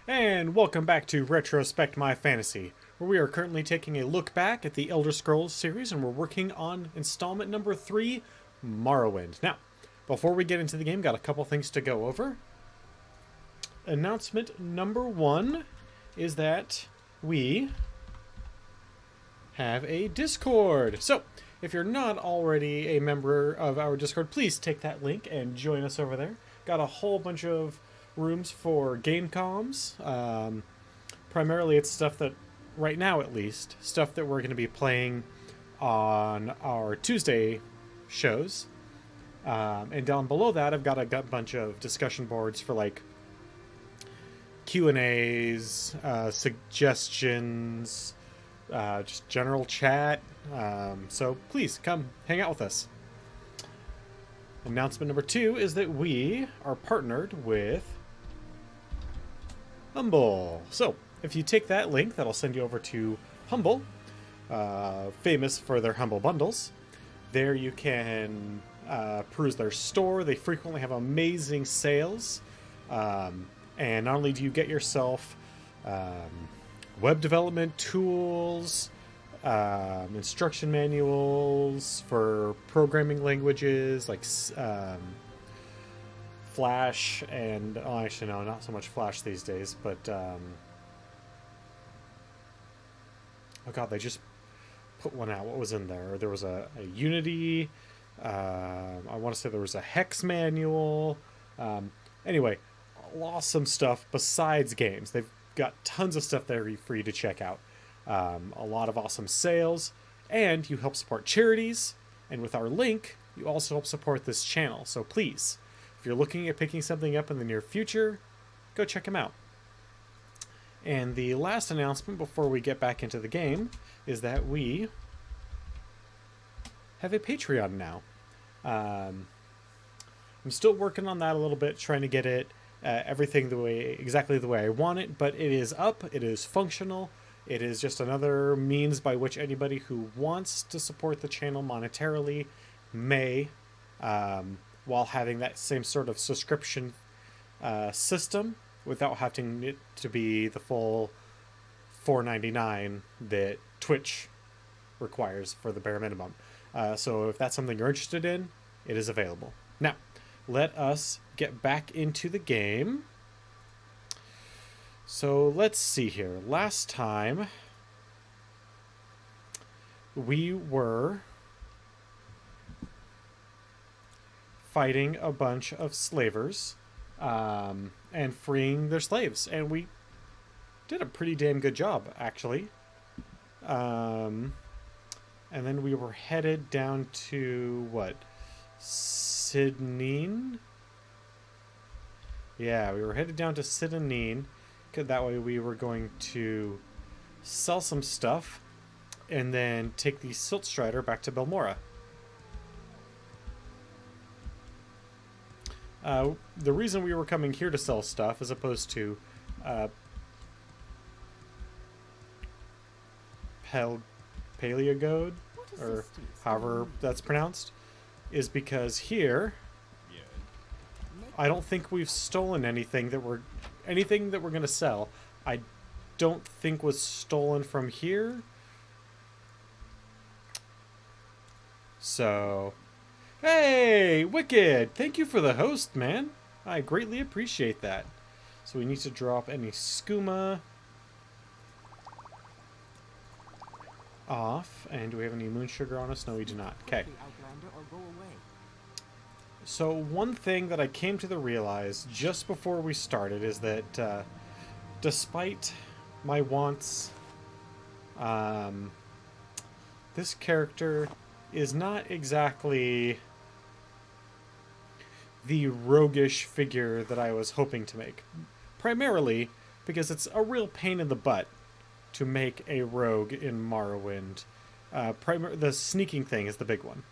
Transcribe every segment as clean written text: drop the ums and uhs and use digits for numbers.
And welcome back to Retrospect My Fantasy, where we are currently taking a look back at the Elder Scrolls series and we're working on installment number 3, Morrowind. Now, before we get into the game, got a couple things to go over. Announcement number 1 is that we have a Discord. So, if you're not already a member of our Discord, please take that link and join us over there. Got a whole bunch of rooms for game comms. Primarily it's stuff that, right now at least, stuff that we're going to be playing on our Tuesday shows. And down below that I've got a bunch of discussion boards for like Q&As, suggestions, just general chat. So please come hang out with us. Announcement number 2 is that we are partnered with Humble. So if you take that link, that'll send you over to Humble, famous for their Humble bundles. There you can peruse their store. They frequently have amazing sales. And not only do you get yourself web development tools, instruction manuals for programming languages like Flash and actually no, not so much Flash these days, but oh god, they just put one out. What was in there? There was a Unity. I want to say there was a Hex manual. Anyway, awesome stuff besides games. They've got tons of stuff there for you to check out. A lot of awesome sales, and you help support charities, and with our link you also help support this channel. So please, if you're looking at picking something up in the near future, go check them out. And the last announcement before we get back into the game is that we have a Patreon now. I'm still working on that a little bit, trying to get it everything exactly the way I want it, but it is up, it is functional. It is just another means by which anybody who wants to support the channel monetarily may, while having that same sort of subscription system without having it to be the full $4.99 that Twitch requires for the bare minimum. So if that's something you're interested in, it is available. Now, let us get back into the game. So let's see here. Last time we were fighting a bunch of slavers and freeing their slaves, and we did a pretty damn good job, actually. And then we were headed down to what? Sidneen? Yeah, we were headed down to Sidneen. That way we were going to sell some stuff and then take the Silt Strider back to Belmora. The reason we were coming here to sell stuff as opposed to Paleogode, or however that's pronounced, is because here I don't think we've stolen anything that we're going to sell. I don't think was stolen from here. So, hey, Wicked, thank you for the host, man. I greatly appreciate that. So we need to drop any skooma off. And do we have any moon sugar on us? No, we do not. Okay. So one thing that I came to realize just before we started is that despite my wants, this character is not exactly the roguish figure that I was hoping to make. Primarily because it's a real pain in the butt to make a rogue in Morrowind. The sneaking thing is the big one.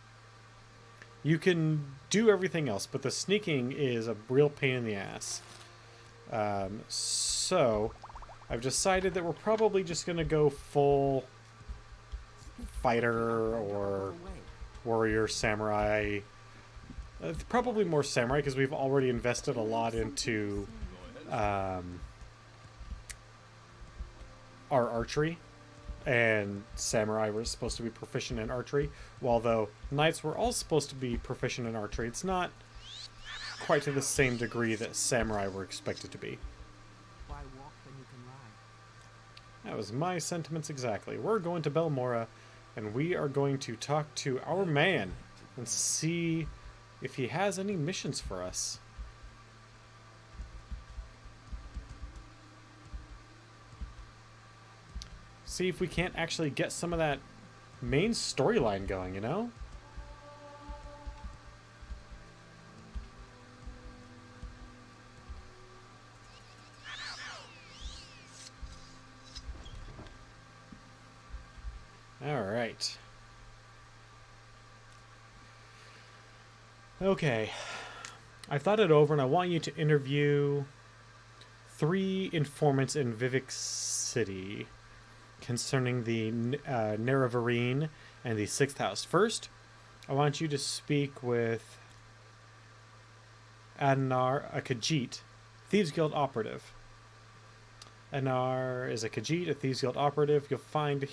You can do everything else, but the sneaking is a real pain in the ass. So, I've decided that we're probably just going to go full fighter or warrior samurai. Probably more samurai, because we've already invested a lot into are archery, and samurai were supposed to be proficient in archery, while though knights were all supposed to be proficient in archery, it's not quite to the same degree that samurai were expected to be. Why walk when you can ride? That was my sentiments exactly. We're going to Belmora, and we are going to talk to our man and see if he has any missions for us. See if we can't actually get some of that main storyline going, you know? All right. Okay. I thought it over, and I want you to interview 3 informants in Vivek City concerning the Neravarine and the 6th house. First, I want you to speak with Adnar, a Khajiit, Thieves Guild operative. Adnar is a Khajiit, a Thieves Guild operative. You'll find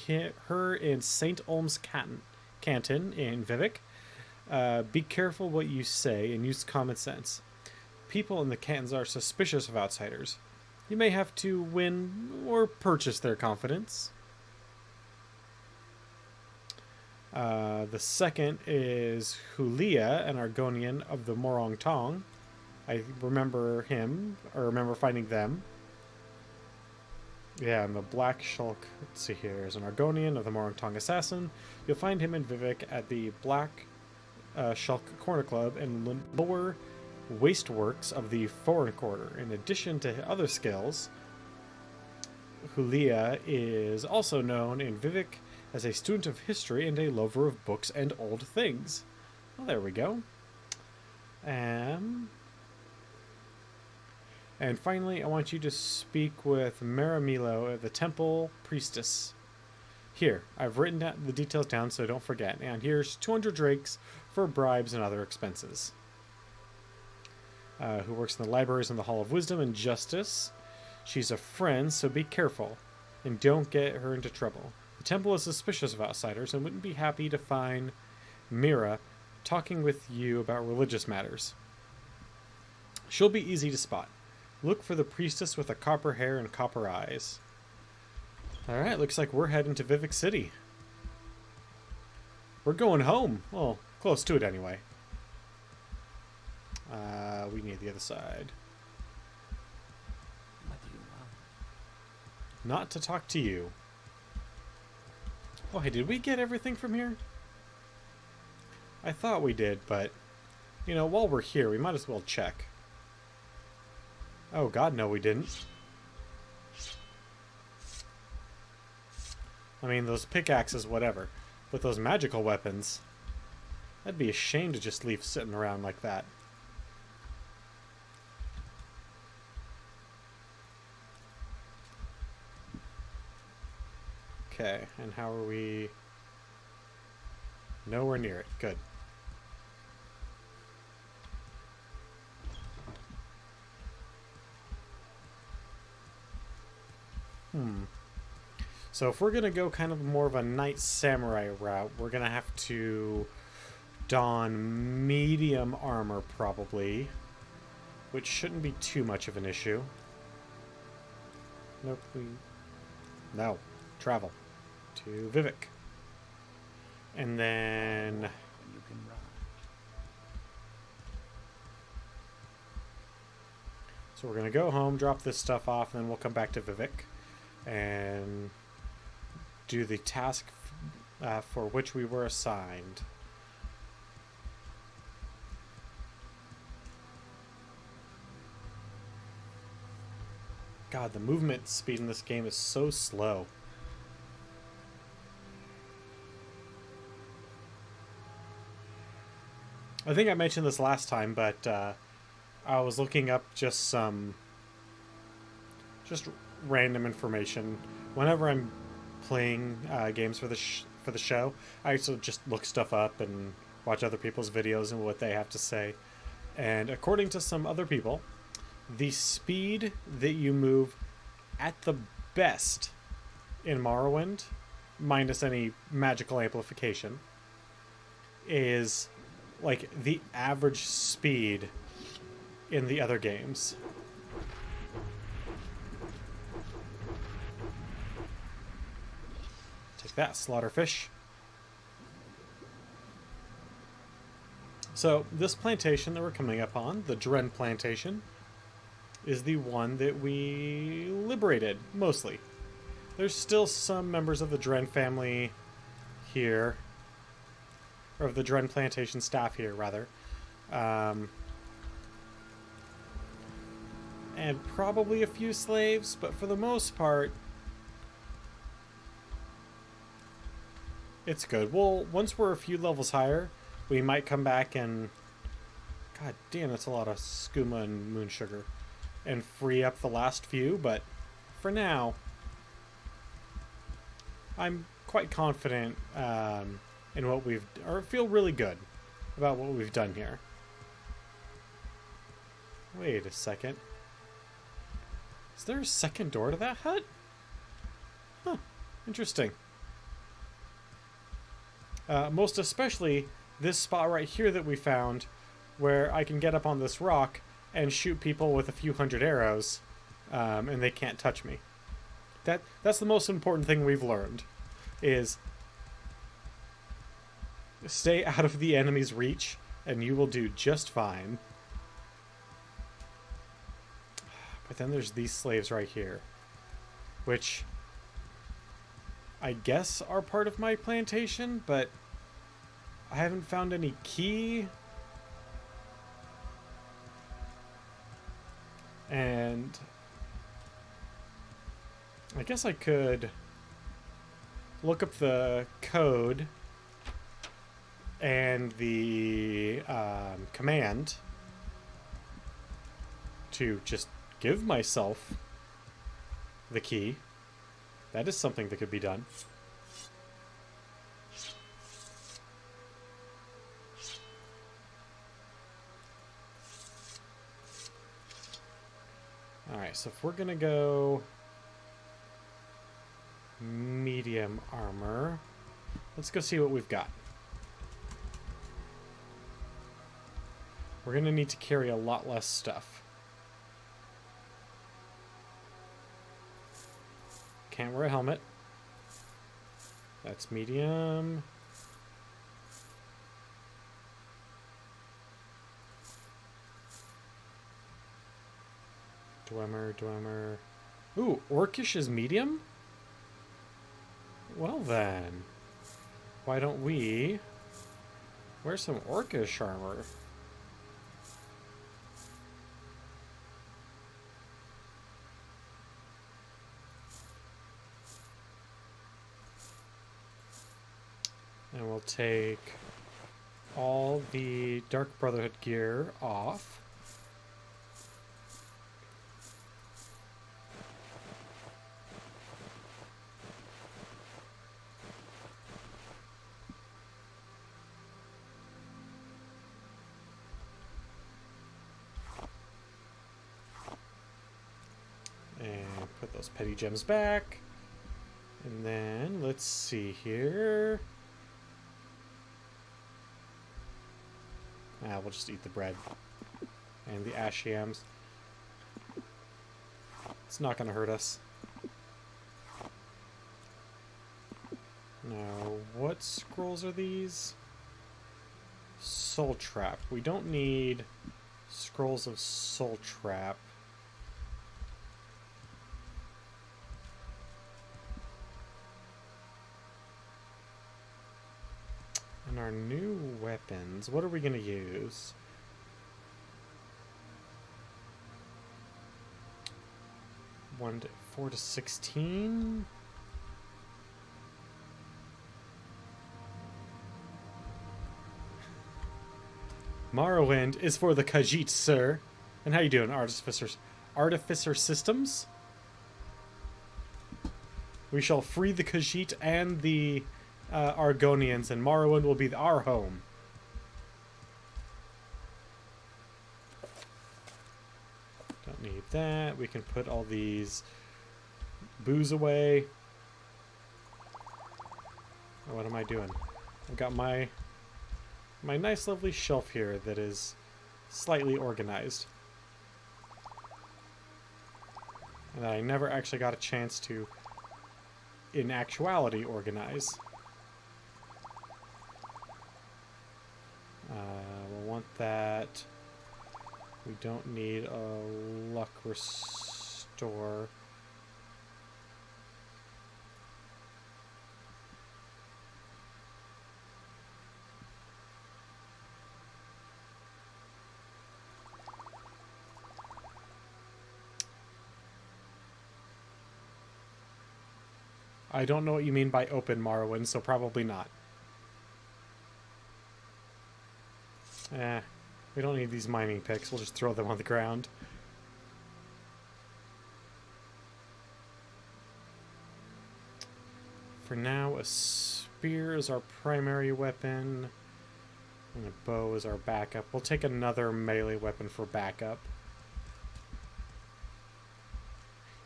her in St. Olm's Canton in Vivek. Be careful what you say and use common sense. People in the cantons are suspicious of outsiders. You may have to win or purchase their confidence. The second is Hulia, an Argonian of the Morong Tong. I remember him, or remember finding them. Yeah, and the Black Shulk, let's see here, is an Argonian of the Morong Tong Assassin. You'll find him in Vivek at the Black Shulk Corner Club and lower wasteworks of the Foreign Quarter. In addition to other skills, Hulia is also known in Vivek as a student of history and a lover of books and old things. Well, there we go. And finally, I want you to speak with Maramilo, the temple priestess. Here, I've written the details down so don't forget. And here's 200 drakes for bribes and other expenses. Who works in the libraries in the Hall of Wisdom and Justice. She's a friend, so be careful and don't get her into trouble. The temple is suspicious of outsiders and wouldn't be happy to find Mira talking with you about religious matters. She'll be easy to spot. Look for the priestess with the copper hair and copper eyes. Alright, looks like we're heading to Vivek City. We're going home. Well, close to it anyway. We need the other side. What do you want? Not to talk to you. Oh, hey, did we get everything from here? I thought we did, but, you know, while we're here, we might as well check. Oh, God, no, we didn't. I mean, those pickaxes, whatever. But those magical weapons, that'd be a shame to just leave sitting around like that. Okay, and how are we? Nowhere near it. Good. So if we're going to go kind of more of a knight samurai route, we're going to have to don medium armor probably, which shouldn't be too much of an issue. Nope, no. Travel to Vivek. And then You can ride. so we're going to go home, drop this stuff off, and then we'll come back to Vivek and do the task for which we were assigned. God, the movement speed in this game is so slow. I think I mentioned this last time, but I was looking up just random information. Whenever I'm playing games for the show, I also just look stuff up and watch other people's videos and what they have to say. And according to some other people, the speed that you move at the best in Morrowind, minus any magical amplification, is like the average speed in the other games. Take that, slaughterfish. So this plantation that we're coming up on, the Dren plantation, is the one that we liberated, mostly. There's still some members of the Dren family here, or of the Dren plantation staff here, rather. And probably a few slaves, but for the most part, it's good. Well, once we're a few levels higher, we might come back and... God damn, that's a lot of skooma and moon sugar. And free up the last few, but for now, I'm quite confident in what we've... or feel really good about what we've done here. Wait a second. Is there a second door to that hut? Huh. Interesting. Most especially this spot right here that we found, where I can get up on this rock and shoot people with a few hundred arrows, and they can't touch me. That's the most important thing we've learned, is stay out of the enemy's reach, and you will do just fine. But then there's these slaves right here, which I guess are part of my plantation, but I haven't found any key. And I guess I could look up the code and the command to just give myself the key. That is something that could be done. Alright, so if we're gonna go medium armor, let's go see what we've got. We're gonna need to carry a lot less stuff. Can't wear a helmet. That's medium. Dwemer. Ooh, Orcish is medium? Well then, why don't we wear some Orcish armor? And we'll take all the Dark Brotherhood gear off. And put those petty gems back. And then let's see here. We'll just eat the bread and the ash yams. It's not going to hurt us. Now, what scrolls are these? Soul Trap. We don't need scrolls of Soul Trap. And our new weapons, what are we going to use? One to 4 to 16. Morrowind is for the Khajiit, sir. And how you doing, Artificer Systems? We shall free the Khajiit and the Argonians, and Morrowind will be our home. Don't need that. We can put all these booze away. What am I doing? I've got my nice lovely shelf here that is slightly organized. And I never actually got a chance to, in actuality, organize. We'll want that. We don't need a luck restore. I don't know what you mean by open Morrowind, so probably not. We don't need these mining picks. We'll just throw them on the ground. For now, a spear is our primary weapon, and a bow is our backup. We'll take another melee weapon for backup.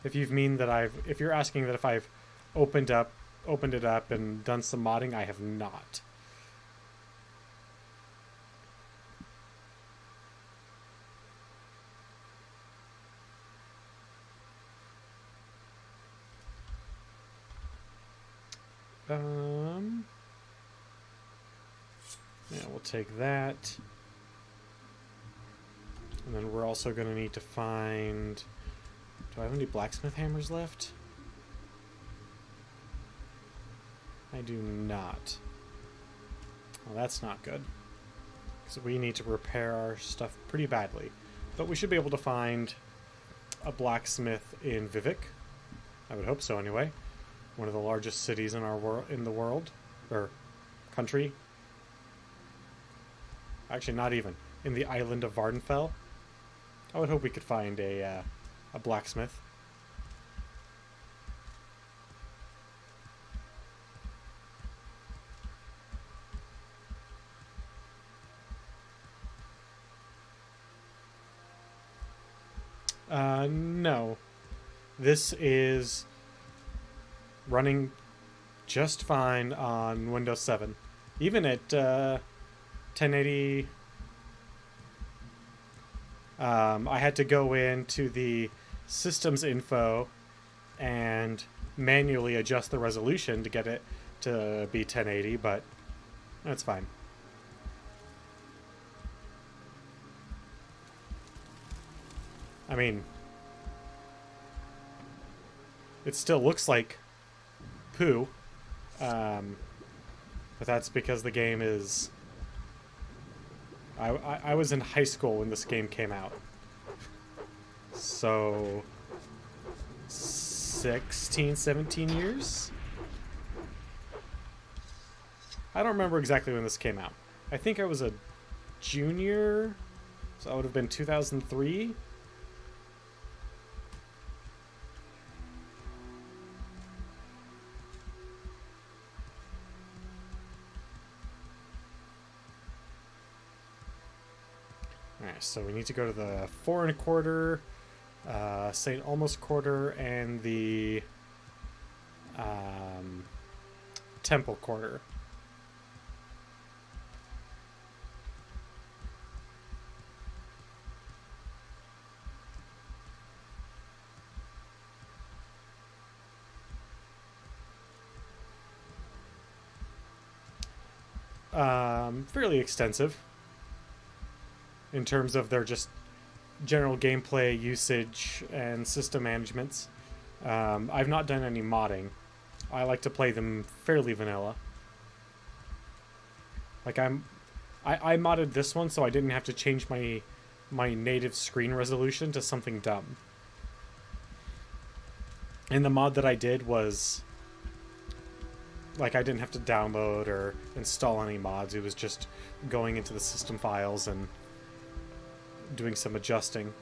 If you're asking that if I've opened it up and done some modding, I have not. Yeah, we'll take that. And then we're also going to need to find... Do I have any blacksmith hammers left? I do not. Well, that's not good. Because we need to repair our stuff pretty badly. But we should be able to find a blacksmith in Vivek. I would hope so anyway. One of the largest cities in the world. Or country. Actually, not even. In the island of Vardenfell. I would hope we could find a blacksmith. No. This is running just fine on Windows 7. Even at 1080... I had to go into the systems info and manually adjust the resolution to get it to be 1080, but that's fine. I mean, it still looks like poo, but that's because the game is... I was in high school when this game came out. So... 16, 17 years? I don't remember exactly when this came out. I think I was a junior, so that would have been 2003. Alright, so we need to go to the 4 1/4, St. Almost Quarter, and the Temple Quarter. Fairly extensive in terms of their just general gameplay usage and system managements. I've not done any modding. I like to play them fairly vanilla. Like I modded this one so I didn't have to change my native screen resolution to something dumb. And the mod that I did was like I didn't have to download or install any mods. It was just going into the system files and doing some adjusting.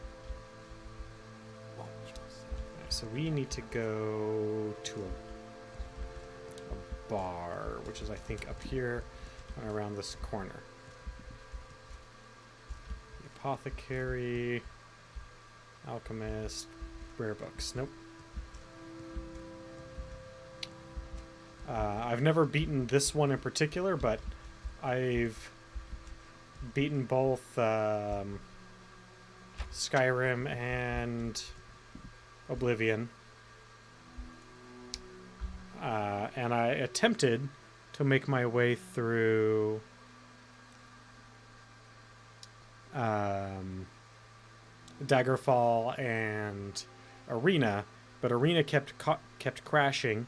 So we need to go to a bar, which is I think up here and around this corner. The apothecary, alchemist, rare books. Nope. I've never beaten this one in particular, but I've beaten both Skyrim and Oblivion. And I attempted to make my way through Daggerfall and Arena, but Arena kept crashing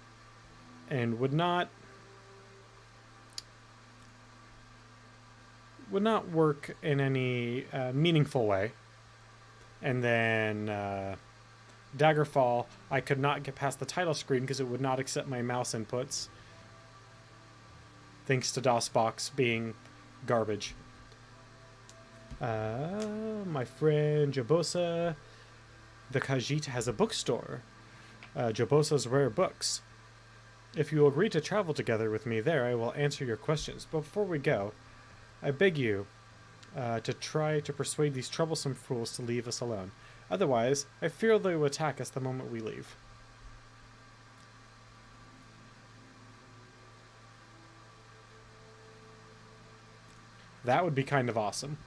and would not work in any meaningful way. And then Daggerfall, I could not get past the title screen because it would not accept my mouse inputs, thanks to DOSBox being garbage. My friend Jabosa the Khajiit has a bookstore, Jabosa's Rare Books. If you agree to travel together with me there, I will answer your questions. But before we go, I beg you to try to persuade these troublesome fools to leave us alone. Otherwise, I fear they will attack us the moment we leave. That would be kind of awesome.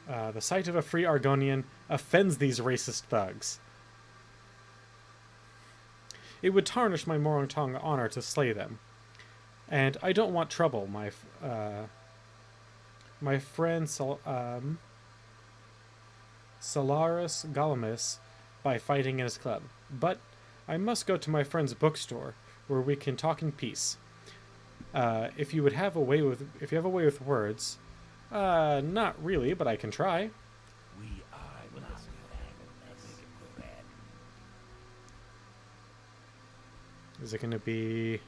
The sight of a free Argonian offends these racist thugs. It would tarnish my Morrowind honor to slay them. And I don't want trouble, my friend Solaris Galamis, by fighting in his club. But I must go to my friend's bookstore, where we can talk in peace. If you have a way with words, not really, but I can try. Is it going to be...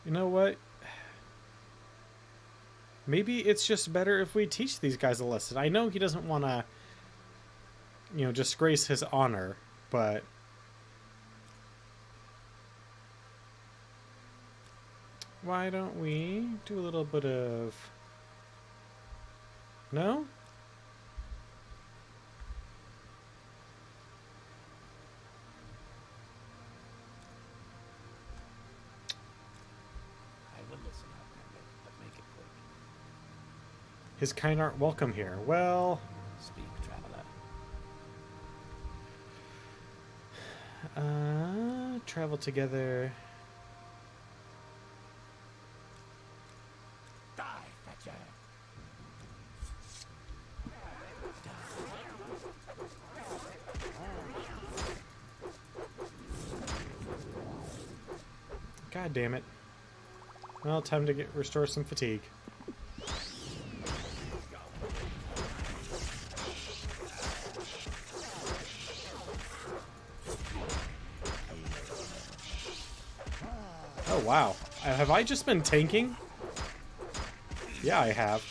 You know what? Maybe it's just better if we teach these guys a lesson. I know he doesn't want to, disgrace his honor, but... Why don't we do a little bit of... No? His kind aren't welcome here. Well... Speak, traveler. Travel together. Die, fetcher. God damn it. Well, time to restore some fatigue. Oh, wow. Have I just been tanking? Yeah, I have.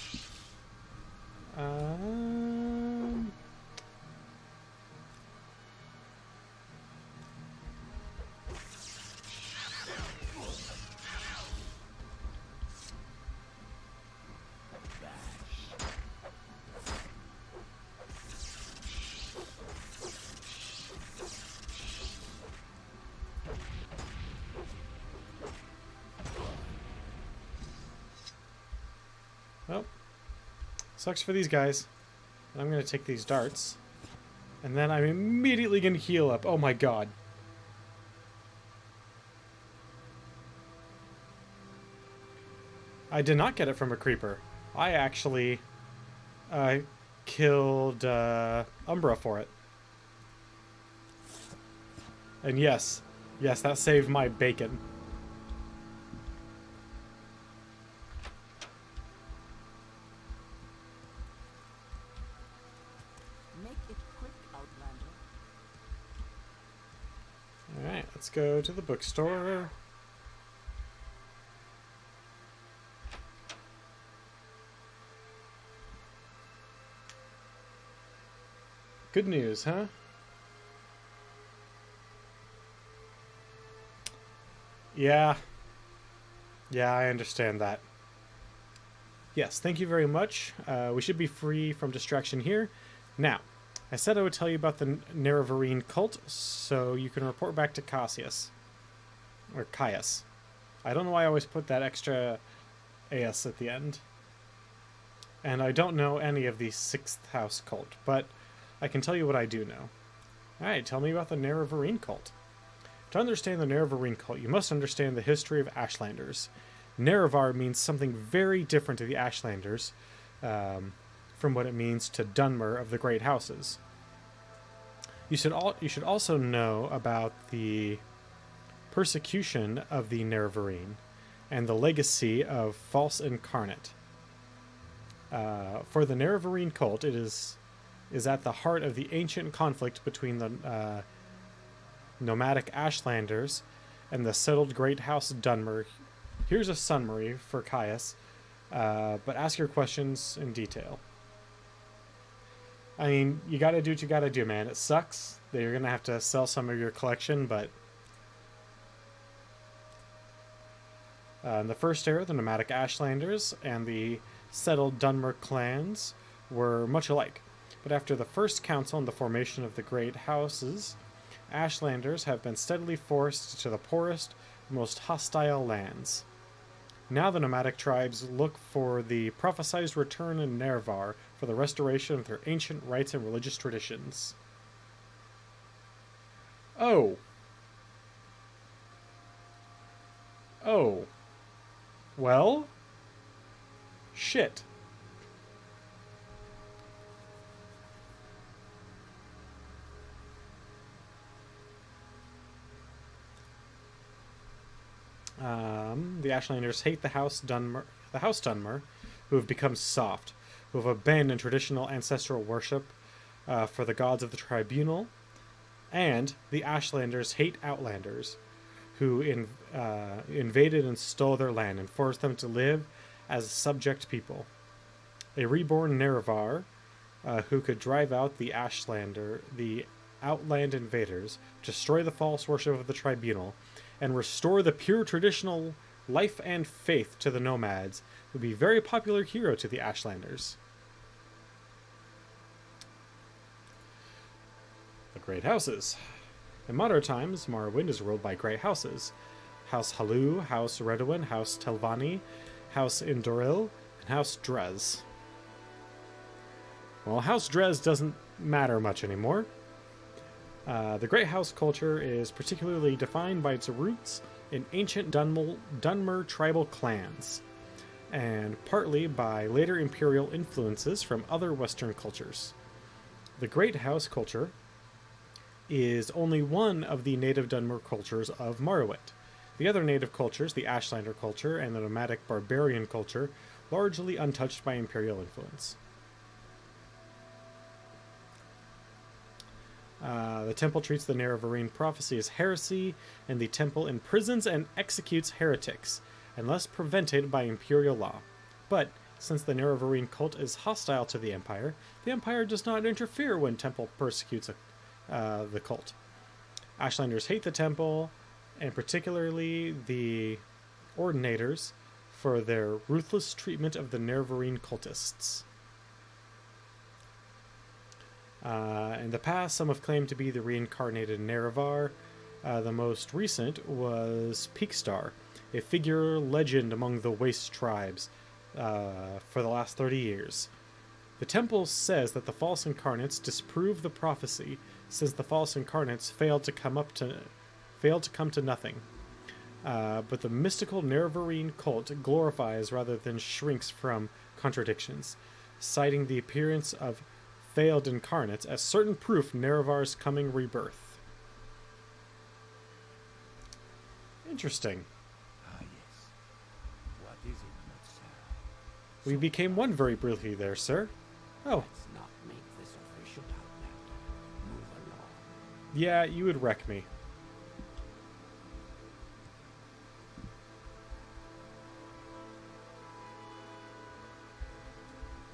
Well, sucks for these guys. I'm going to take these darts. And then I'm immediately going to heal up. Oh my god. I did not get it from a creeper. I actually killed Umbra for it. And yes, that saved my bacon. Alright, let's go to the bookstore. Good news, huh? Yeah. Yeah, I understand that. Yes, thank you very much. We should be free from distraction here. Now, I said I would tell you about the Nerevarine cult, so you can report back to Cassius. Or Caius. I don't know why I always put that extra AS at the end. And I don't know any of the 6th house cult, but I can tell you what I do know. Alright, tell me about the Nerevarine cult. To understand the Nerevarine cult, you must understand the history of Ashlanders. Nerevar means something very different to the Ashlanders from what it means to Dunmer of the Great Houses. You should also know about the persecution of the Nerevarine and the legacy of False Incarnate. For the Nerevarine cult, it is at the heart of the ancient conflict between the nomadic Ashlanders and the settled Great House Dunmer. Here's a summary for Caius, but ask your questions in detail. I mean, you gotta do what you gotta do, man. It sucks that you're gonna have to sell some of your collection, but in the first era, the nomadic Ashlanders and the settled Dunmer clans were much alike. But after the first council and the formation of the Great Houses, Ashlanders have been steadily forced to the poorest, most hostile lands. Now the nomadic tribes look for the prophesied return in Nerevar for the restoration of their ancient rites and religious traditions. Oh. Oh. Well? Shit. The Ashlanders hate the House Dunmer, who have become soft, who have abandoned traditional ancestral worship for the gods of the tribunal, and the Ashlanders hate Outlanders, who invaded and stole their land and forced them to live as subject people. A reborn Nerevar, who could drive out the Outland invaders, destroy the false worship of the tribunal, and restore the pure traditional life and faith to the nomads, would be a very popular hero to the Ashlanders. The Great Houses. In modern times, Morrowind is ruled by great houses. House Halu, House Redwin, House Telvanni, House Indoril, and House Drez. Well, House Drez doesn't matter much anymore. The Great House culture is particularly defined by its roots in ancient Dunmer tribal clans, and partly by later imperial influences from other Western cultures. The Great House culture is only one of the native Dunmer cultures of Morrowind. The other native cultures, the Ashlander culture and the nomadic barbarian culture, largely untouched by imperial influence. The temple treats the Nerevarine prophecy as heresy, and the temple imprisons and executes heretics, unless prevented by imperial law. But, since the Nerevarine cult is hostile to the Empire does not interfere when temple persecutes the cult. Ashlanders hate the temple, and particularly the ordinators, for their ruthless treatment of the Nerevarine cultists. In the past, some have claimed to be the reincarnated Nerevar. The most recent was Peakstar, a figure legend among the Waste tribes for the last 30 years. The temple says that the false incarnates disprove the prophecy, since the false incarnates failed to come to nothing. But the mystical Nerevarine cult glorifies rather than shrinks from contradictions, citing the appearance of failed incarnates as certain proof Nerevar's coming rebirth. Interesting. Ah, yes. What is it, good sir? We became one very briefly there, sir. Oh, Let's not make this official outlet. Move along. yeah, you would wreck me.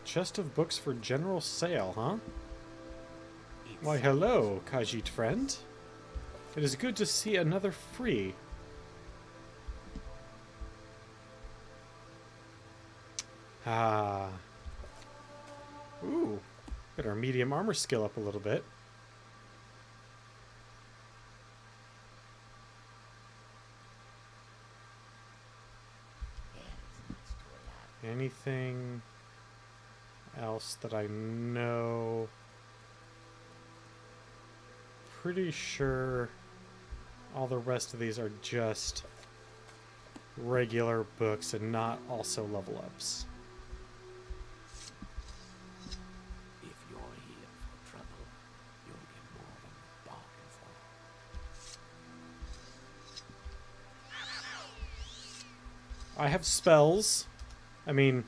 Chest of books for general sale, huh? Why, hello, Khajiit friend. It is good to see another free. Ah. Ooh. Get our medium armor skill up a little bit. Anything else that I know? Pretty sure all the rest of these are just regular books and not also level ups. If you're here for trouble, you'll get more than you bargain for. I have spells. I mean,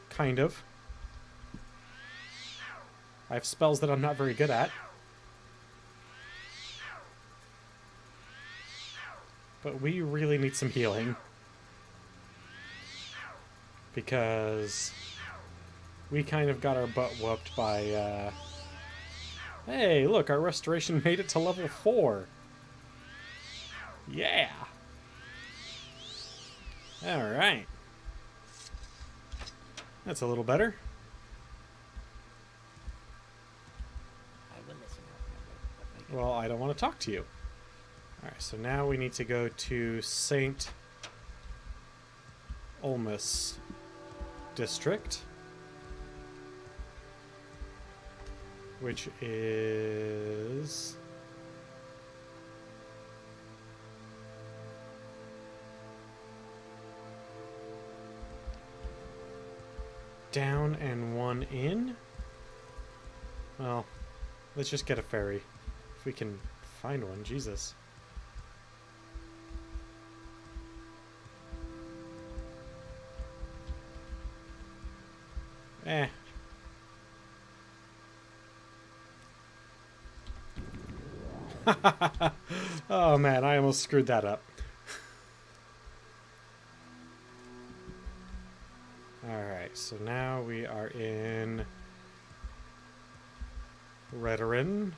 kind of. I have spells that I'm not very good at. But we really need some healing. Because we kind of got our butt whooped by, Hey, look, our restoration made it to level 4. Yeah! Alright. That's a little better. I will listen up, member, but make it Well, I don't want to talk to you. Alright, so now we need to go to St. Olmus district, which is down and one in. Well, let's just get a ferry if we can find one. Jesus. Eh. Oh man, I almost screwed that up. Alright, so now we are in Redorin.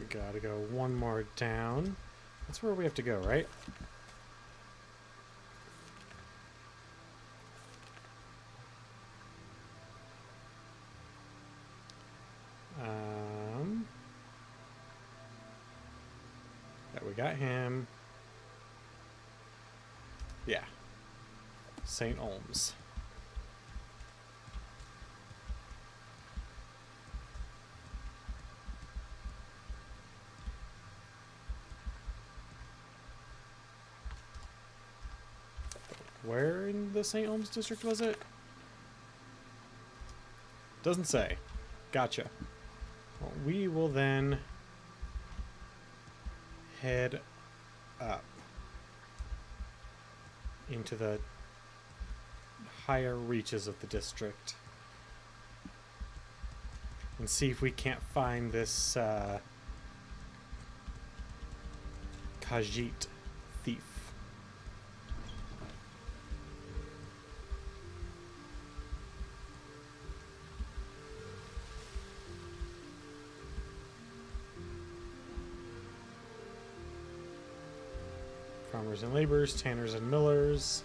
We gotta go one more down. That's where we have to go, right? Yeah, we got him. Yeah. St. Olms. Where in the St. Olms district was it? Doesn't say. Gotcha. Well, we will then head up into the higher reaches of the district and see if we can't find this Khajiit thief. Farmers and laborers, tanners and millers.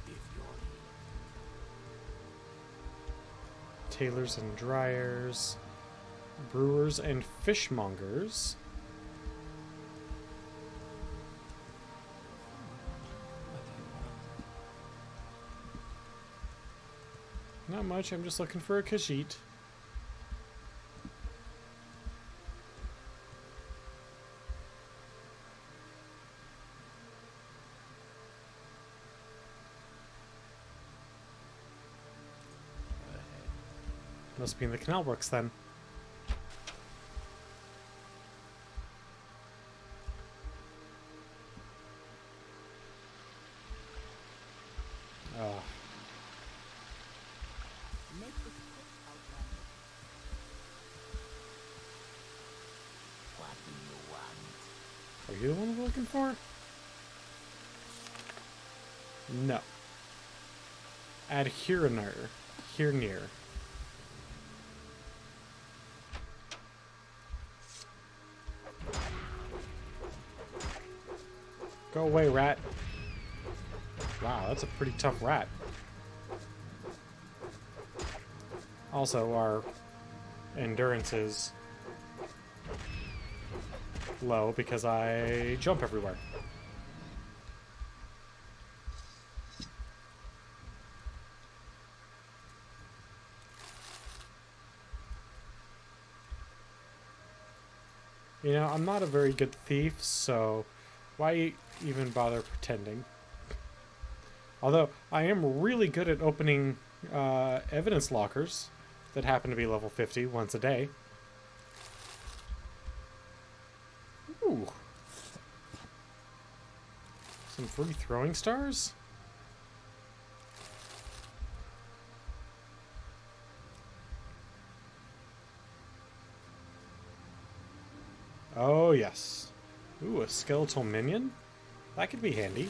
if you're Tailors and dryers. Brewers and fishmongers. Not much, I'm just looking for a Khajiit. Must be in the canal brooks then. Oh. Make the quick, Outlander. what do you want? Are you the one we're looking for? No. Add here near. Here near. Go away, rat. Wow, that's a pretty tough rat. Also, our endurance is low because I jump everywhere. You know, I'm not a very good thief, so why even bother pretending? Although, I am really good at opening evidence lockers that happen to be level 50 once a day. Ooh. Some free throwing stars? Oh, yes. Ooh, a skeletal minion? That could be handy.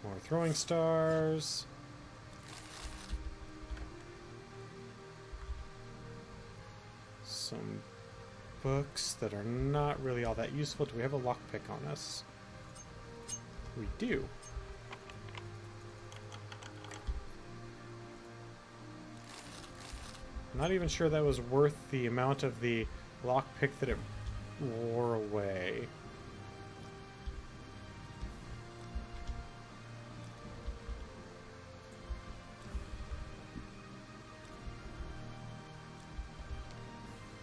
More throwing stars. Some books that are not really all that useful. Do we have a lockpick on us? We do. I'm not even sure that was worth the amount of the lockpick that it wore away.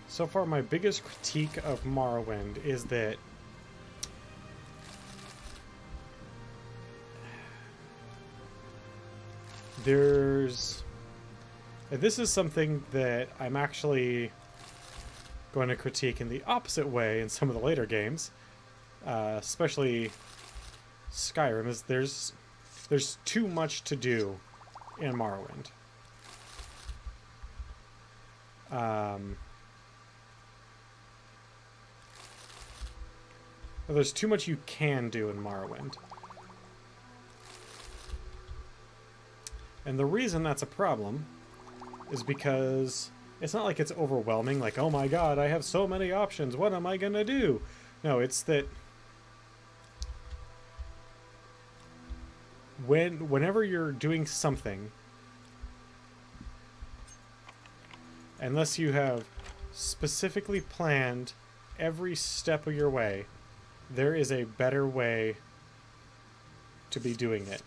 So far, my biggest critique of Morrowind is that this is something that I'm actually going to critique in the opposite way in some of the later games, especially Skyrim, is there's too much to do in Morrowind. There's too much you can do in Morrowind. And the reason that's a problem is because it's not like it's overwhelming, like, oh my god, I have so many options, what am I gonna do? No, it's that whenever you're doing something, unless you have specifically planned every step of your way, there is a better way to be doing it.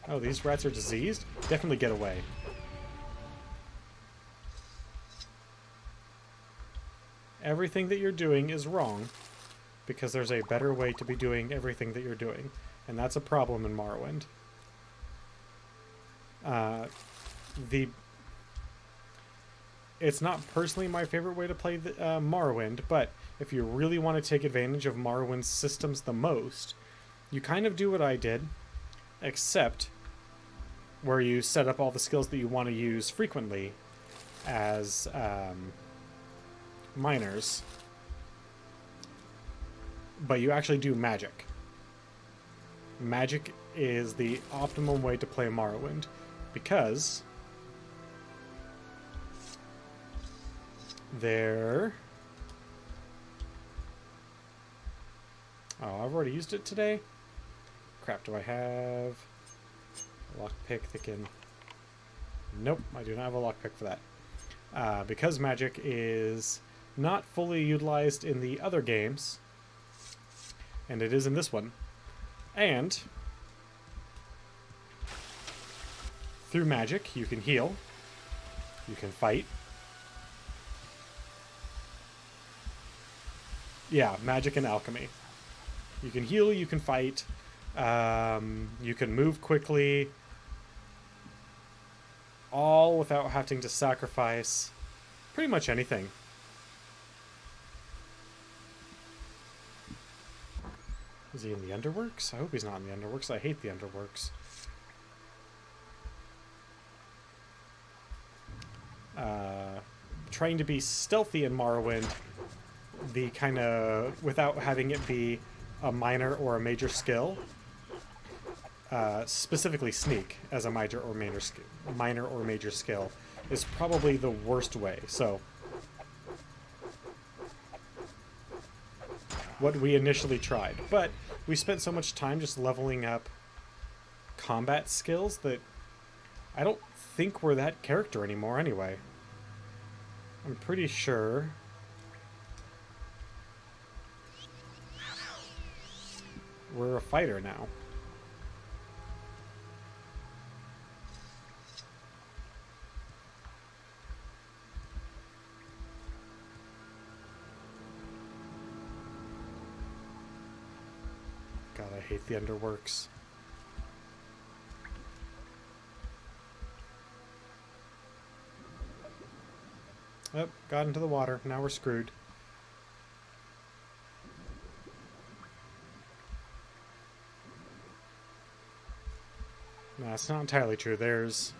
Oh, these rats are diseased? Definitely get away. Everything that you're doing is wrong because there's a better way to be doing everything that you're doing. And that's a problem in Morrowind. It's not personally my favorite way to play Morrowind, but if you really want to take advantage of Morrowind's systems the most, you kind of do what I did, except where you set up all the skills that you want to use frequently as miners, but you actually do magic. Magic is the optimum way to play Morrowind, because there... Oh, I've already used it today? Crap, do I have a lockpick that can... Nope, I do not have a lockpick for that. Because magic is not fully utilized in the other games, and it is in this one. And through magic, you can heal, you can fight. Yeah, magic and alchemy. You can heal, you can fight, you can move quickly, all without having to sacrifice pretty much anything. Is he in the Underworks? I hope he's not in the Underworks. I hate the Underworks. Trying to be stealthy in Morrowind the kind of, without having it be a minor or a major skill, specifically sneak as a minor or major skill, is probably the worst way. So what we initially tried, but we spent so much time just leveling up combat skills that I don't think we're that character anymore anyway. I'm pretty sure we're a fighter now. God, I hate the underworks. Oh, got into the water. Now we're screwed. No, that's not entirely true. There's...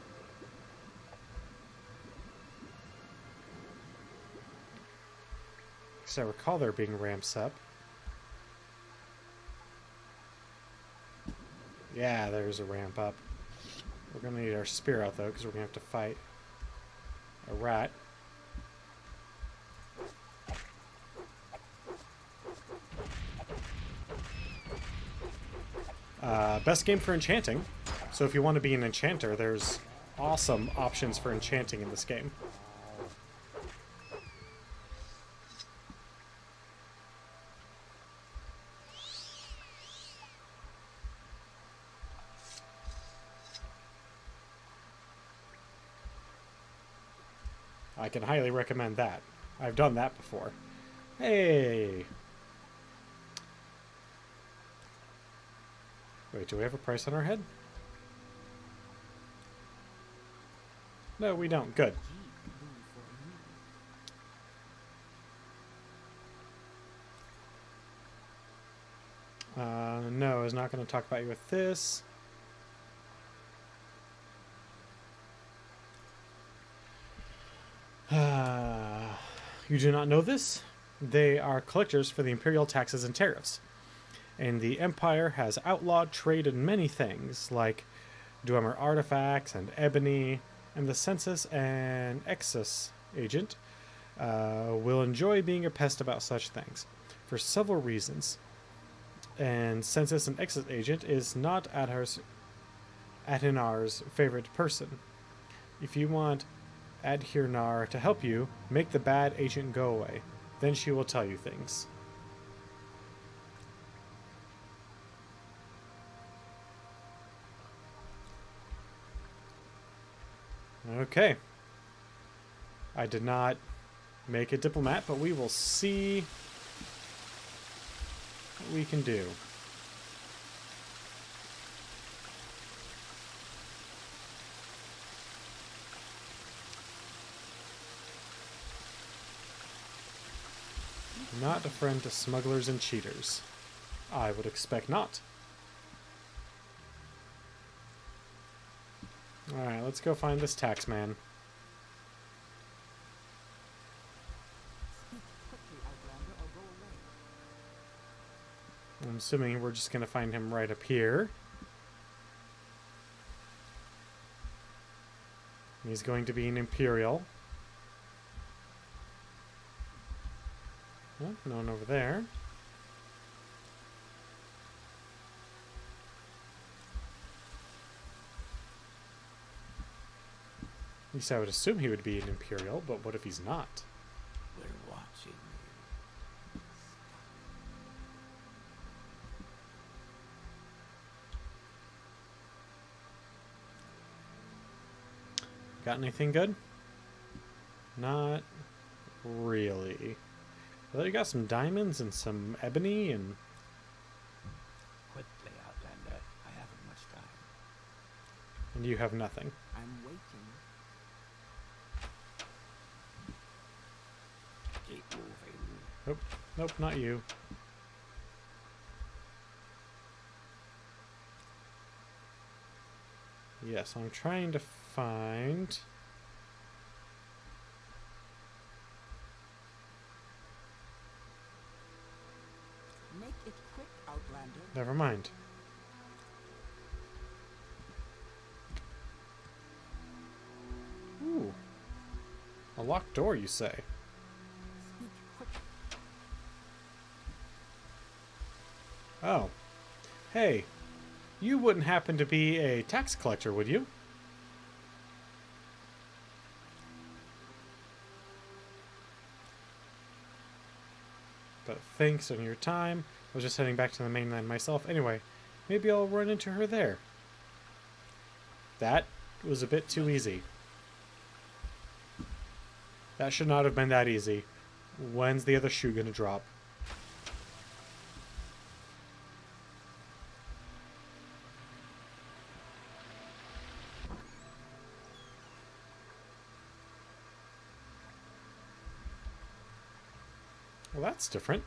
Because I recall there being ramps up. Yeah, there's a ramp up. We're going to need our spear out, though, because we're going to have to fight a rat. Best game for enchanting. So if you want to be an enchanter, there's awesome options for enchanting in this game. I can highly recommend that. I've done that before. Hey! Wait, do we have a price on our head? No, we don't. Good. No, I was not going to talk about you with this. You do not know this? They are collectors for the imperial taxes and tariffs. And the Empire has outlawed trade in many things, like Dwemer artifacts and ebony, and the Census and Exus agent will enjoy being a pest about such things, for several reasons. And Census and Exus agent is not Adhinar's favorite person. If you want Adhinar to help you, make the bad agent go away. Then she will tell you things. Okay. I did not make a diplomat, but we will see what we can do. Not a friend to smugglers and cheaters. I would expect not. Alright, let's go find this tax man. Speak quickly, Outlander, or go away. I'm assuming we're just going to find him right up here. He's going to be an Imperial. Oh, no one over there. At least I would assume he would be an Imperial, but what if he's not? We're watching you. Got anything good? Not really. Well, you got some diamonds and some ebony and... Quickly, Outlander. I haven't much time. And you have nothing. I'm waiting. Keep moving. Nope, nope, not you. Yes, I'm trying to find... Never mind. Ooh. A locked door, you say? Speak quick. Oh. Hey, you wouldn't happen to be a tax collector, would you? But thanks on your time. I was just heading back to the mainland myself. Anyway, maybe I'll run into her there. That was a bit too easy. That should not have been that easy. When's the other shoe gonna drop? Well, that's different.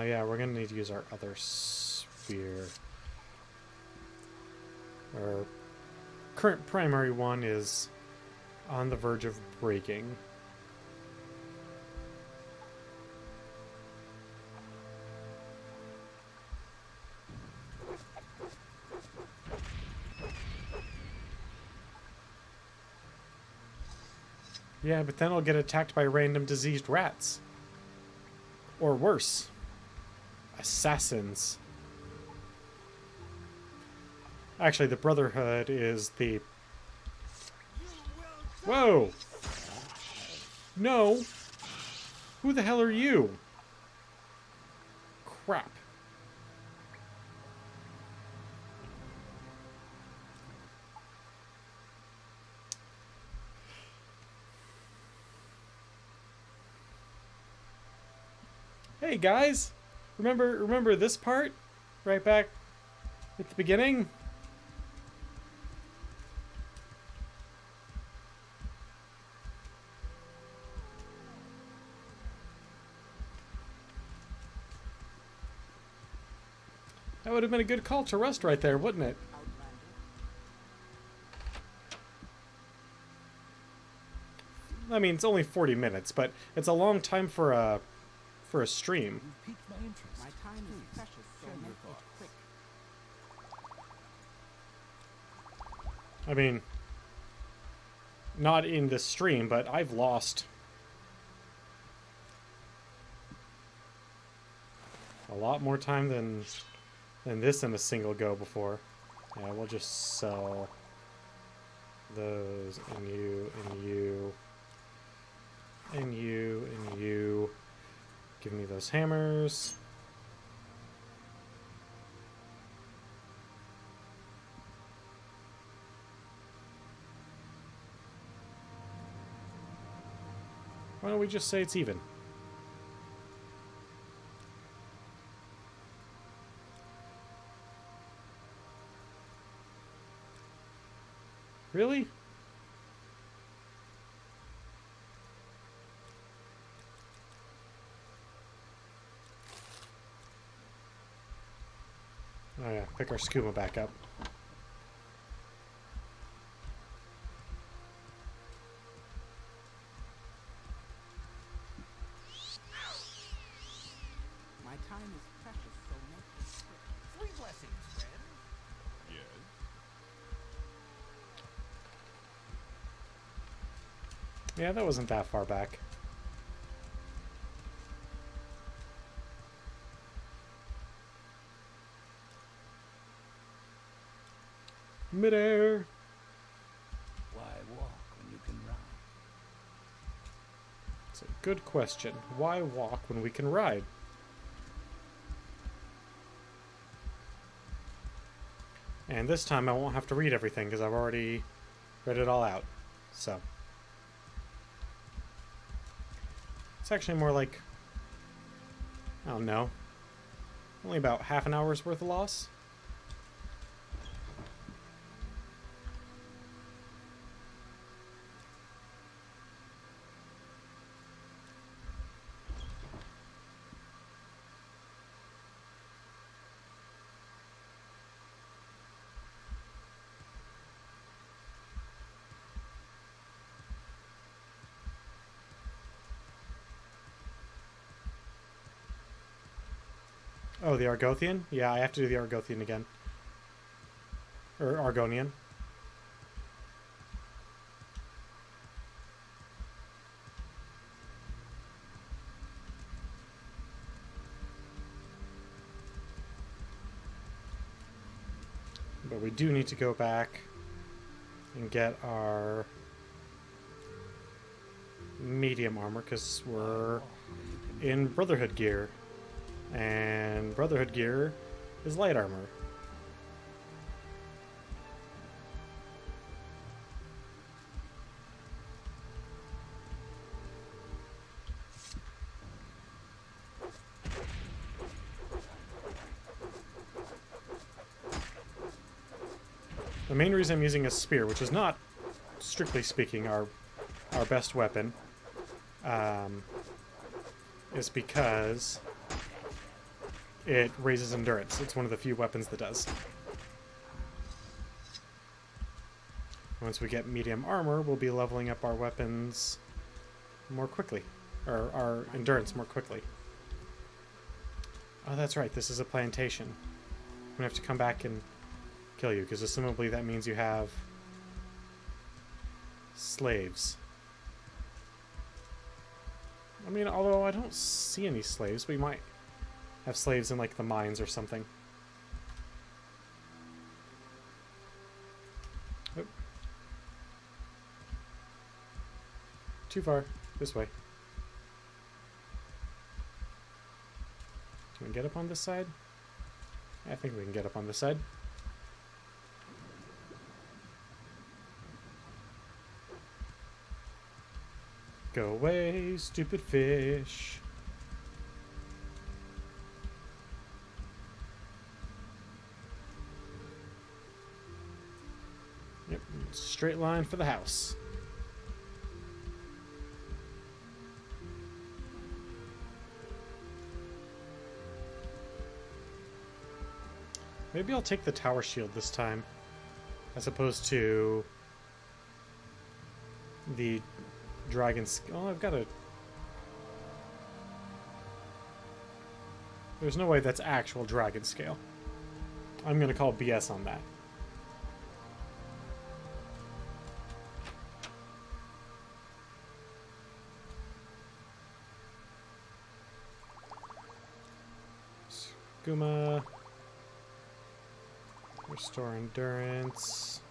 Yeah, we're gonna need to use our other sphere. Our current primary one is on the verge of breaking. Yeah, but then I'll get attacked by random diseased rats. Or worse. Assassins. Actually, the Brotherhood is the... Whoa! No! Who the hell are you? Crap. Hey guys! Remember this part? Right back at the beginning? That would have been a good call to rest right there, wouldn't it? Outlander. I mean, it's only 40 minutes, but it's a long time for a stream. You've piqued my interest. My time is Please, precious, so share your make it thoughts. quick. I mean, not in this stream, but I've lost a lot more time than this in a single go before. Yeah, we'll just sell those, and you, and you, and you, and you. Give me those hammers. Why don't we just say it's even? Really? Oh yeah, pick our skooma back up. My time is precious, so make it quick. Three blessings, friend. Yeah, that wasn't that far back. Midair. Why walk when you can ride? It's a good question. Why walk when we can ride? And this time I won't have to read everything because I've already read it all out. So. It's actually more like, I don't know, only about half an hour's worth of loss. Oh, the Argothian? Yeah, I have to do the Argothian again. Or Argonian. But we do need to go back and get our medium armor because we're in Brotherhood gear. And Brotherhood gear is light armor. The main reason I'm using a spear, which is not, strictly speaking, our best weapon, is because it raises endurance. It's one of the few weapons that does. Once we get medium armor, we'll be leveling up our weapons more quickly. Or our endurance more quickly. Oh, that's right. This is a plantation. I'm going to have to come back and kill you, because assumably that means you have slaves. I mean, although I don't see any slaves, we might have slaves in, like, the mines or something. Oh. Too far. This way. Can we get up on this side? I think we can get up on this side. Go away, stupid fish. Yep, straight line for the house. Maybe I'll take the tower shield this time, as opposed to the dragon's... Oh, I've got a... There's no way that's actual dragon scale. I'm gonna call BS on that. Skooma. Restore endurance.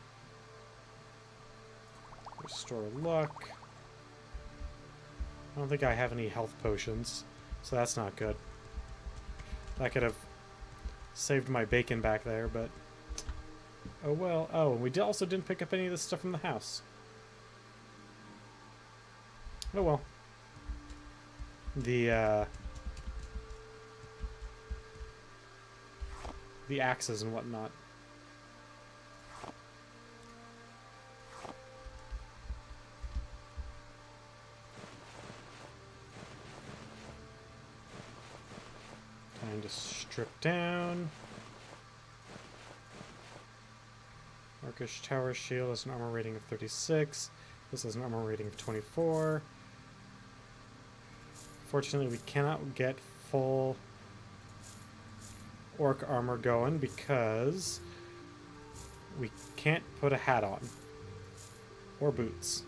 Restore luck. I don't think I have any health potions, so that's not good. That could have saved my bacon back there, but... Oh well. Oh, and we also didn't pick up any of this stuff from the house. Oh well. The axes and whatnot. Time to strip down. Orcish Tower Shield has an armor rating of 36. This has an armor rating of 24. Fortunately, we cannot get full orc armor going because we can't put a hat on. Or boots.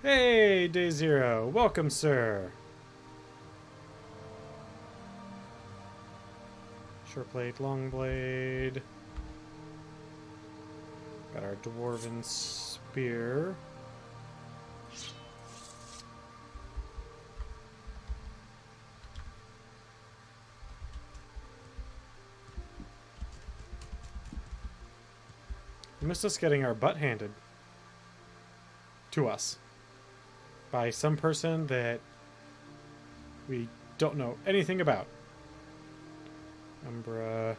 Hey, Day Zero. Welcome, sir. Short blade, long blade. Got our dwarven spear. You missed us getting our butt handed to us by some person that we don't know anything about. Umbra.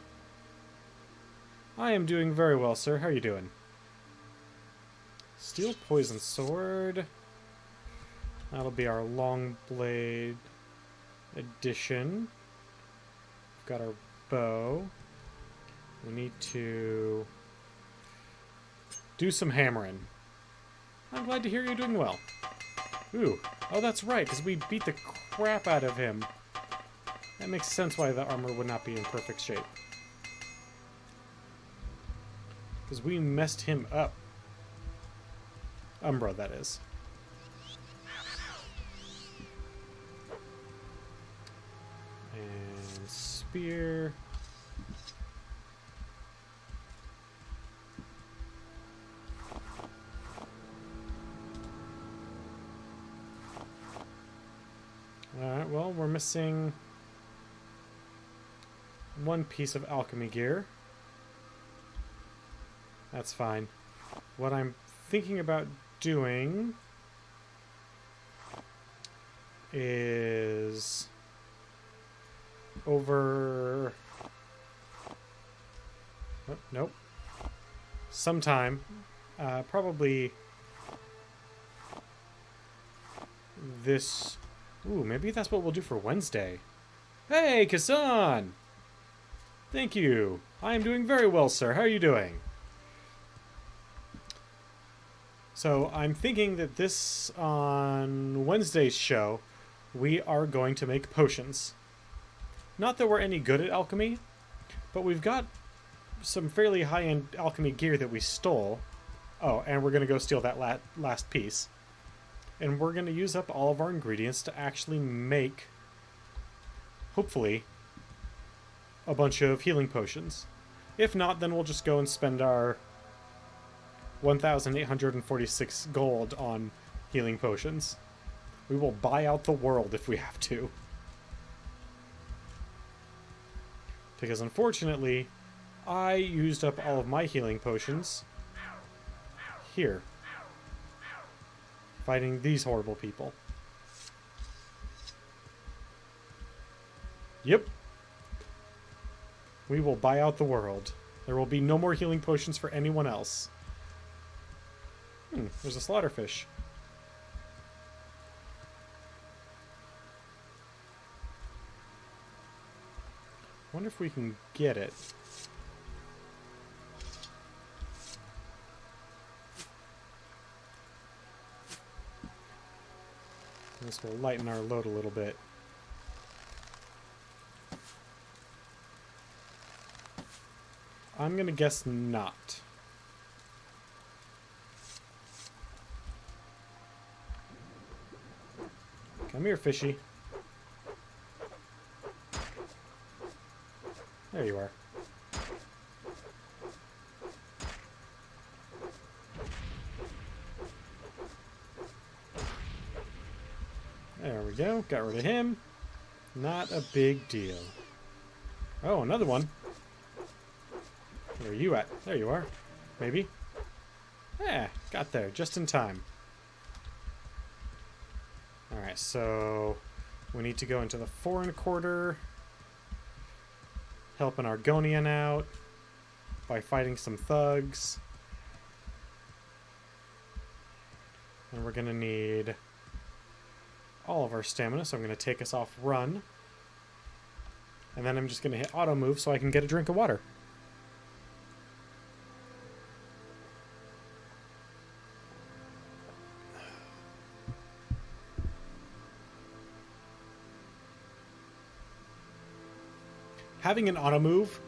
I am doing very well, sir. How are you doing? Steel poison sword. That'll be our long blade edition. We've got our bow. We need to do some hammering. I'm glad to hear you're doing well. Ooh. Oh, that's right, because we beat the crap out of him. That makes sense why the armor would not be in perfect shape. Because we messed him up. Umbra, that is. And spear. Alright, well, we're missing one piece of alchemy gear. That's fine. What I'm thinking about doing is over... Oh, nope. Sometime. Probably this... Ooh, maybe that's what we'll do for Wednesday. Hey, Kassan! Thank you. I am doing very well, sir. How are you doing? So, I'm thinking that this, on Wednesday's show, we are going to make potions. Not that we're any good at alchemy, but we've got some fairly high-end alchemy gear that we stole. Oh, and we're going to go steal that last piece. And we're going to use up all of our ingredients to actually make, hopefully, a bunch of healing potions. If not, then we'll just go and spend our 1,846 gold on healing potions. We will buy out the world if we have to. Because unfortunately, I used up all of my healing potions here, fighting these horrible people. Yep. We will buy out the world. There will be no more healing potions for anyone else. There's a slaughterfish. Wonder if we can get it. This will lighten our load a little bit. I'm gonna guess not. Come here, fishy. There you are. There we go. Got rid of him. Not a big deal. Oh, another one. Where are you at? There you are. Maybe. Yeah, got there just in time. Alright, so we need to go into the foreign quarter, help an Argonian out by fighting some thugs. And we're going to need all of our stamina, so I'm going to take us off run. And then I'm just going to hit auto move so I can get a drink of water. Having an auto move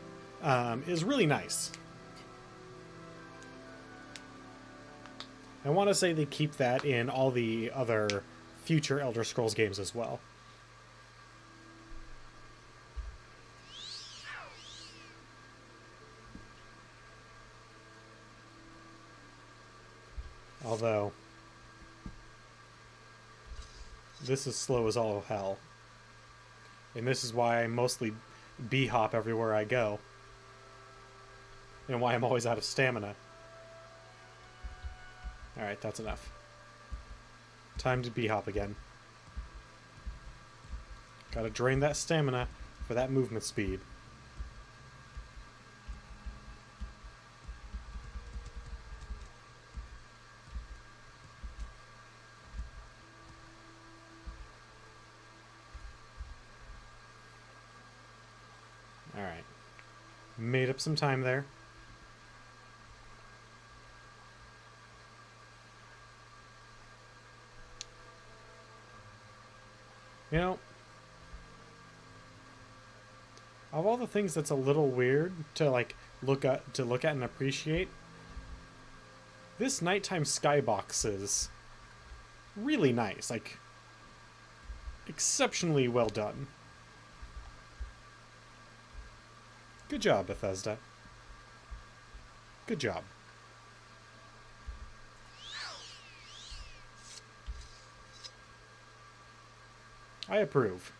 is really nice. I want to say they keep that in all the other future Elder Scrolls games as well. Although, this is slow as all hell. And this is why I mostly b-hop everywhere I go. And why I'm always out of stamina. Alright, that's enough. Time to b-hop again. Gotta drain that stamina for that movement speed. Made up some time there. You know, of all the things that's a little weird to like look at and appreciate, this nighttime skybox is really nice, like exceptionally well done. Good job, Bethesda. Good job. I approve.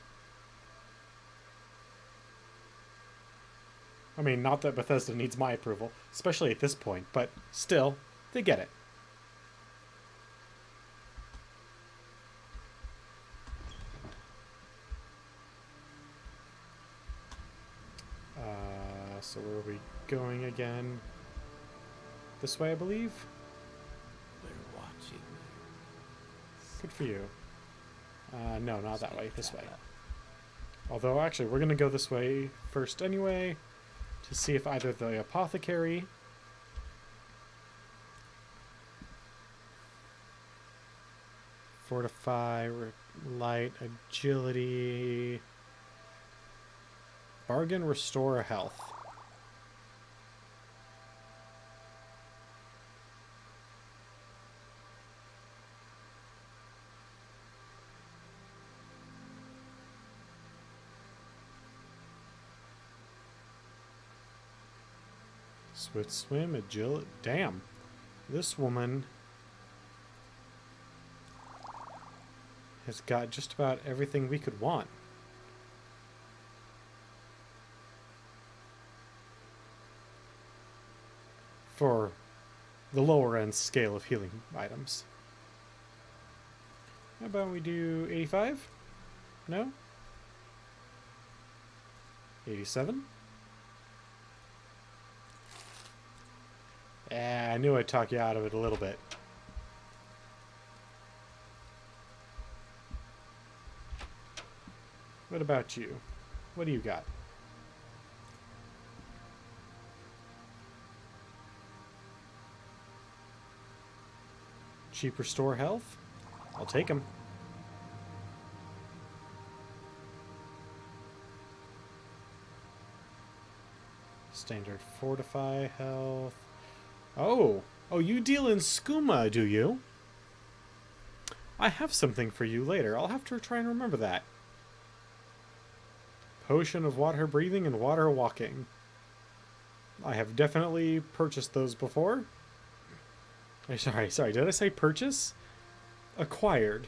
I mean, not that Bethesda needs my approval, especially at this point, but still, they get it. So where are we going again? This way, I believe? We're watching. Good for you. No, not that way. This way. Although, actually, we're going to go this way first anyway, to see if either the apothecary fortify, light, agility, bargain, restore health. Swift swim, agility. Damn. This woman has got just about everything we could want. For the lower end scale of healing items. How about we do 85? No? 87? I knew I'd talk you out of it a little bit. What about you? What do you got? Cheap restore health? I'll take them. Standard fortify health. Oh, you deal in skooma, do you? I have something for you later. I'll have to try and remember that. Potion of water breathing and water walking. I have definitely purchased those before. Sorry, did I say purchase? Acquired.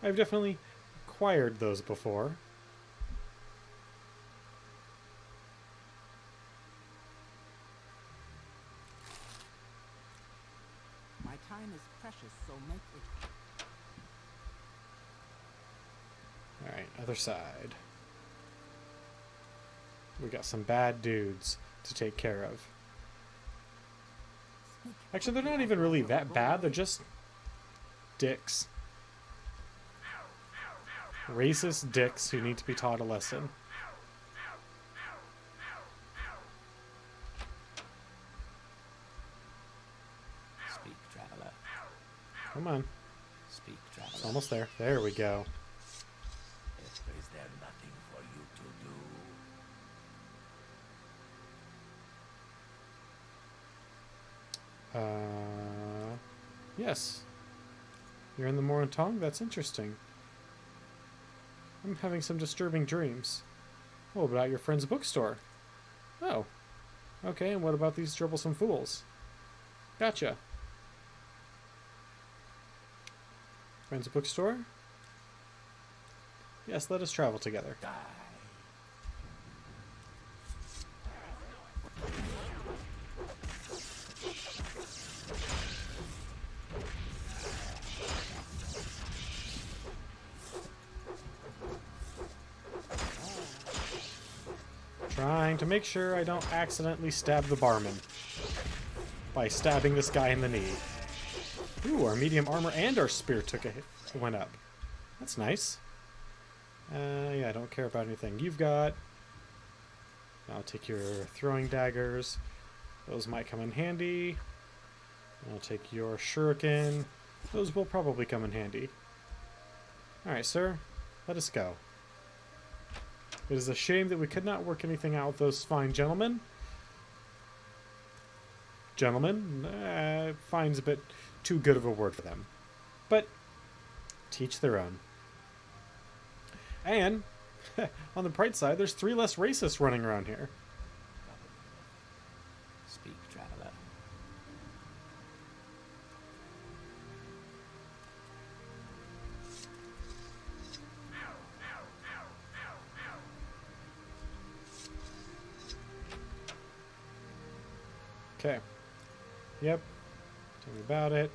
I've definitely acquired those before. My time is precious, so make it. Alright, other side. We got some bad dudes to take care of. Actually, they're not even really that bad. They're just dicks. Racist dicks who need to be taught a lesson. Speak, traveler. Come on. Speak, traveler. It's almost there. There we go. Is there nothing for you to do? Yes. You're in the Morrowind? That's interesting. I'm having some disturbing dreams. What about your friend's bookstore? Oh. Okay, and what about these troublesome fools? Gotcha. Friend's bookstore? Yes, let us travel together. Die. Trying to make sure I don't accidentally stab the barman by stabbing this guy in the knee. Ooh, our medium armor and our spear took a hit, went up. That's nice. Yeah, I don't care about anything you've got. I'll take your throwing daggers. Those might come in handy. I'll take your shuriken. Those will probably come in handy. Alright, sir. Let us go. It is a shame that we could not work anything out with those fine gentlemen. Gentlemen? Fine's a bit too good of a word for them. But, teach their own. And, on the bright side, there's 3 less racists running around here. Speak, traveler. Okay. Yep. Tell me about it.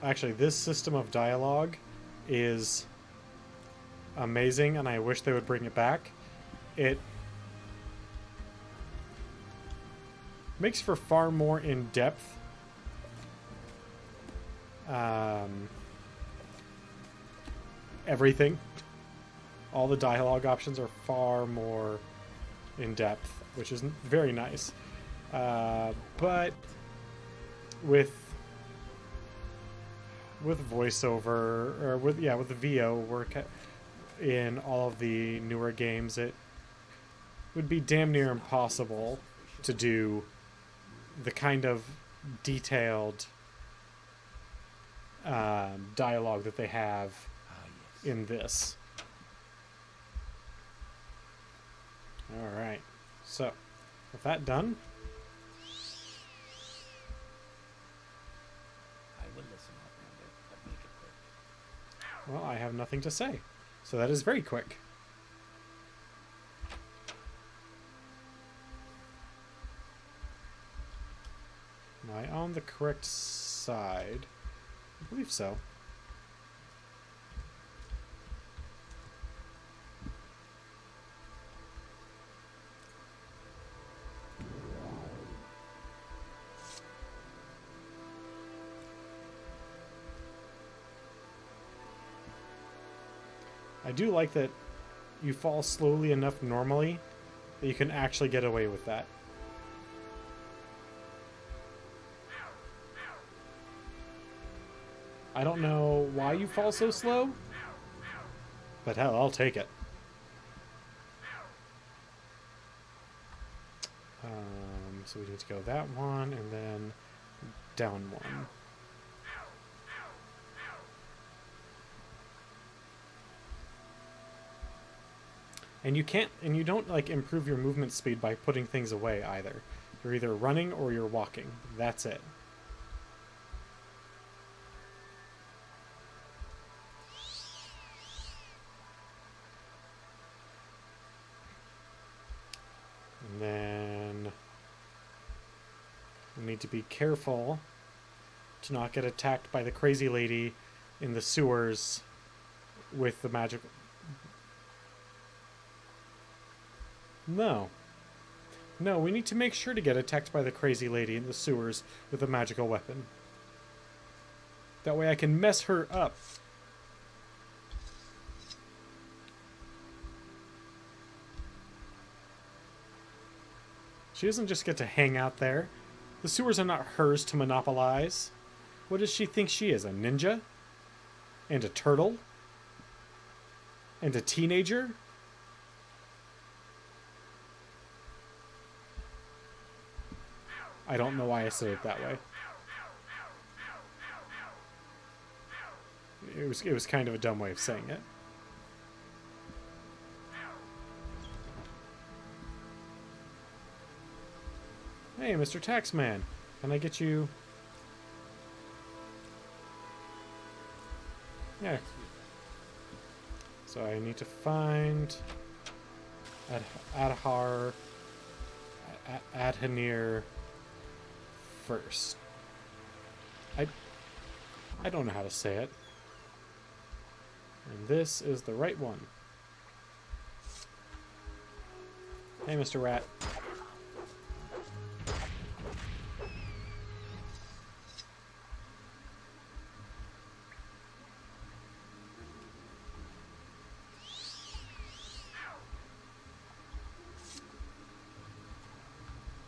Actually, this system of dialogue is amazing, and I wish they would bring it back. It makes for far more in-depth everything. All the dialogue options are far more in-depth, which is very nice. But with voiceover, or with the VO work in all of the newer games, it would be damn near impossible to do the kind of detailed dialogue that they have in this. Alright, so with that done, I will listen, Outlander, but make it quick. well, I have nothing to say. So that is very quick. Am I on the correct side? I believe so. I do like that you fall slowly enough normally that you can actually get away with that. I don't know why you fall so slow, but hell, I'll take it. So we need to go that one and then down one. And you can't, and you don't like improve your movement speed by putting things away either. You're either running or you're walking. That's it. And then we need to be careful to not get attacked by the crazy lady in the sewers with the magical... No. No, we need to make sure to get attacked by the crazy lady in the sewers with a magical weapon. That way I can mess her up. She doesn't just get to hang out there. The sewers are not hers to monopolize. What does she think she is, a ninja? And a turtle? And a teenager? I don't know why I said it that way. It was kind of a dumb way of saying it. Hey, Mr. Taxman, can I get you... Yeah. So I need to find Adhanir first. I don't know how to say it. And this is the right one. Hey, Mr. Rat.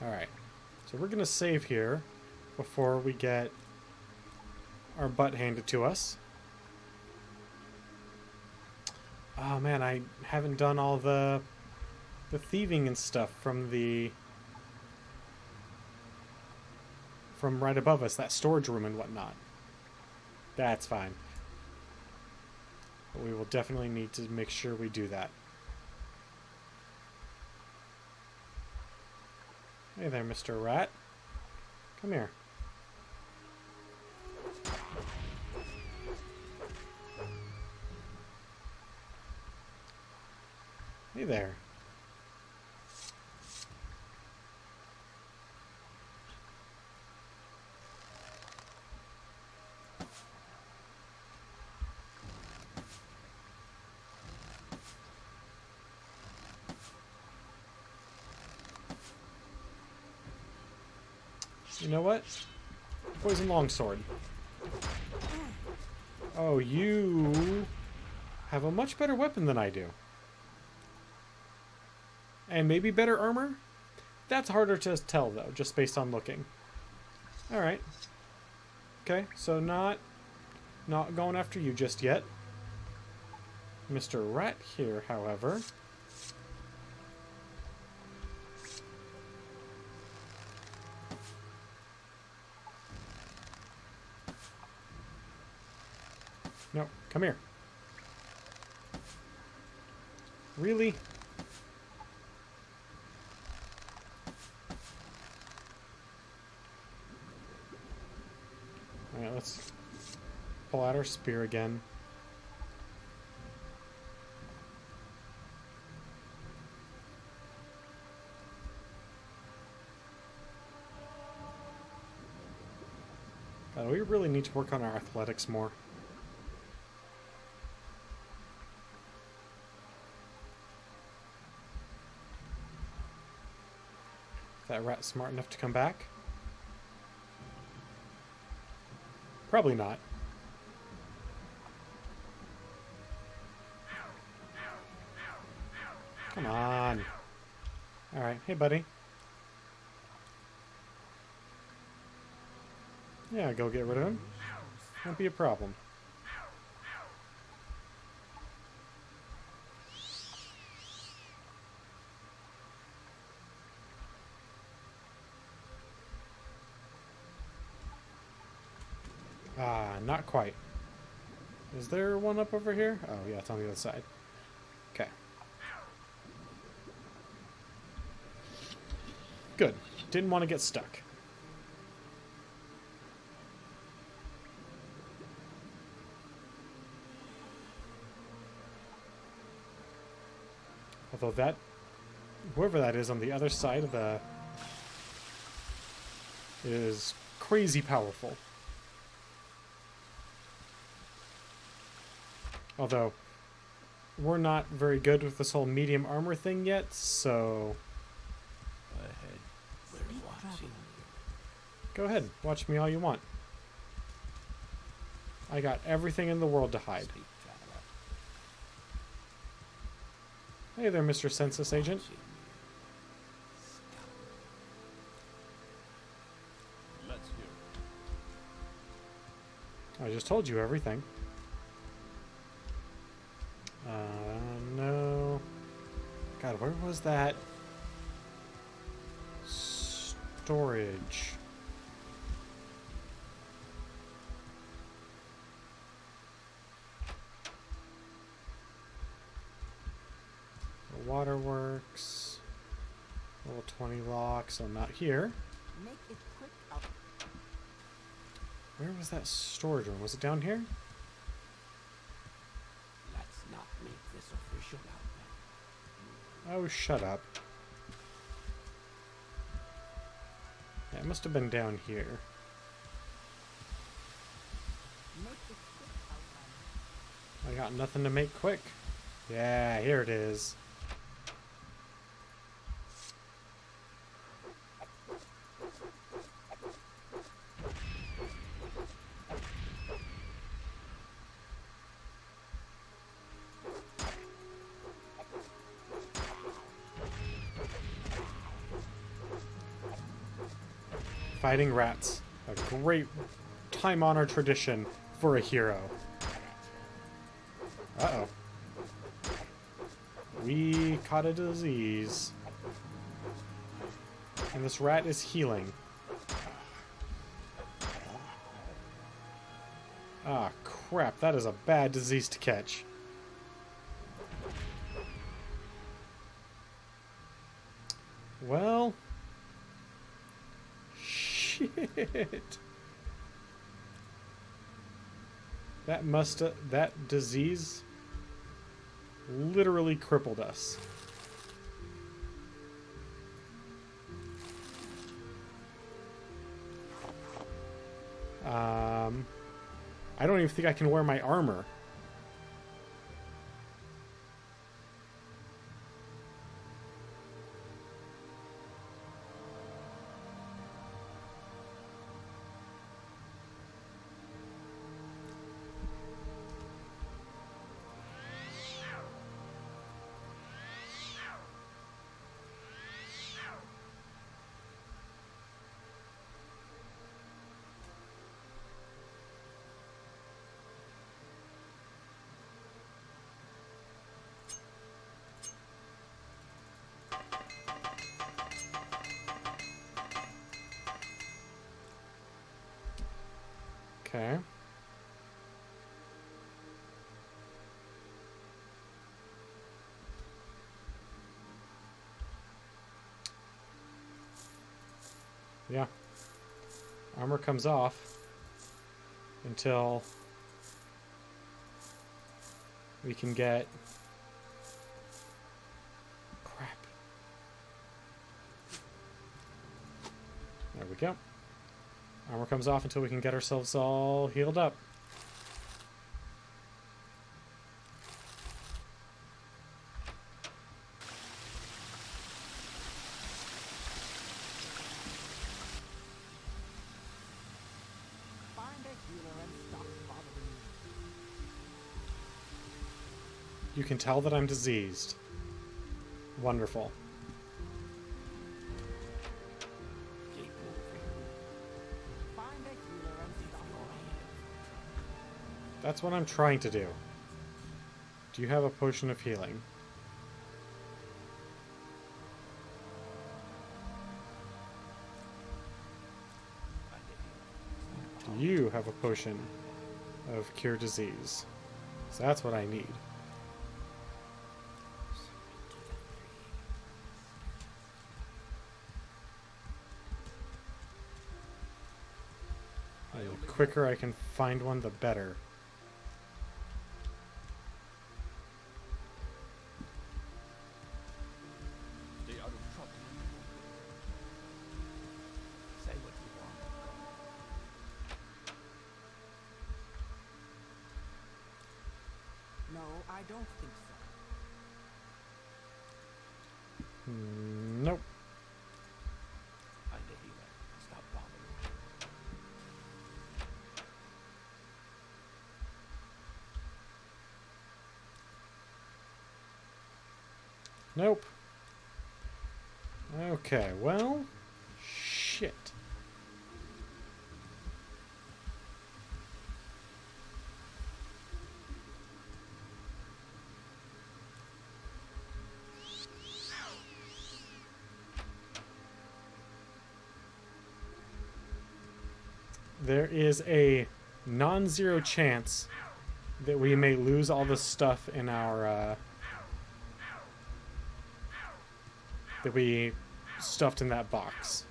Alright. So we're going to save here before we get our butt handed to us. Oh man, I haven't done all the thieving and stuff from right above us, that storage room and whatnot. That's fine. But we will definitely need to make sure we do that. Hey there, Mr. Rat. Come here. Hey there. You know what? Poison longsword. Oh, you have a much better weapon than I do. And maybe better armor? That's harder to tell, though, just based on looking. Alright. Okay, so not going after you just yet. Mr. Rat here, however. No, come here. Really? Alright, let's pull out our spear again. God, we really need to work on our athletics more. Is that rat smart enough to come back? Probably not. Come on. Alright, hey buddy. Yeah, go get rid of him. Won't be a problem. Ah, not quite. Is there one up over here? Oh, yeah, it's on the other side. Okay. Good. Didn't want to get stuck. Although that... whoever that is on the other side of the... is crazy powerful. Although, we're not very good with this whole medium armor thing yet, so... Ahead. We're watching you. Go ahead, watch me all you want. I got everything in the world to hide. Speak, traveler. Hey there, Mr. Census Agent. Watching you. Let's hear it. I just told you everything. No. God, where was that? Storage. The waterworks. Level 20 lock, so not here. Make it quick up. Where was that storage room? Was it down here? Let's not make this official out there. Oh, shut up. Yeah, it must have been down here. Make it quick out. I got nothing to make quick. Yeah, here it is. Fighting rats. A great time-honored tradition for a hero. Uh-oh. We caught a disease. And this rat is healing. Ah, crap. That is a bad disease to catch. Well... Shit. That disease literally crippled us. I don't even think I can wear my armor. Okay. Yeah. Armor comes off until we can get... Crap. There we go. Armor comes off until we can get ourselves all healed up. Find a healer and stop bothering me. You can tell that I'm diseased. Wonderful. Keep moving. Find a healer and If stop you're bothering here for That's what I'm trying to do. Do you have a potion of healing? trouble, Do you have a potion of cure disease? So that's what I need. The quicker I can find one, the better. Stay out of trouble. Say what you want. No, I don't think so. Nope. Find a healer. Stop bothering me. Nope. Okay, well, shit. There is a non-zero chance that we may lose all the stuff in our, that we stuffed in that box.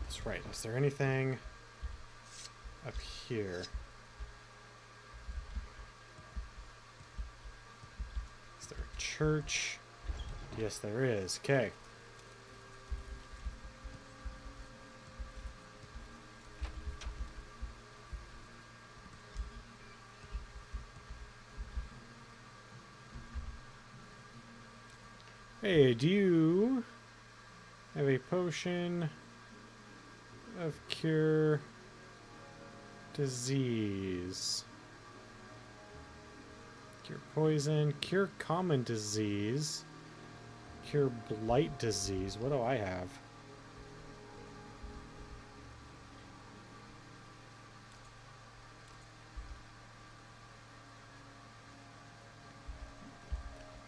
That's right. Is there anything up here? Is there a church? Yes, there is. Okay. Hey, do you have a potion of cure disease? Cure poison, cure common disease, cure blight disease. What do I have?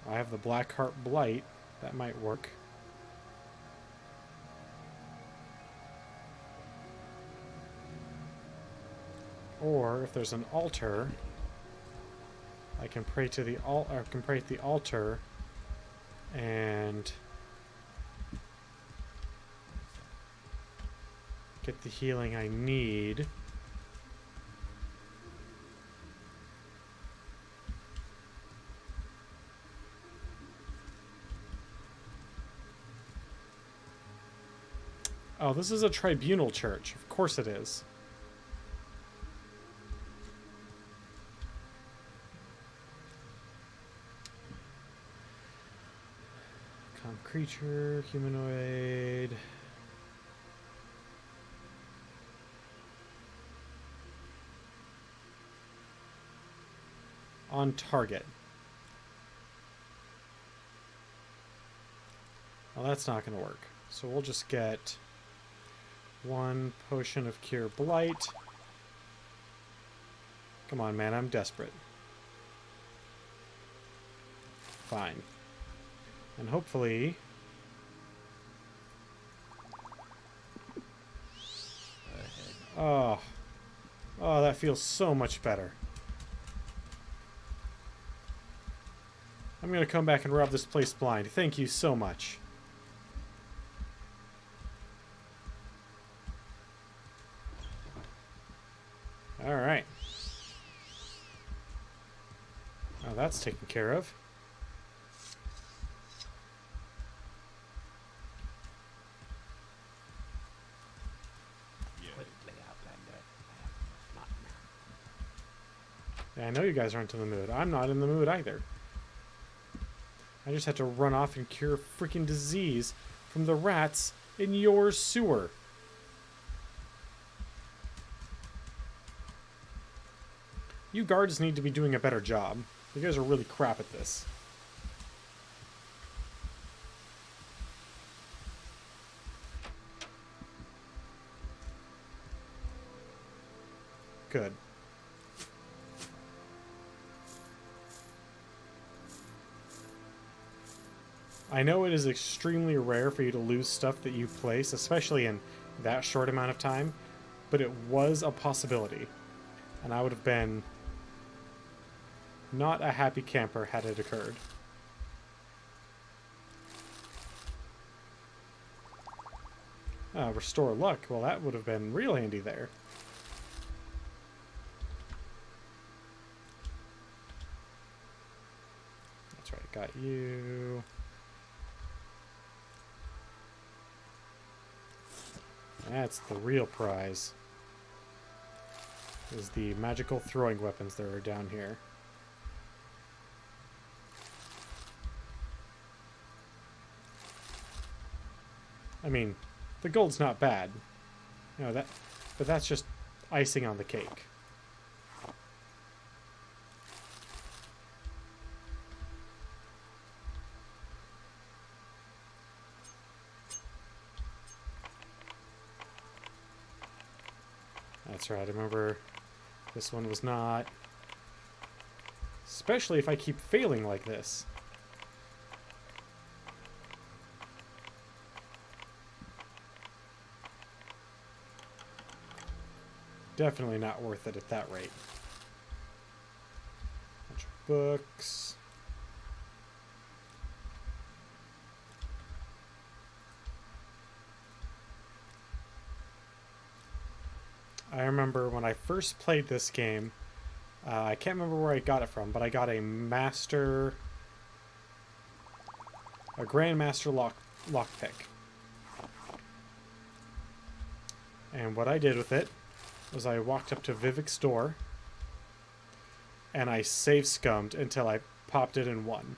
I have the Blackheart Blight. That might work. Or if there's an altar, I can pray to the altar and get the healing I need. Oh, this is a tribunal church. Of course it is. Creature, humanoid. On target. Well, that's not going to work. So we'll just get 1 potion of cure blight. Come on, man, I'm desperate. Fine. And hopefully... Oh. Oh, that feels so much better. I'm gonna come back and rob this place blind. Thank you so much. Alright. Oh, that's taken care of. Yeah, I know you guys aren't in the mood. I'm not in the mood either. I just had to run off and cure freaking disease from the rats in your sewer. You guards need to be doing a better job. You guys are really crap at this. Good. I know it is extremely rare for you to lose stuff that you place, especially in that short amount of time, but it was a possibility. And I would have been not a happy camper had it occurred. Restore luck. Well, that would have been real handy there. That's right, got you. That's the real prize. Is the magical throwing weapons that are down here. I mean, the gold's not bad. You know, but that's just icing on the cake. That's right, I remember this one was not. Especially if I keep failing like this. Definitely not worth it at that rate. Bunch of books. I remember when I first played this game, I can't remember where I got it from, but I got a Grandmaster lockpick. And what I did with it was I walked up to Vivek's door and I save scummed until I popped it in one.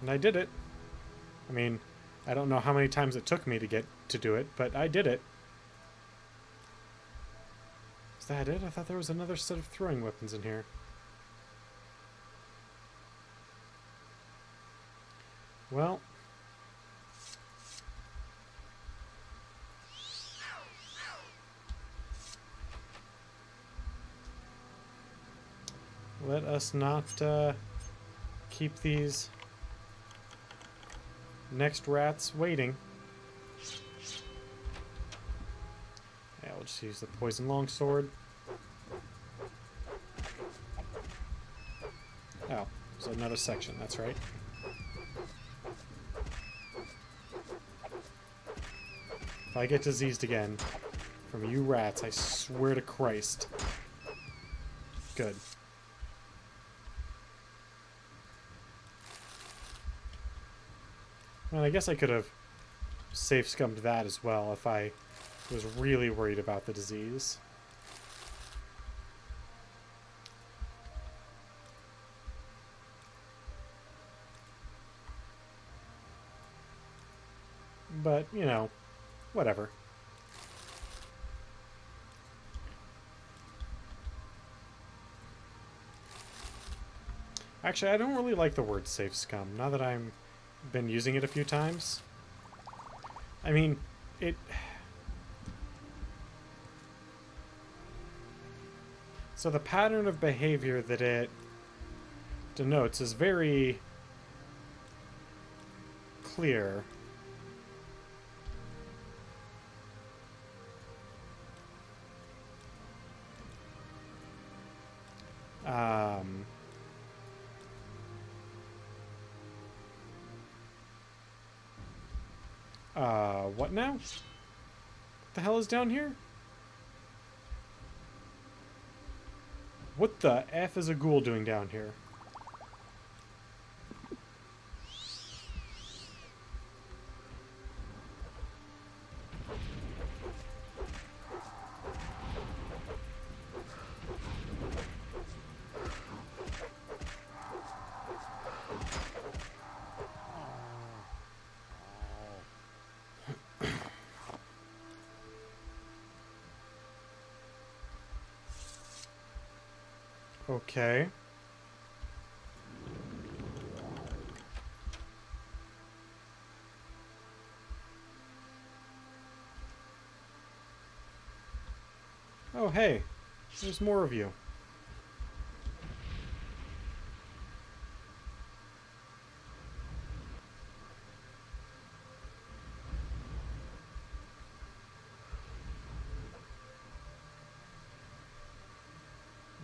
And I did it. I mean, I don't know how many times it took me to get to do it, but I did it. Is that it? I thought there was another set of throwing weapons in here. Well. Let us not keep these next rats waiting. Yeah, we'll just use the poison longsword. Oh, there's another section, that's right. If I get diseased again from you rats, I swear to Christ. Good. Well, I guess I could have safe scummed that as well if I was really worried about the disease. But, you know, whatever. Actually, I don't really like the word safe scum, now that I'm been using it a few times. I mean, it... So the pattern of behavior that it denotes is very clear. What now? What the hell is down here? What the F is a ghoul doing down here? Okay. Oh, hey. There's more of you.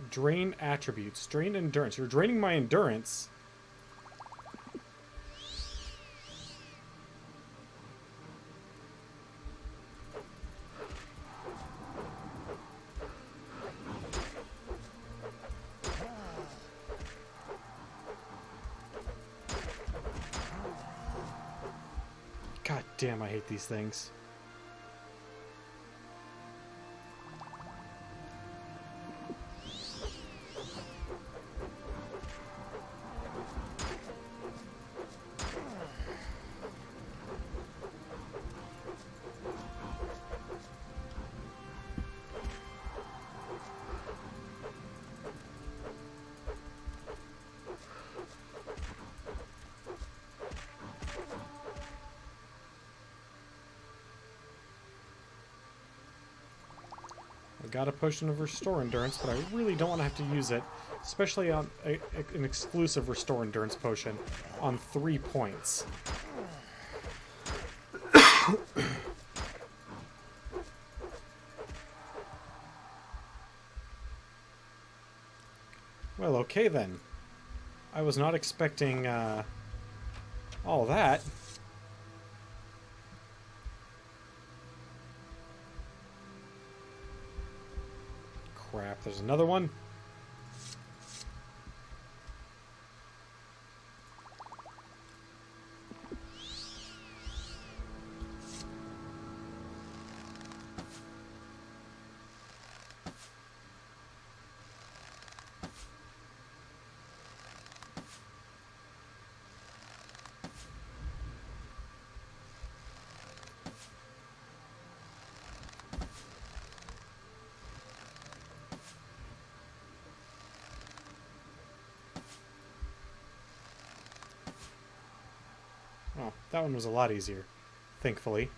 Drain attributes. Drain endurance. You're draining my endurance. God damn, I hate these things. I got a potion of restore endurance, but I really don't want to have to use it, especially on an exclusive restore endurance potion on 3 points. Well, okay then. I was not expecting all that. Crap, there's another one. Oh, that one was a lot easier, thankfully.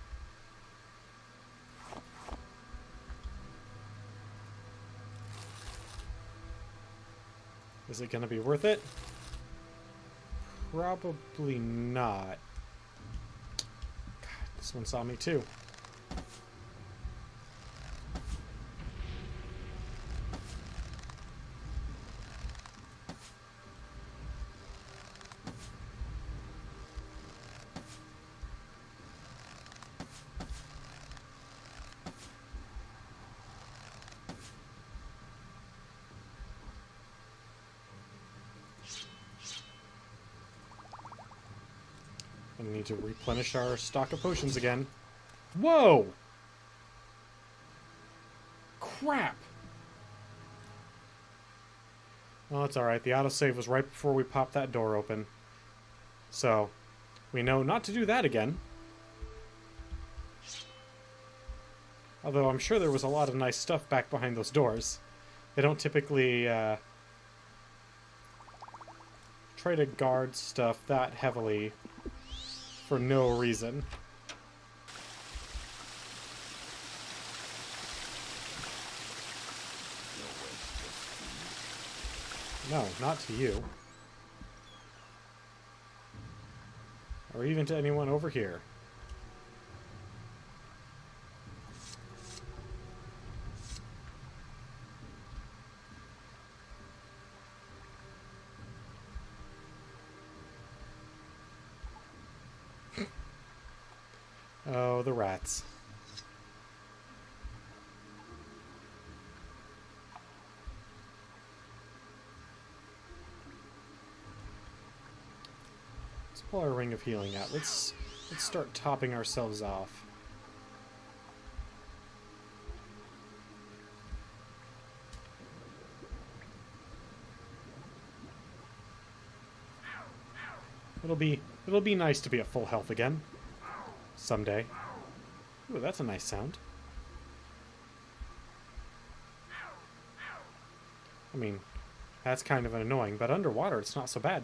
Is it going to be worth it? Probably not. God, this one saw me too. I need to replenish our stock of potions again. Whoa! Crap! Well, it's alright. The autosave was right before we popped that door open. So, we know not to do that again. Although I'm sure there was a lot of nice stuff back behind those doors. They don't typically try to guard stuff that heavily for no reason. No, not to you. Or even to anyone over here. Oh, the rats. Let's pull our ring of healing out. Let's start topping ourselves off. It'll be nice to be at full health again. Someday. Ooh, that's a nice sound. I mean, that's kind of annoying, but underwater it's not so bad.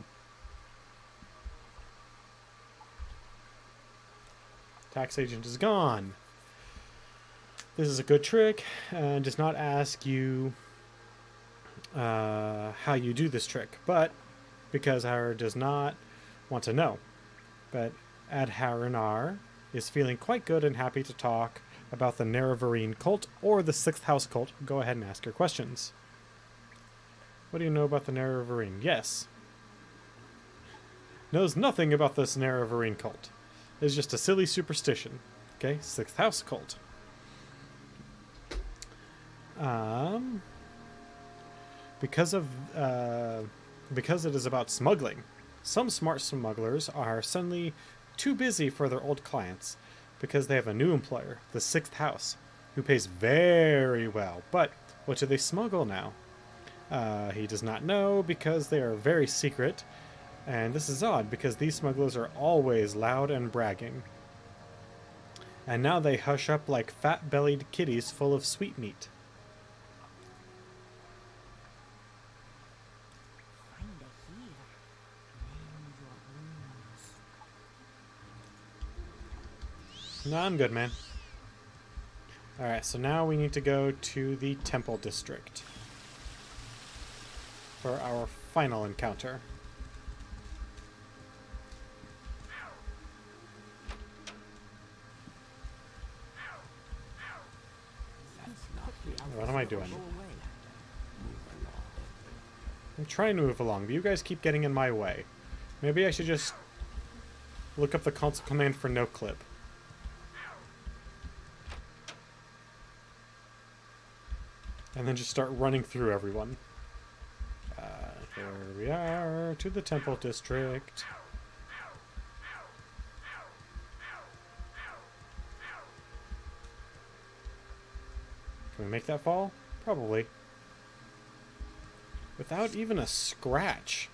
Tax agent is gone. This is a good trick, and does not ask you how you do this trick, but because Howard does not want to know. But Adharinar is feeling quite good and happy to talk about the Nerevarine cult or the Sixth House cult. Go ahead and ask your questions. What do you know about the Nerevarine? Yes. Knows nothing about this Nerevarine cult. It's just a silly superstition. Okay, Sixth House cult. Because it is about smuggling, some smart smugglers are suddenly too busy for their old clients because they have a new employer, the Sixth House, who pays very well. But what do they smuggle now? He does not know because they are very secret, and this is odd because these smugglers are always loud and bragging. And now they hush up like fat-bellied kitties full of sweetmeat. Find a healer. Name your wounds. No, I'm good, man. Alright, so now we need to go to the Temple District for our final encounter. What am I doing? I'm trying to move along, but you guys keep getting in my way. Maybe I should just look up the console command for no clip. And then just start running through everyone. Here we are, to the Temple District. Can we make that fall? Probably. Without even a scratch.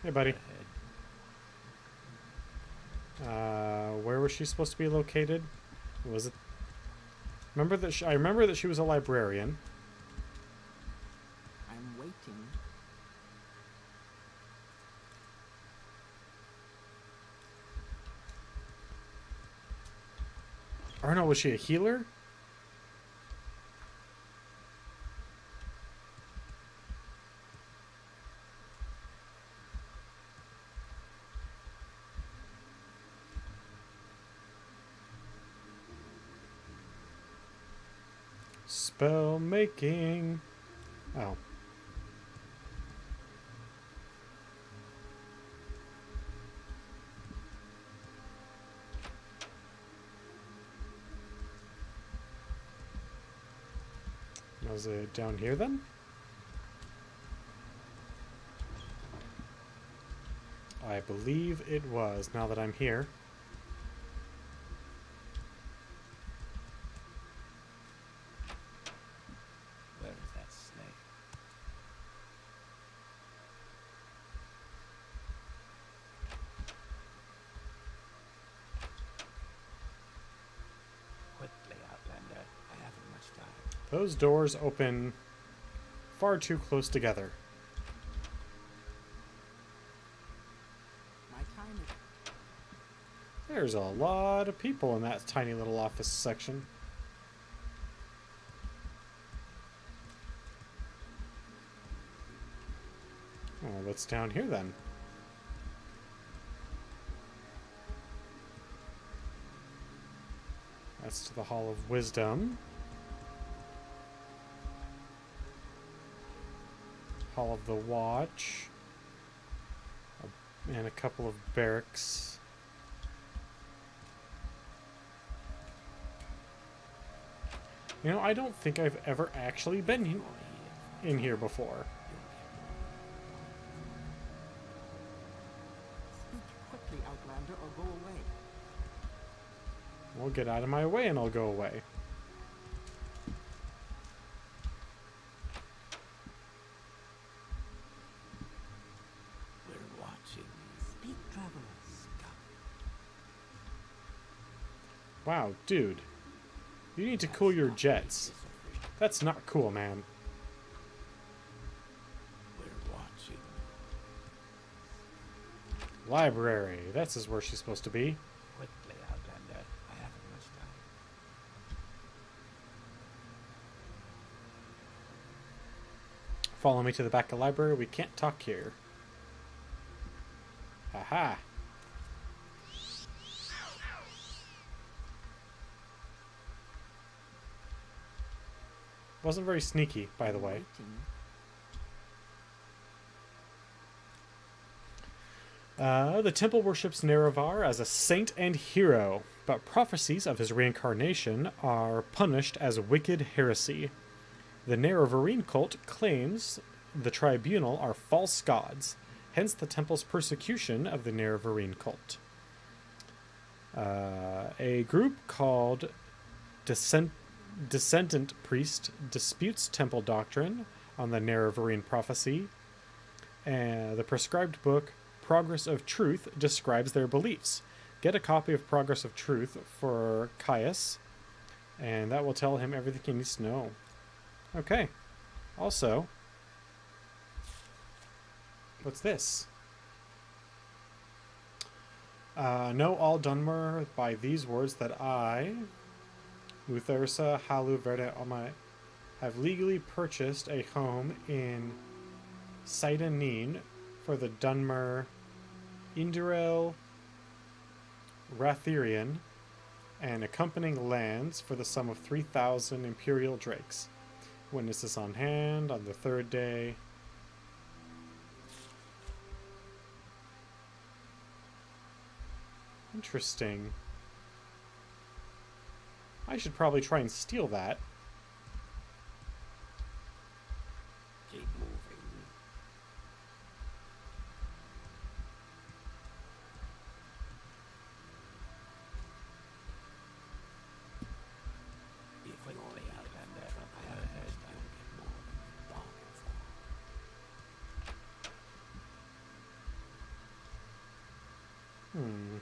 Hey, buddy. Where was she supposed to be located? Was it? Remember that I remember that she was a librarian. I'm waiting. Or no, was she a healer? Spell making. Oh. Was it down here then? I believe it was, now that I'm here. Where is that snake? Quickly, Outlander. I haven't much time. Those doors open far too close together. My time is... There's a lot of people in that tiny little office section. Oh, what's down here then? That's to the Hall of Wisdom. Hall of the Watch. And a couple of barracks. You know, I don't think I've ever actually been in here before. Speak quickly, Outlander, or go away. Well, get out of my way and I'll go away. We're watching. Speak, traveler. Wow, dude. You need to cool your jets. That's not cool, man. We're watching. Library. That's is where she's supposed to be. Quickly, Outlander. I haven't much time. Follow me to the back of the library. We can't talk here. Aha. Wasn't very sneaky, by the way. The temple worships Nerevar as a saint and hero, but prophecies of his reincarnation are punished as wicked heresy. The Nerevarine cult claims the tribunal are false gods, hence the temple's persecution of the Nerevarine cult. A group called Descendant Priest disputes temple doctrine on the Nerevarine prophecy. The prescribed book, Progress of Truth, describes their beliefs. Get a copy of Progress of Truth for Caius, and that will tell him everything he needs to know. Okay. Also, what's this? Know all Dunmer by these words that I, Muthersa Halu Verde Omai, have legally purchased a home in Saidanin for the Dunmer Indirel Rathirian and accompanying lands for the sum of 3,000 Imperial Drakes. Witnesses on hand on the third day. Interesting. I should probably try and steal that. Keep moving. If we only Outlander, I have heard you'll get more than you bargained for. Hmm.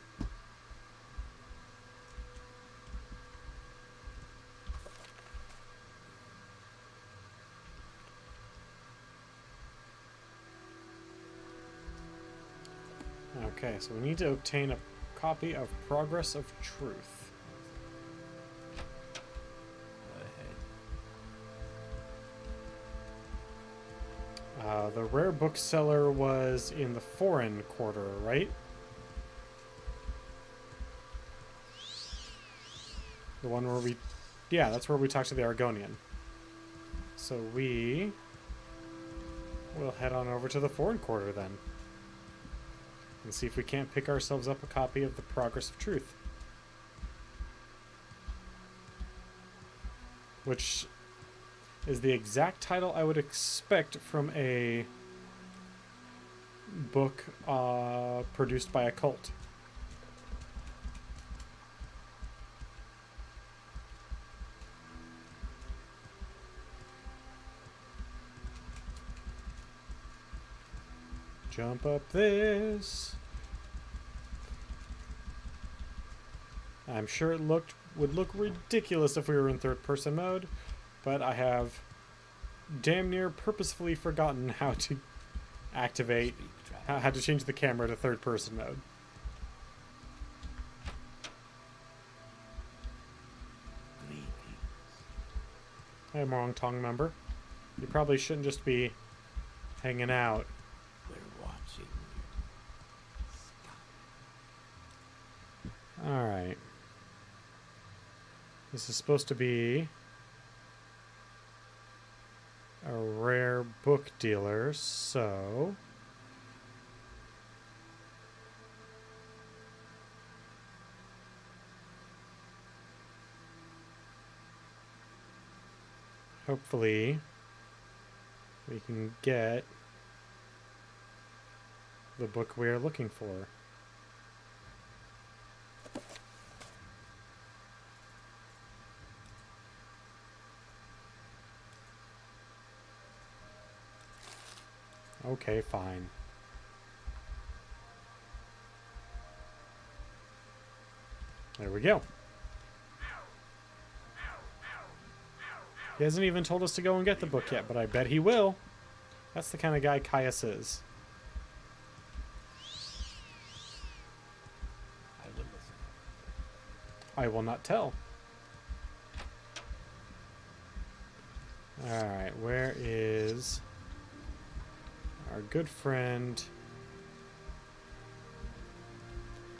Okay, so we need to obtain a copy of Progress of Truth. The rare bookseller was in the foreign quarter, right? The one where we... Yeah, that's where we talked to the Argonian. So we will head on over to the foreign quarter then. And see if we can't pick ourselves up a copy of The Progress of Truth. Which is the exact title I would expect from a book produced by a cult. Jump up this. I'm sure it would look ridiculous if we were in third-person mode, but I have damn near purposefully forgotten how to activate, how to change the camera to third-person mode. Hey, Morong Tong member. You probably shouldn't just be hanging out. We're watching you. Alright. This is supposed to be a rare book dealer, so... hopefully we can get the book we are looking for. Okay, fine. There we go. He hasn't even told us to go and get the book yet, but I bet he will. That's the kind of guy Caius is. I will listen. I will not tell. Alright, where is our good friend?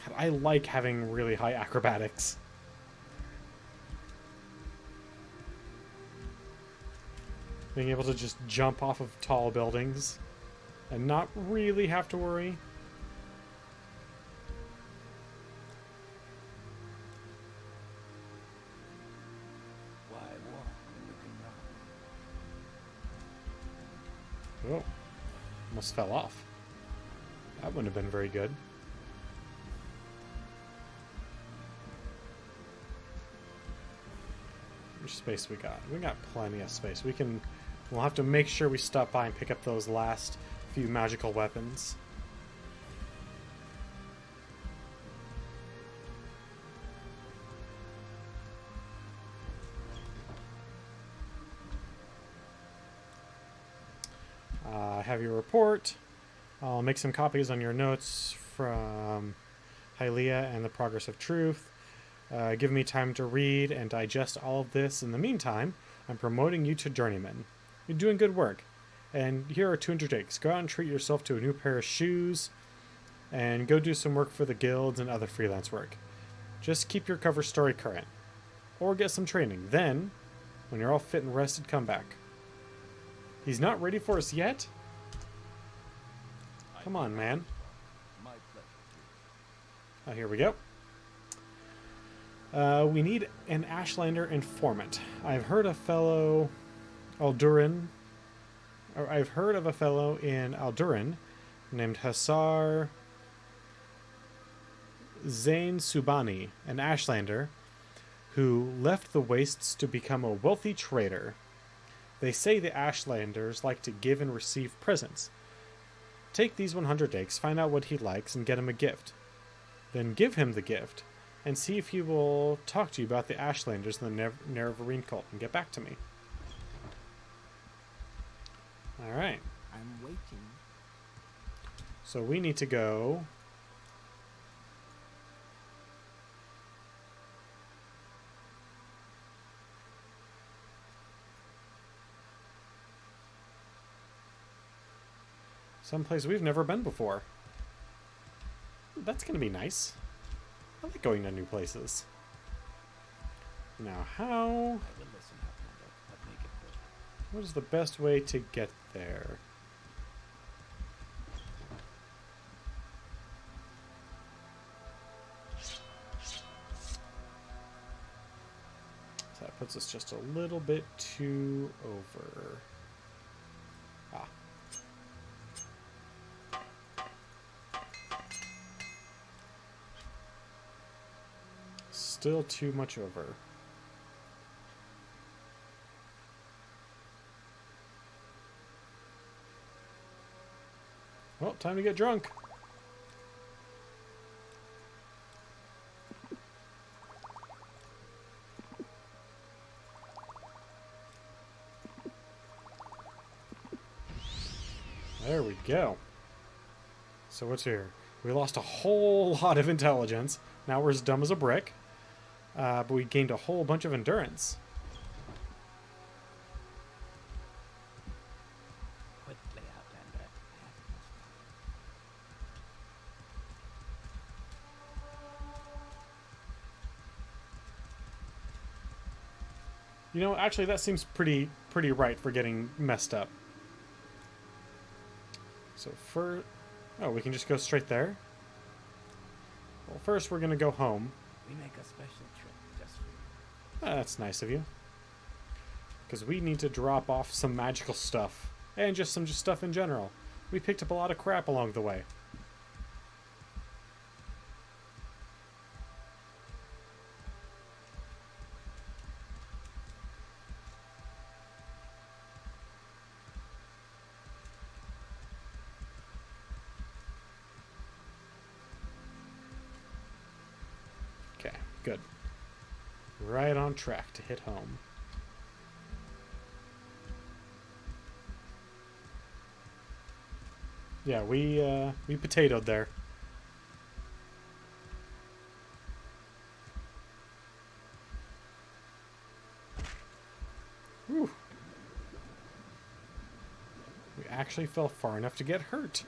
God, I like having really high acrobatics. Being able to just jump off of tall buildings and not really have to worry. Why walk when you can run? Oh, almost fell off. That wouldn't have been very good. How much space we got? We got plenty of space. We'll have to make sure we stop by and pick up those last few magical weapons. I have your report. I'll make some copies on your notes from Hylia and the Progress of Truth. Give me time to read and digest all of this. In the meantime, I'm promoting you to Journeyman. You're doing good work. And here are 200 eggs. Go out and treat yourself to a new pair of shoes. And go do some work for the guilds and other freelance work. Just keep your cover story current. Or get some training. Then, when you're all fit and rested, come back. He's not ready for us yet? Come on, man. My pleasure. Oh, here we go. We need an Ashlander informant. I've heard of a fellow in Aldurin named Hassar Zain Subani, an Ashlander who left the Wastes to become a wealthy trader. They say the Ashlanders like to give and receive presents. Take these 100 eggs, find out what he likes, and get him a gift. Then give him the gift, and see if he will talk to you about the Ashlanders and the Nerevarine cult, and get back to me. Alright. I'm waiting. So we need to go... Someplace we've never been before. That's gonna be nice. I like going to new places. Now, how... I will listen, Outlander, but make it quick. What is the best way to get there? So that puts us just a little bit too over. Ah. Still too much over. Well, time to get drunk. There we go. So what's here? We lost a whole lot of intelligence. Now we're as dumb as a brick. But we gained a whole bunch of endurance. Quickly, Outlander. I have it most You know, actually, that seems pretty right for getting messed up. So oh, we can just go straight there? Well, first we're gonna go home. We make a special trip just for you. That's nice of you. Because we need to drop off some magical stuff. And just some stuff in general. We picked up a lot of crap along the way. Okay, good. Right on track to hit home. Yeah, we potatoed there. Whew. We actually fell far enough to get hurt.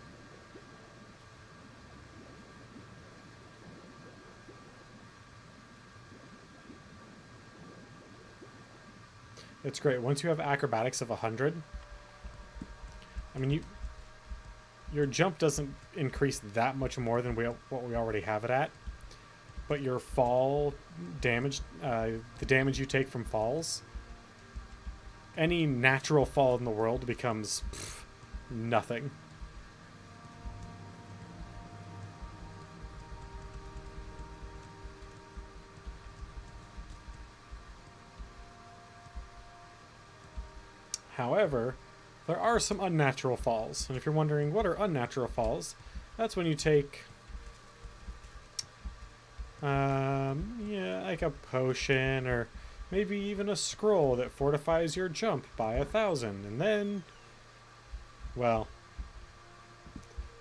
It's great. Once you have acrobatics of 100, I mean, your jump doesn't increase that much more than what we already have it at, but your fall damage, the damage you take from falls, any natural fall in the world becomes nothing. However, there are some unnatural falls, and if you're wondering what are unnatural falls, that's when you take, yeah, like a potion or maybe even a scroll that fortifies your jump by 1,000, and then, well,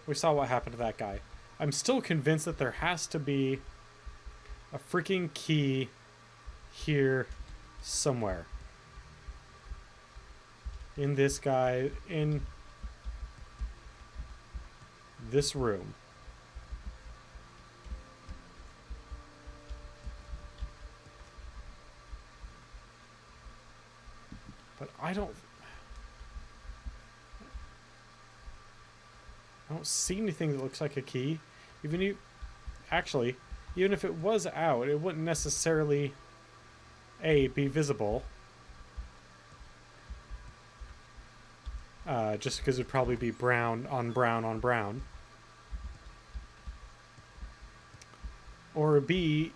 we saw what happened to that guy. I'm still convinced that there has to be a freaking key here somewhere. In this guy, in this room. But I don't see anything that looks like a key. Actually, even if it was out, it wouldn't necessarily be visible. Just because it'd probably be brown on brown on brown. Or B,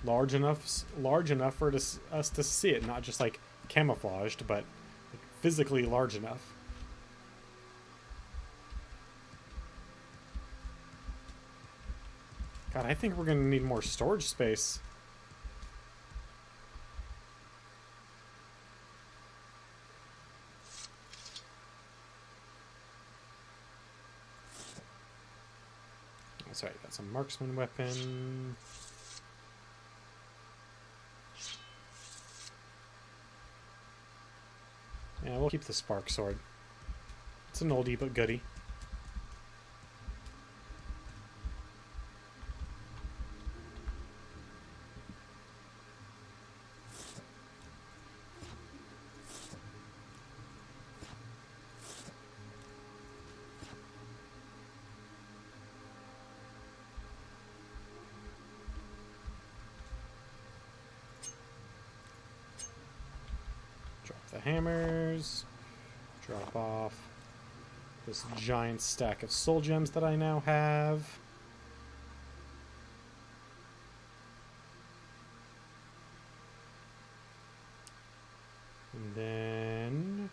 large enough for us to see it, not just like camouflaged, but like, physically large enough. God, I think we're gonna need more storage space. That's right, got some marksman weapon. Yeah, we'll keep the spark sword. It's an oldie but goodie. Drop the hammers. Drop off this giant stack of soul gems that I now have. And then...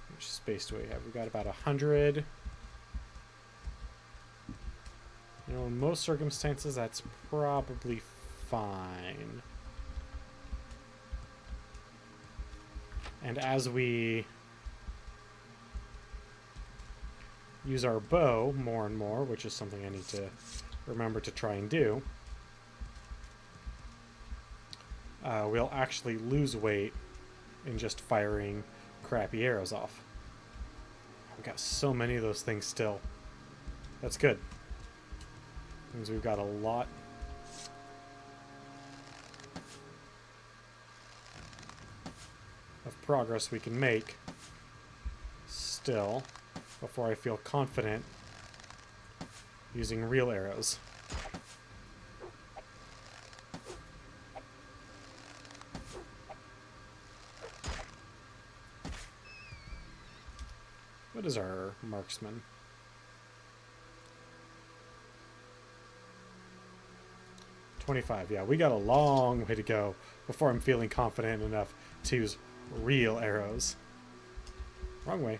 how much space do we have? We've got about 100. You know, in most circumstances, that's probably fine. And as we use our bow more and more, which is something I need to remember to try and do, we'll actually lose weight in just firing crappy arrows off. We've got so many of those things still. That's good. Means we've got a lot. Of progress we can make still before I feel confident using real arrows. What is our marksman? $25. Yeah, we got a long way to go before I'm feeling confident enough to use real arrows. Wrong way.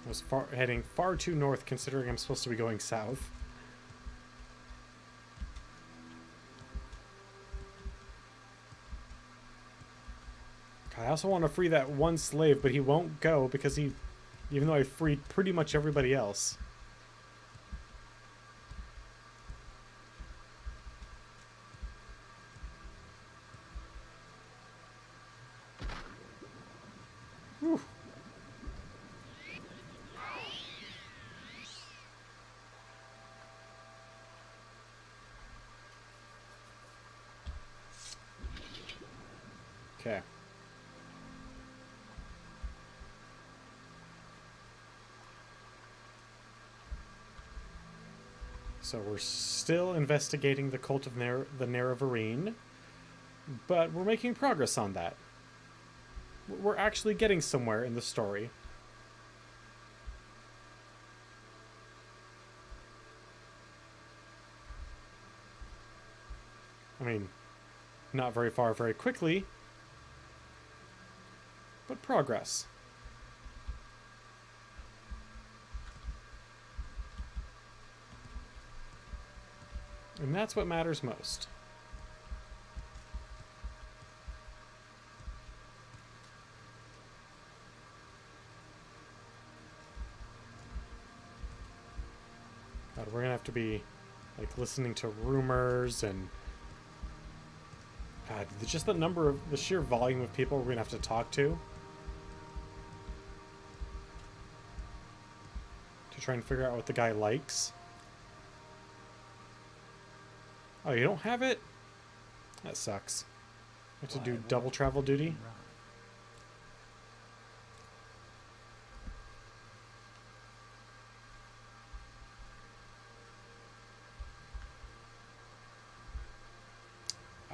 I was heading far too north considering I'm supposed to be going south. I also want to free that one slave, but he won't go because even though I freed pretty much everybody else. Whew. Okay. So we're still investigating the cult of the Nerevarine, but we're making progress on that. We're actually getting somewhere in the story. I mean, not very far very quickly, but progress. And that's what matters most. God, we're gonna have to be like listening to rumors and God, just the sheer volume of people we're gonna have to talk to try and figure out what the guy likes. Oh, you don't have it? That sucks. I have to do double travel duty.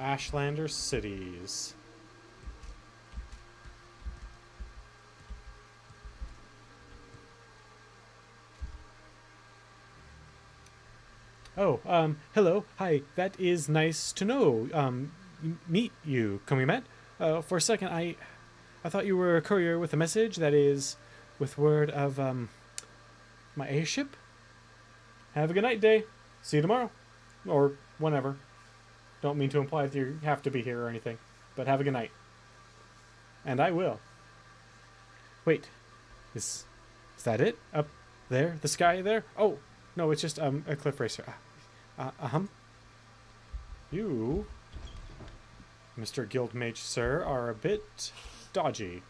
Ashlander cities. Oh, hello, hi, that is nice to know, meet you, can we met? For a second, I thought you were a courier with a message, that is, with word of, my airship? Have a good night, Day. See you tomorrow. Or whenever. Don't mean to imply that you have to be here or anything, but have a good night. And I will. Wait, is that it? Up there? The sky there? Oh, no, it's just, a cliff racer. You, Mr. Guildmage, sir, are a bit dodgy.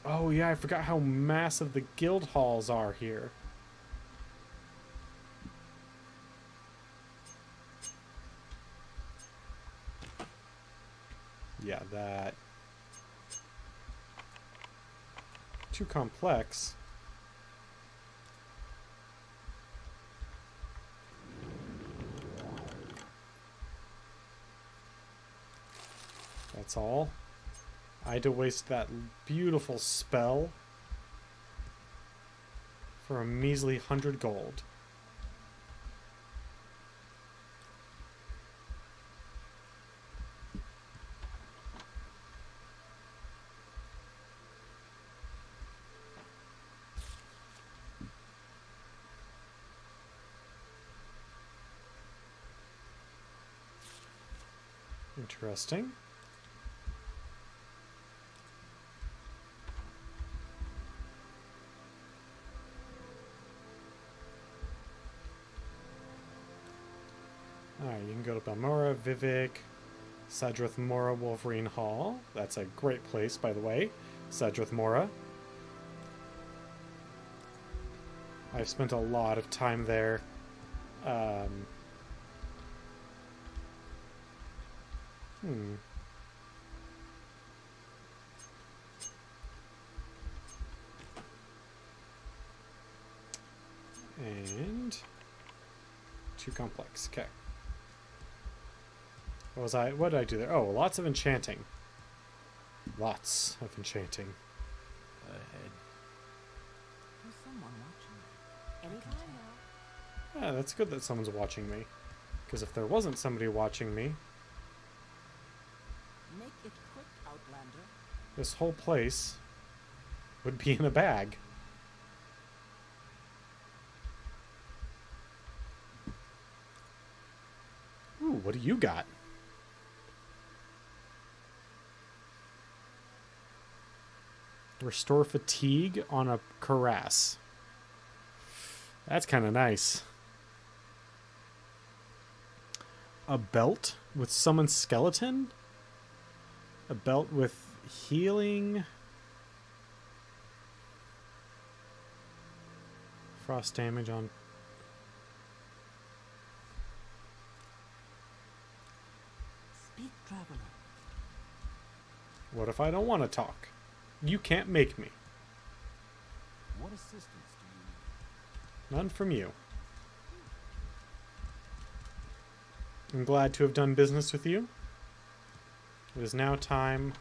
Oh yeah, I forgot how massive the guild halls are here. Yeah, that... too complex. That's all. I had to waste that beautiful spell for a measly 100 gold. Interesting. Alright, you can go to Balmora, Vivek, Sadrith Mora, Wolverine Hall. That's a great place, by the way. Sadrith Mora. I've spent a lot of time there. And... too complex. Okay. What did I do there? Oh, lots of enchanting. Lots of enchanting. Ahead. There's someone watching me. Anytime now. Yeah, that's good that someone's watching me. Because if there wasn't somebody watching me, Make it quick, Outlander. this whole place would be in a bag. Ooh, what do you got? Restore fatigue on a cuirass. That's kind of nice. A belt with someone's skeleton? A belt with healing? Frost damage on... Speak, traveler. What if I don't want to talk? You can't make me. What assistance do you need? None from you. I'm glad to have done business with you. It is now time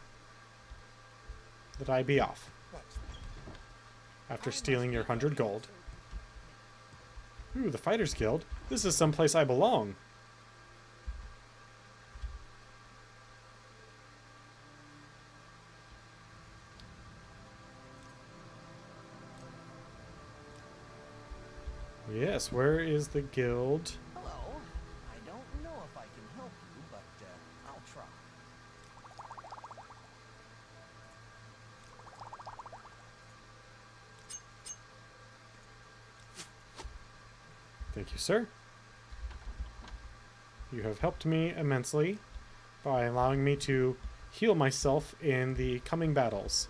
that I be off. After stealing your 100 gold. Ooh, the Fighters Guild. This is someplace I belong. Yes, where is the guild? Hello. I don't know if I can help you, but I'll try. Thank you, sir. You have helped me immensely by allowing me to heal myself in the coming battles.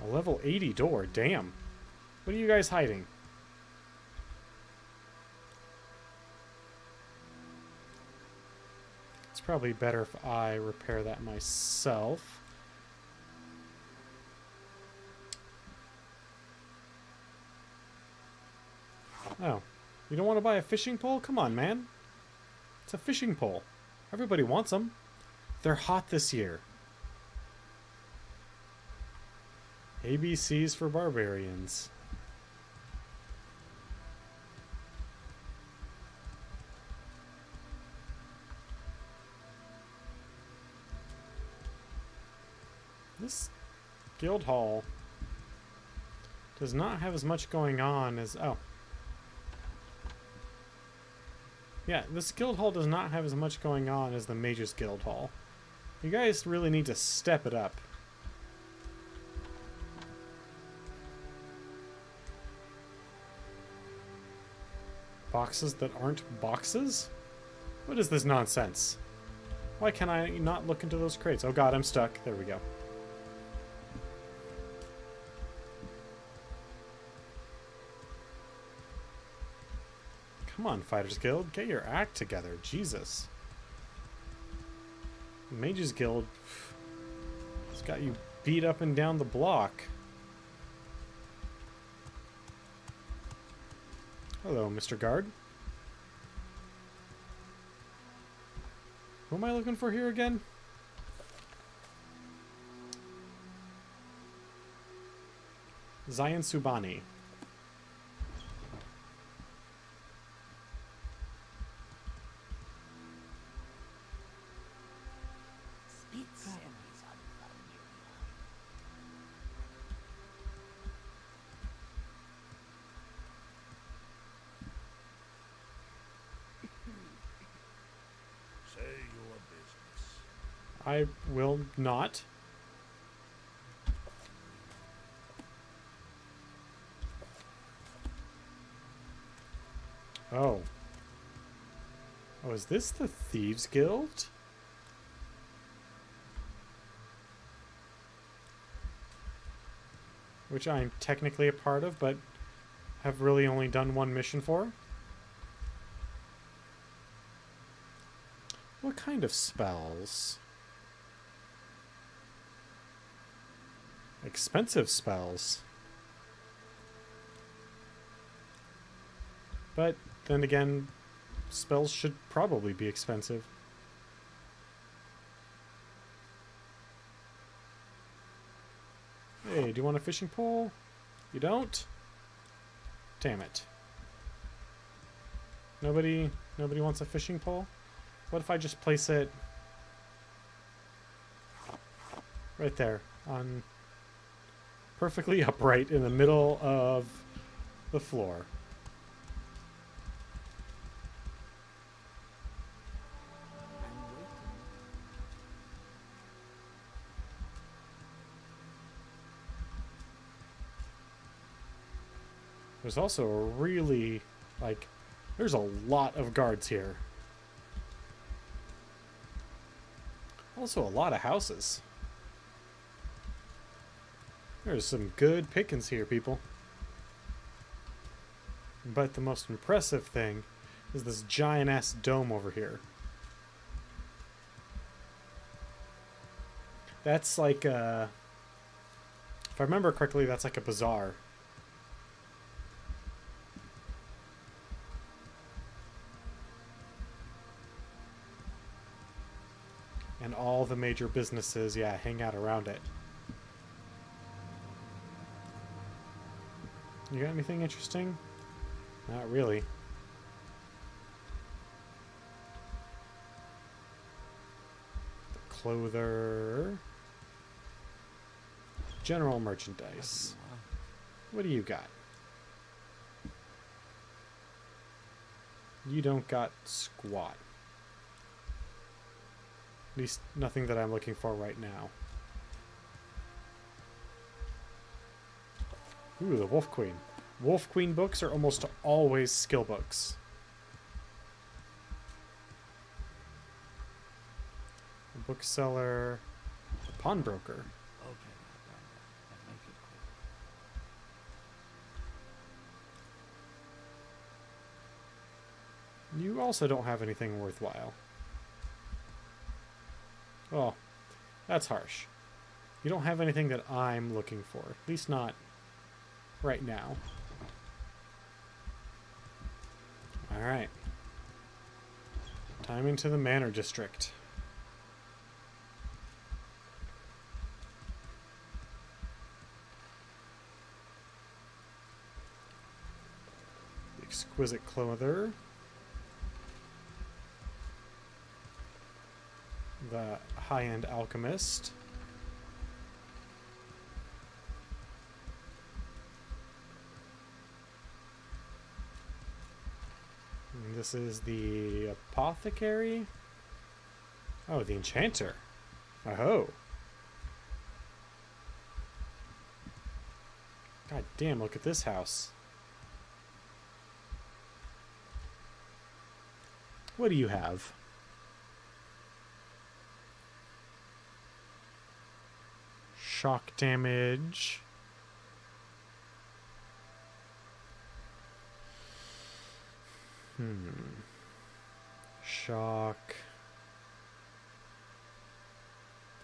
A level 80 door, damn. What are you guys hiding? It's probably better if I repair that myself. Oh, you don't want to buy a fishing pole? Come on, man. It's a fishing pole. Everybody wants them. They're hot this year. ABCs for barbarians. This guild hall does not have as much going on as... Oh. Yeah, this guild hall does not have as much going on as the Mage's Guild Hall. You guys really need to step it up. Boxes that aren't boxes? What is this nonsense? Why can I not look into those crates? Oh god, I'm stuck. There we go. Come on, Fighters Guild. Get your act together. Jesus. Mages Guild has got you beat up and down the block. Hello, Mr. Guard. Who am I looking for here again? Zion Subani. Speak semis on Valkyria. Say your business. I will not. Oh. Oh, is this the Thieves Guild? Which I'm technically a part of, but have really only done one mission for. What kind of spells? Expensive spells. But then again, spells should probably be expensive. Hey, do you want a fishing pole? You don't? Damn it. Nobody wants a fishing pole? What if I just place it right there, on perfectly upright in the middle of the floor? I'm waiting. There's also a really, like, there's a lot of guards here. Also a lot of houses. There's some good pickings here, people. But the most impressive thing is this giant-ass dome over here. That's like a... If I remember correctly, that's like a bazaar. And all the major businesses, yeah, hang out around it. You got anything interesting? Not really. The clother. General merchandise. What do you got? You don't got squat. At least nothing that I'm looking for right now. Ooh, the Wolf Queen. Wolf Queen books are almost always skill books. A bookseller. A pawnbroker. Okay, that make it clear. You also don't have anything worthwhile. Oh, that's harsh. You don't have anything that I'm looking for. At least not right now. Alright. Time into the Manor District. The Exquisite Clother. The High-End Alchemist. And this is the apothecary. Oh, the enchanter. Oh. God damn, look at this house. What do you have? Shock damage. Shock.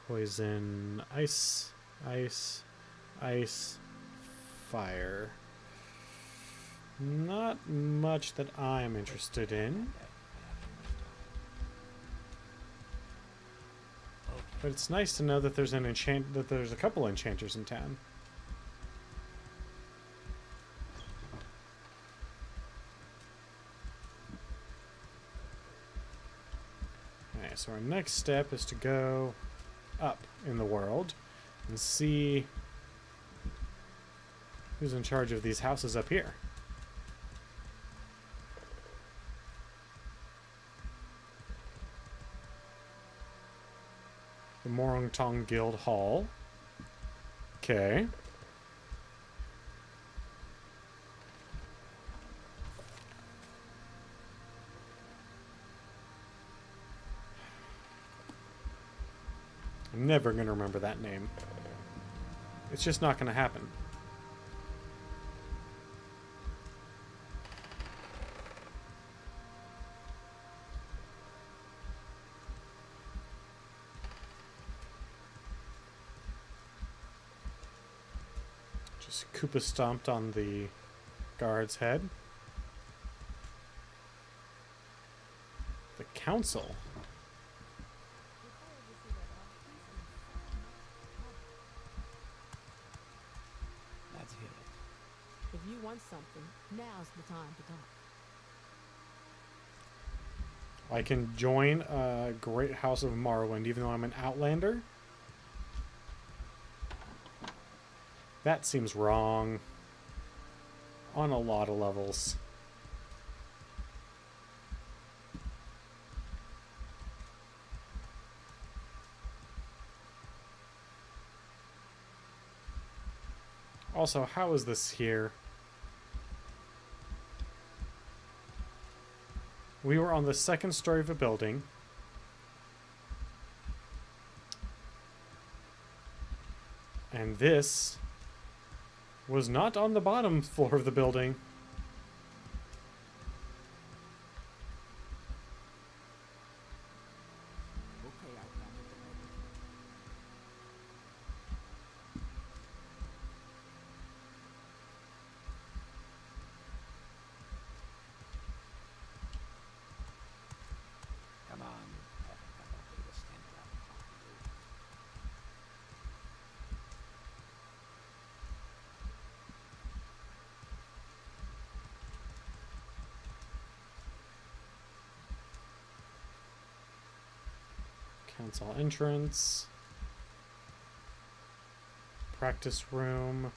Poison. Ice. Ice. Ice. Fire. Not much that I'm interested in. But it's nice to know that there's a couple enchanters in town. Alright, so our next step is to go up in the world and see who's in charge of these houses up here. The Morrowind Guild Hall. Okay. I'm never going to remember that name. It's just not going to happen. Just Koopa stomped on the guard's head. The council. Let's hear it. If you want something, now's the time to talk. I can join a great house of Morrowind even though I'm an outlander? That seems wrong. On a lot of levels. Also, how is this here? We were on the second story of a building. And this was not on the bottom floor of the building. Okay, Outlander. Come on. I haven't got no way to stand around and talk to you. Council entrance. Practice room.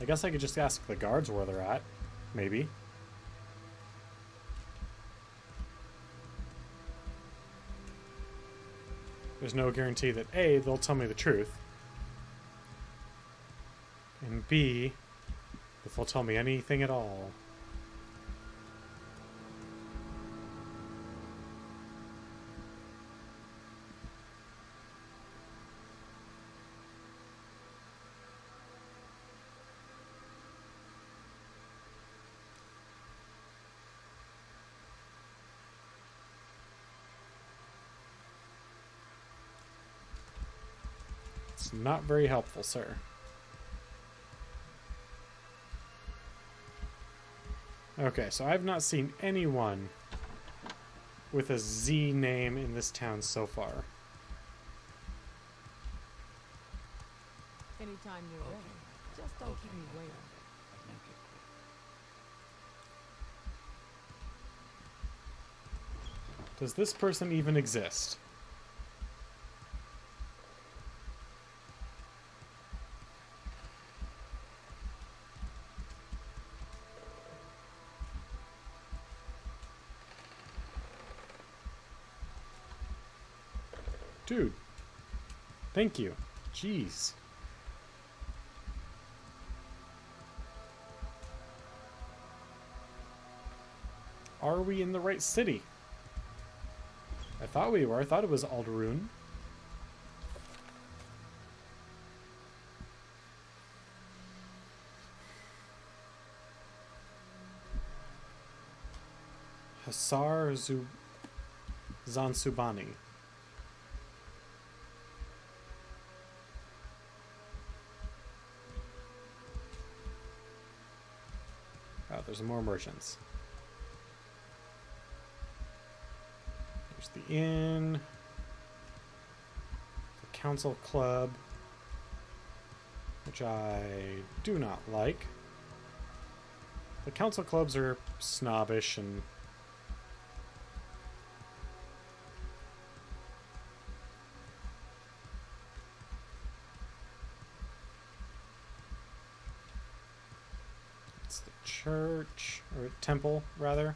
I guess I could just ask the guards where they're at. Maybe. There's no guarantee that A, they'll tell me the truth. And B, if they'll tell me anything at all. It's not very helpful, sir. Okay, so I've not seen anyone with a Z name in this town so far. Anytime you're ready. Just don't keep me waiting. Make it quick. Does this person even exist? Dude. Thank you. Jeez. Are we in the right city? I thought we were. I thought it was Alderun. Hasar Zansubani. Oh, there's more merchants. There's the inn. The council club. Which I do not like. The council clubs are snobbish and it's the church, or temple rather.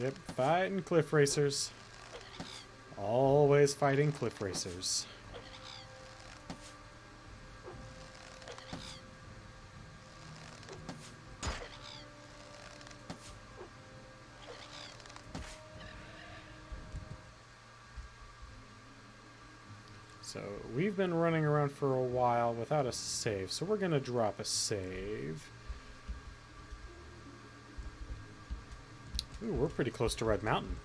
Yep, fighting cliff racers. Always fighting cliff racers. So we've been running around for a while without a save, so we're gonna drop a save. Ooh, we're pretty close to Red Mountain.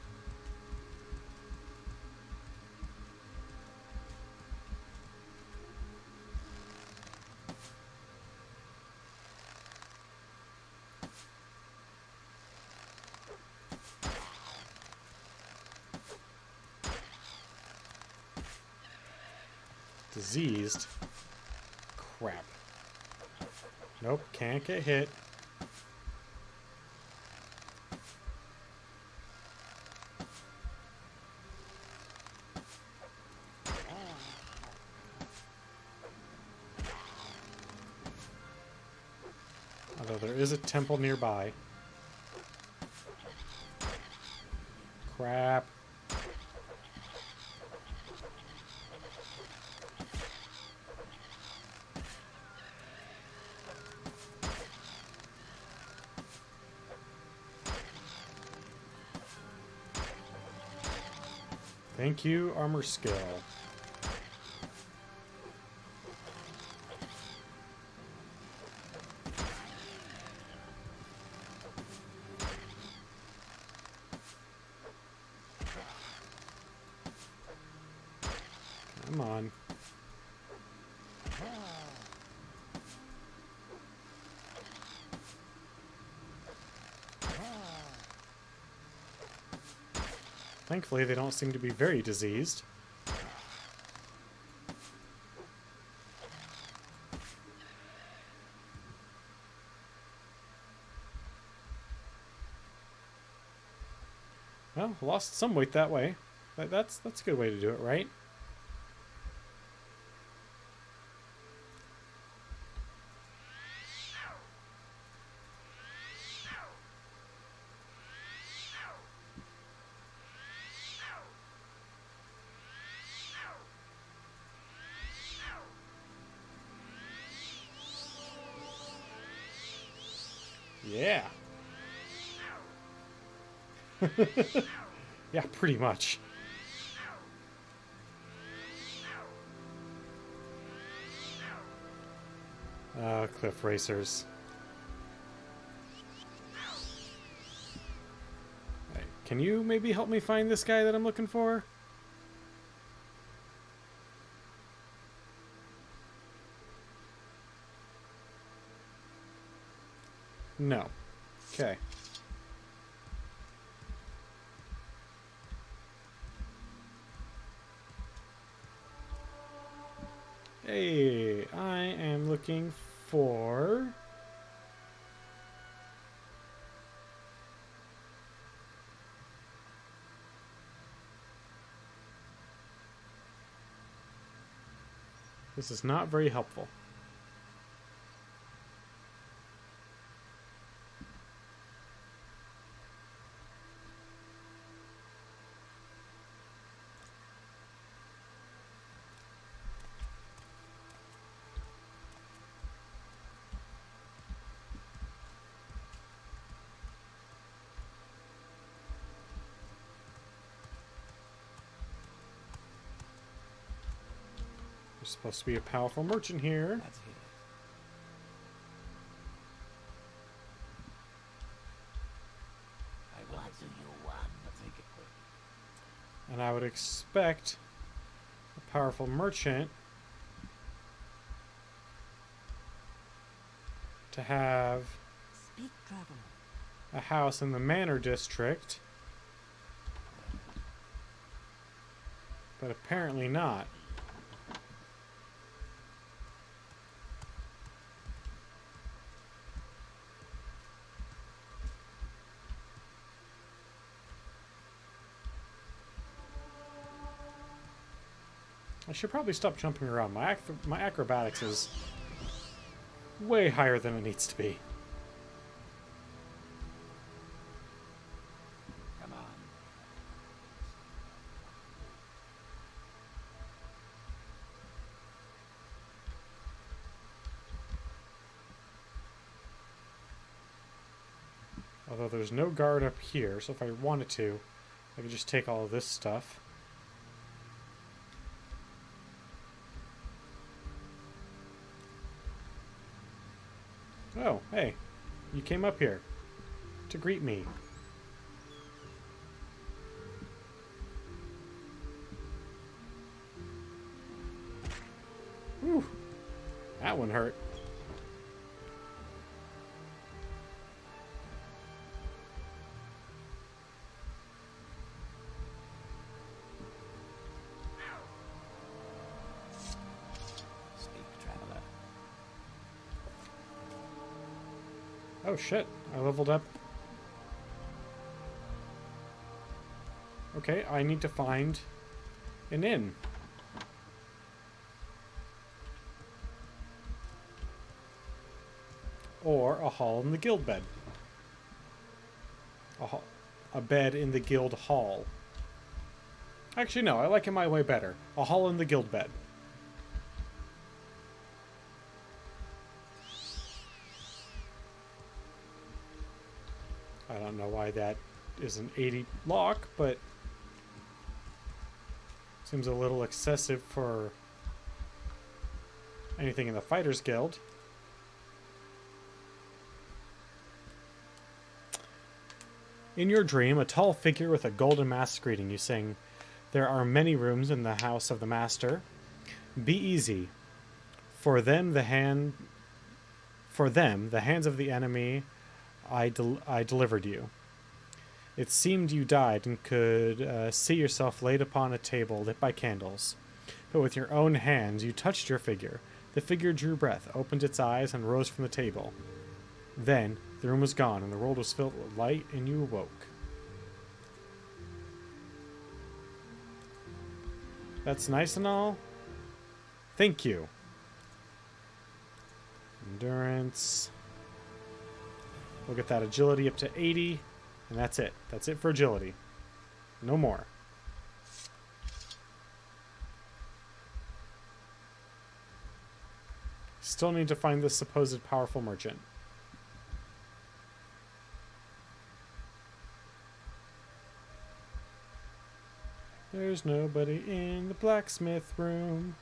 Diseased. Crap. Nope, can't get hit. Although there is a temple nearby. Crap. Thank you, armor skill. Come on. Thankfully, they don't seem to be very diseased. Well, lost some weight that way. That's a good way to do it, right? Yeah. Yeah, pretty much. Cliff racers. Right. Can you maybe help me find this guy that I'm looking for? No. Okay. Hey, I am looking for... This is not very helpful. There's supposed to be a powerful merchant here. Let's hear it. I will What do you want? Let's make it quick. And I would expect a powerful merchant to have Speak, traveler. a house in the Manor District. But apparently not. I should probably stop jumping around. My acrobatics is way higher than it needs to be. Come on. Although there's no guard up here, so if I wanted to, I could just take all of this stuff. Oh, hey. You came up here to greet me. Whew. That one hurt. Speak, traveler. Oh shit, I leveled up. Okay, I need to find an inn. Or a hall in the guild bed. A bed in the guild hall. Actually, no, I like it my way better. A hall in the guild bed. I don't know why that is an 80 lock, but seems a little excessive for anything in the Fighters Guild. In your dream, a tall figure with a golden mask greeting you, saying, "There are many rooms in the house of the master. Be easy. For them, the hands of the enemy, I delivered you. It seemed you died and could see yourself laid upon a table lit by candles. But with your own hands, you touched your figure. The figure drew breath, opened its eyes, and rose from the table. Then, the room was gone, and the world was filled with light, and you awoke." That's nice and all. Thank you. Endurance. We'll get that agility up to 80, and that's it. That's it for agility. No more. Still need to find this supposed powerful merchant. There's nobody in the blacksmith room.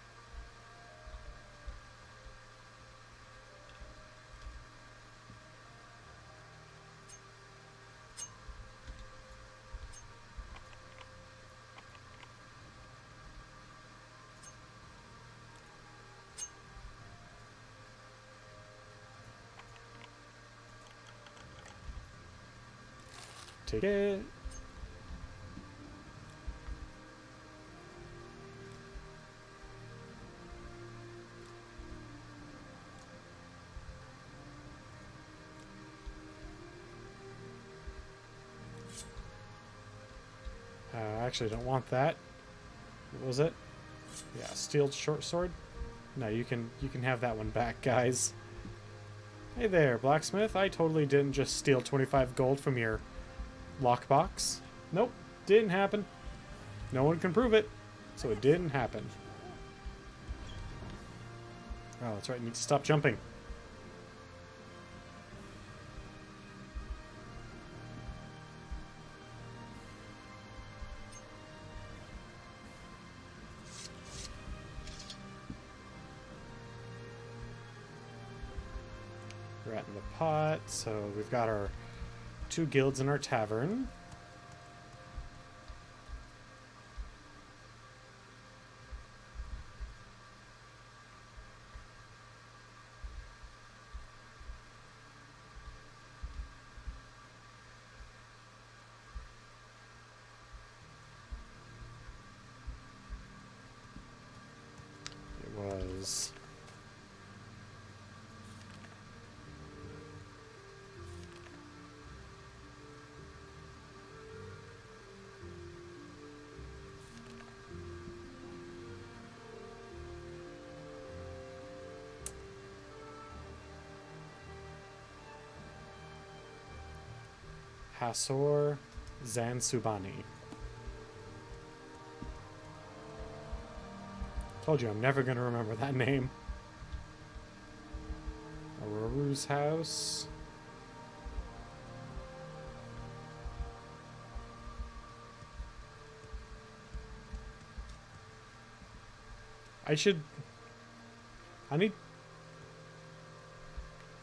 Take it. I actually don't want that. What was it? Yeah, steel short sword. No, you can have that one back, guys. Hey there, blacksmith. I totally didn't just steal 25 gold from your lockbox. Nope, didn't happen. No one can prove it, so it didn't happen. Oh, that's right. I need to stop jumping. Rat in the pot. So we've got our 2 guilds in our tavern. It was... Hasor Zansubani. Told you I'm never going to remember that name. Auroru's house.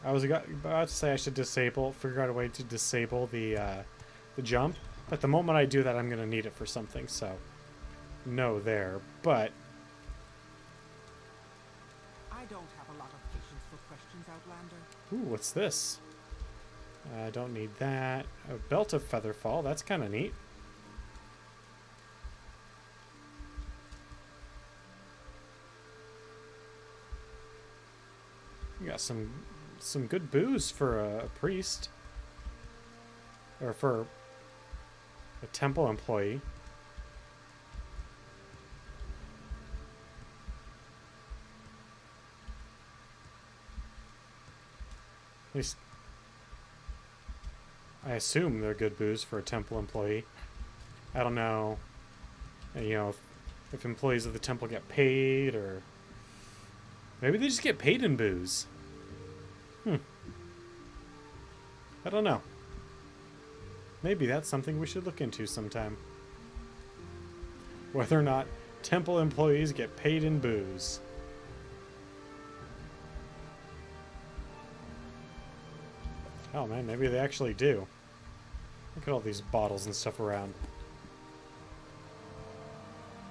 I was about to say I should figure out a way to disable the jump, but the moment I do that, I'm going to need it for something, so no there. But I don't have a lot of patience for questions, Outlander. ooh, what's this? I don't need that. A belt of featherfall. That's kind of neat. You got some good booze for a priest. Or for a temple employee. At least I assume they're good booze for a temple employee. I don't know, you know, if employees of the temple get paid, or maybe they just get paid in booze. I don't know. Maybe that's something we should look into sometime. Whether or not temple employees get paid in booze. Oh man, maybe they actually do. Look at all these bottles and stuff around.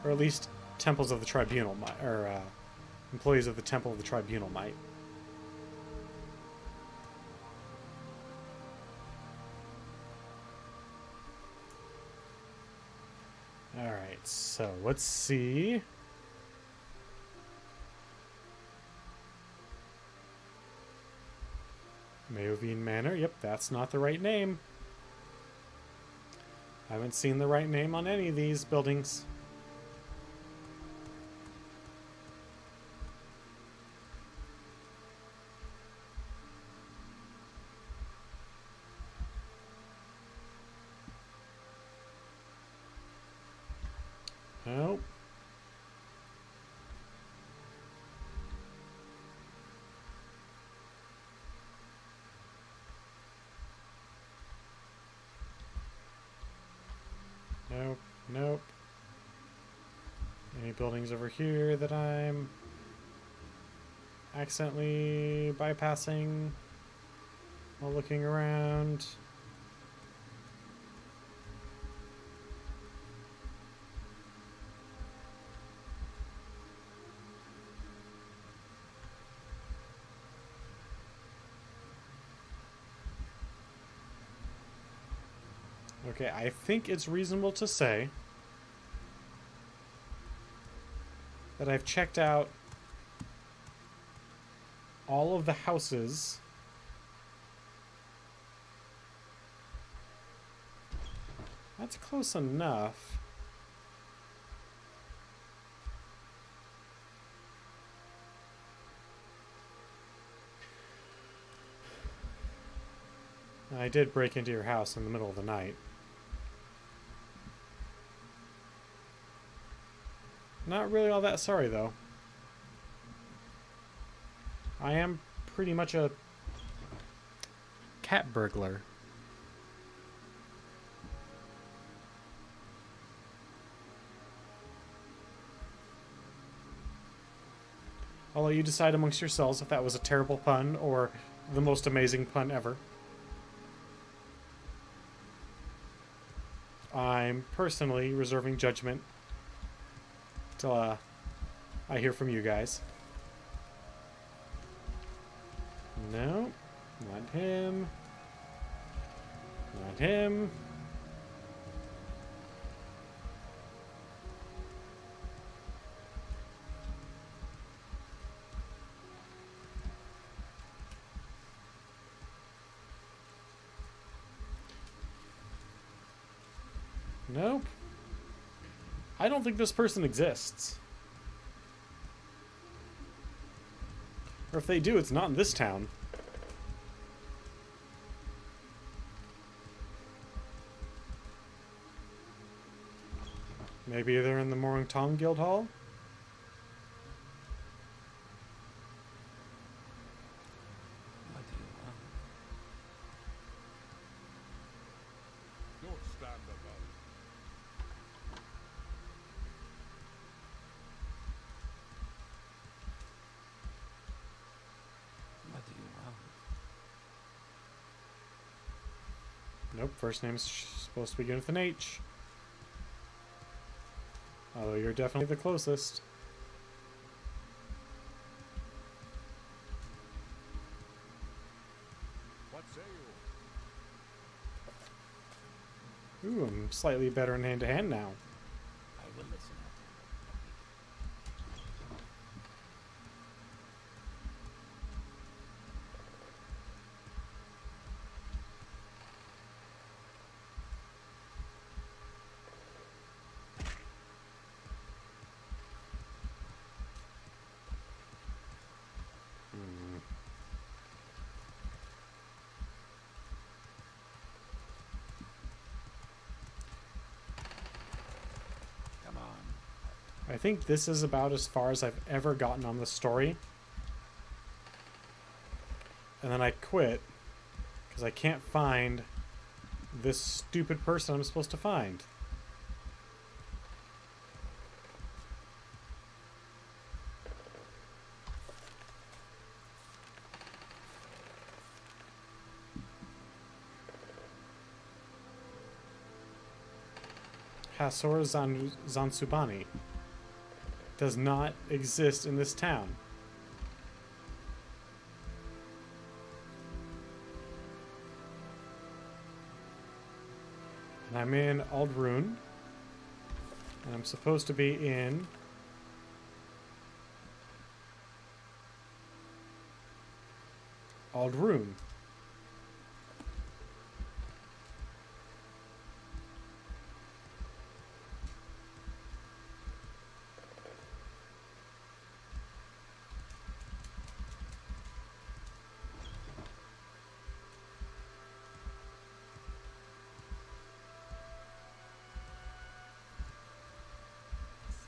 Or at least temples of the tribunal might, or employees of the temple of the tribunal might. Alright, so let's see. Mayovine Manor. Yep, that's not the right name. I haven't seen the right name on any of these buildings. Nope. Nope, nope. Any buildings over here that I'm accidentally bypassing while looking around? Okay, I think it's reasonable to say that I've checked out all of the houses that's close enough. I did break into your house in the middle of the night. Not really all that sorry, though. I am pretty much a cat burglar. I'll let you decide amongst yourselves if that was a terrible pun or the most amazing pun ever. I'm personally reserving judgment till I hear from you guys. No, not him. Not him. Nope. I don't think this person exists. Or if they do, it's not in this town. Maybe they're in the Morrowind Guild Hall? What do you want? Don't stand about. What do you want? Nope, first name's supposed to begin with an H. Although you're definitely the closest. What say you? Ooh, I'm slightly better in hand-to-hand now. I will listen up. Come on. I think this is about as far as I've ever gotten on the story. And then I quit because I can't find this stupid person I'm supposed to find. Hasor Zansubani does not exist in this town. And I'm in Aldrune. And I'm supposed to be in Aldrune.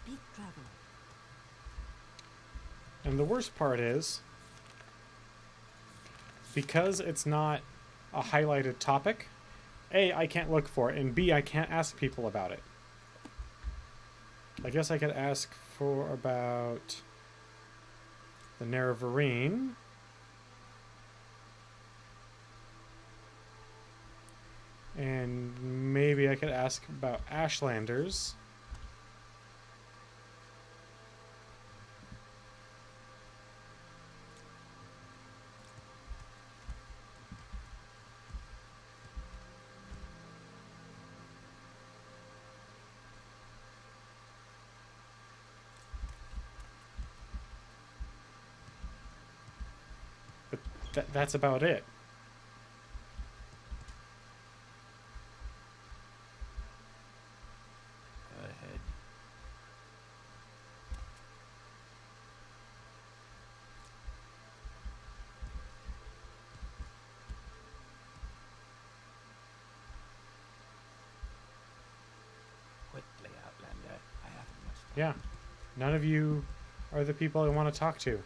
Speak, traveler. And the worst part is, because it's not a highlighted topic, A, I can't look for it, and B, I can't ask people about it. I guess I could ask for about the Nerevarine. And maybe I could ask about Ashlanders. But that's about it. Go ahead. Yeah. None of you are the people I want to talk to.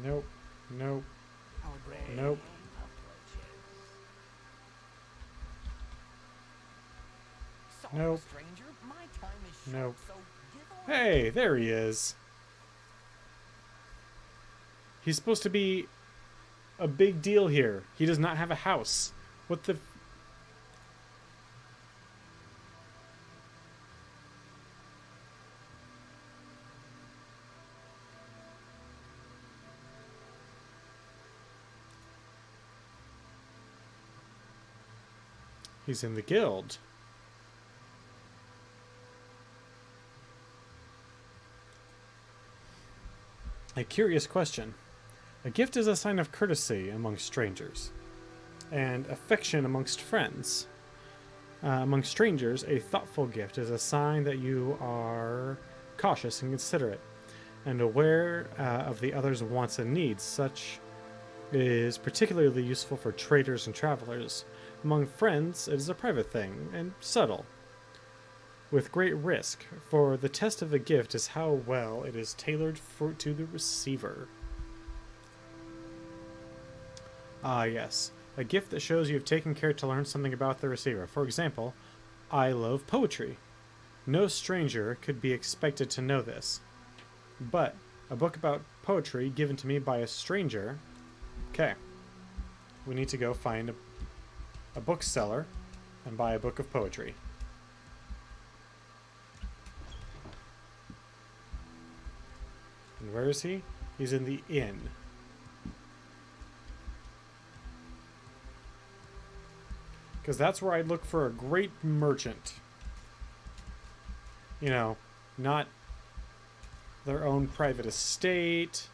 Nope. Nope. Our brave Nope. Sorry, Nope. stranger. My time is short, Nope. so give away. Hey, there he is. He's supposed to be a big deal here. He does not have a house. What the... He's in the guild. A curious question. A gift is a sign of courtesy amongst strangers, and affection amongst friends. Among strangers, a thoughtful gift is a sign that you are cautious and considerate, and aware of the other's wants and needs. Such is particularly useful for traders and travelers. Among friends, it is a private thing, and subtle, with great risk, for the test of the gift is how well it is tailored to the receiver. Ah, yes. A gift that shows you have taken care to learn something about the receiver. For example, I love poetry. No stranger could be expected to know this. But a book about poetry given to me by a stranger... Okay. We need to go find a bookseller and buy a book of poetry. And where is he? He's in the inn. Because that's where I'd look for a great merchant. You know, not their own private estate.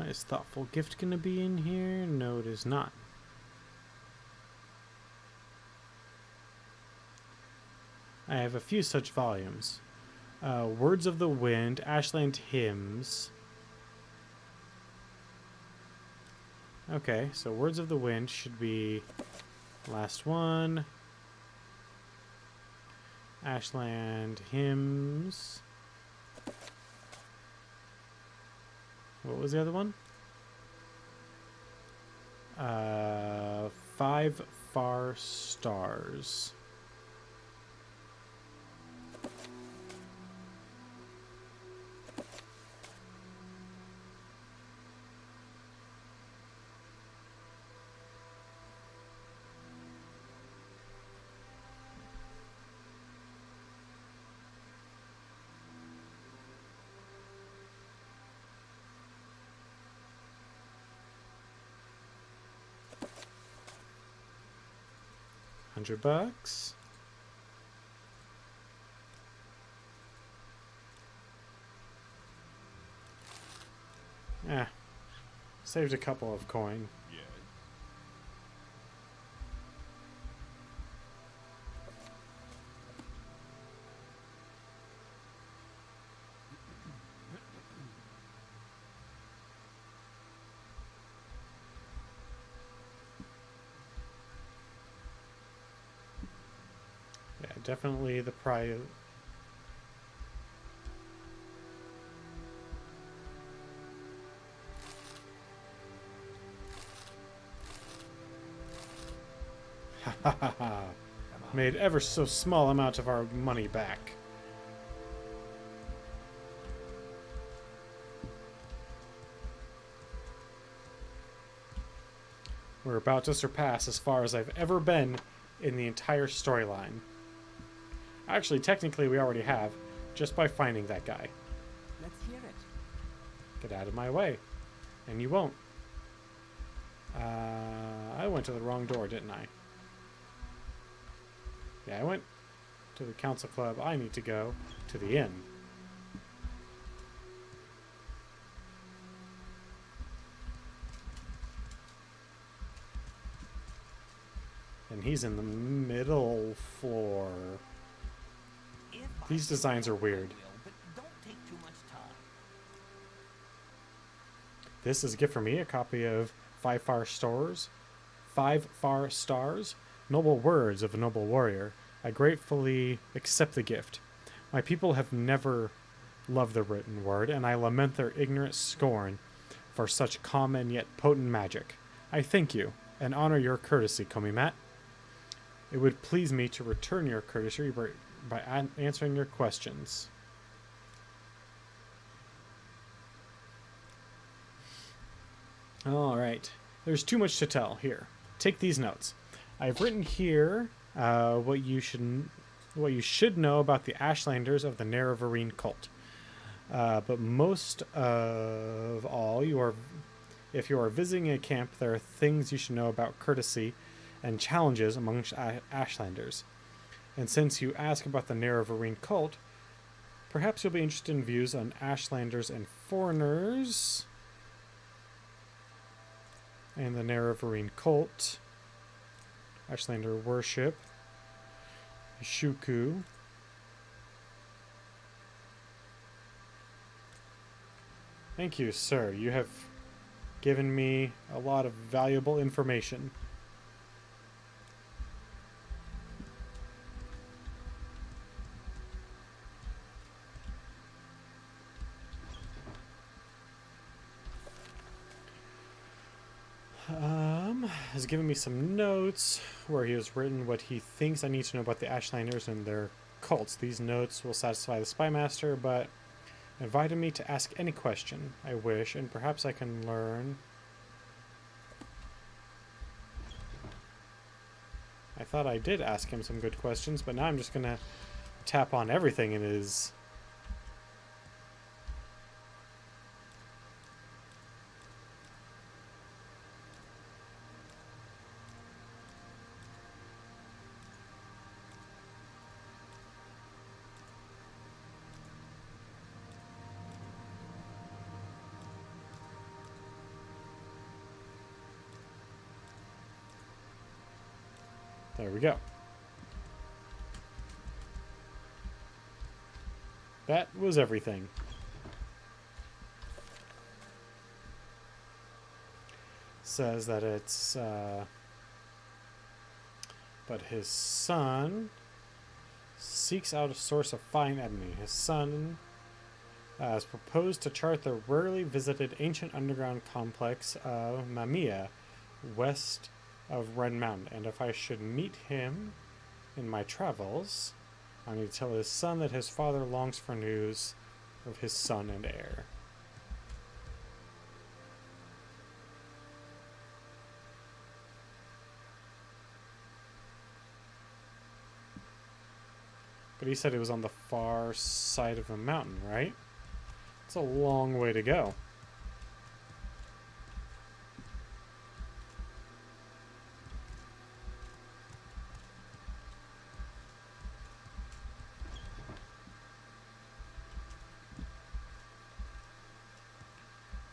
Is Thoughtful Gift going to be in here? No, it is not. I have a few such volumes. Words of the Wind, Ashland Hymns. Okay, so Words of the Wind should be last one. Ashland Hymns. What was the other one? 5 Far Stars. $100. Saved a couple of coin. Yes. definitely the prize. Ha ha ha ha. Made ever so small amount of our money back. We're about to surpass as far as I've ever been in the entire storyline. Actually, technically we already have, just by finding that guy. Let's hear it. Get out of my way. And you won't. I went to the wrong door, didn't I? Yeah, I went to the council club. I need to go to the inn. And he's in the middle floor. If I These can designs are help, I weird. will, but don't take too much time. This is a gift from me, a copy of 5 Far Stars. 5 Far Stars. Noble words of a noble warrior. I gratefully accept the gift. My people have never loved the written word, and I lament their ignorant scorn for such common yet potent magic. I thank you, and honor your courtesy, Komimat. It would please me to return your courtesy by answering your questions. Alright. There's too much to tell. Here. Take these notes. I've written here what you should know about the Ashlanders of the Nerevarine cult. But most of all, if you are visiting a camp, there are things you should know about courtesy and challenges amongst Ashlanders. And since you ask about the Nerevarine cult, perhaps you'll be interested in views on Ashlanders and foreigners and the Nerevarine cult, Ashlander worship, Shuku. Thank you, sir. You have given me a lot of valuable information. Has given me some notes where he has written what he thinks I need to know about the Ashlanders and their cults. These notes will satisfy the spy master, but invited me to ask any question I wish, and perhaps I can learn. I thought I did ask him some good questions, but now I'm just gonna tap on everything in his. There we go. That was everything. Says that it's, but his son seeks out a source of fine ebony. His son has proposed to chart the rarely visited ancient underground complex of Mamiya, west of Red Mountain, and if I should meet him in my travels, I need to tell his son that his father longs for news of his son and heir. But he said it was on the far side of the mountain, right? It's a long way to go.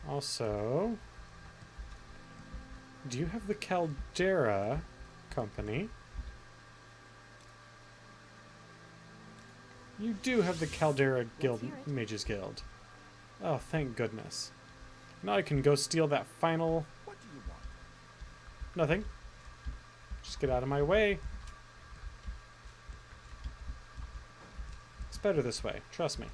Also, do you have the Caldera Company? You do have the Caldera Guild, hear it. Mages Guild. Oh, thank goodness. Now I can go steal that final... What do you want? Nothing. Just get out of my way. better this way. Trust me.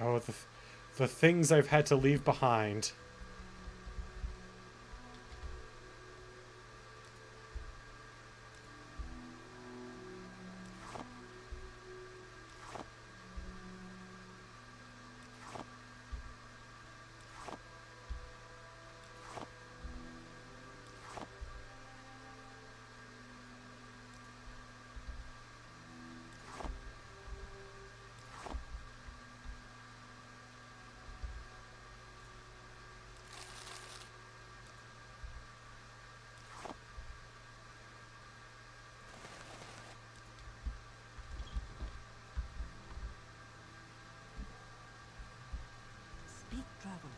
Oh, the things I've had to leave behind. Speak, traveler.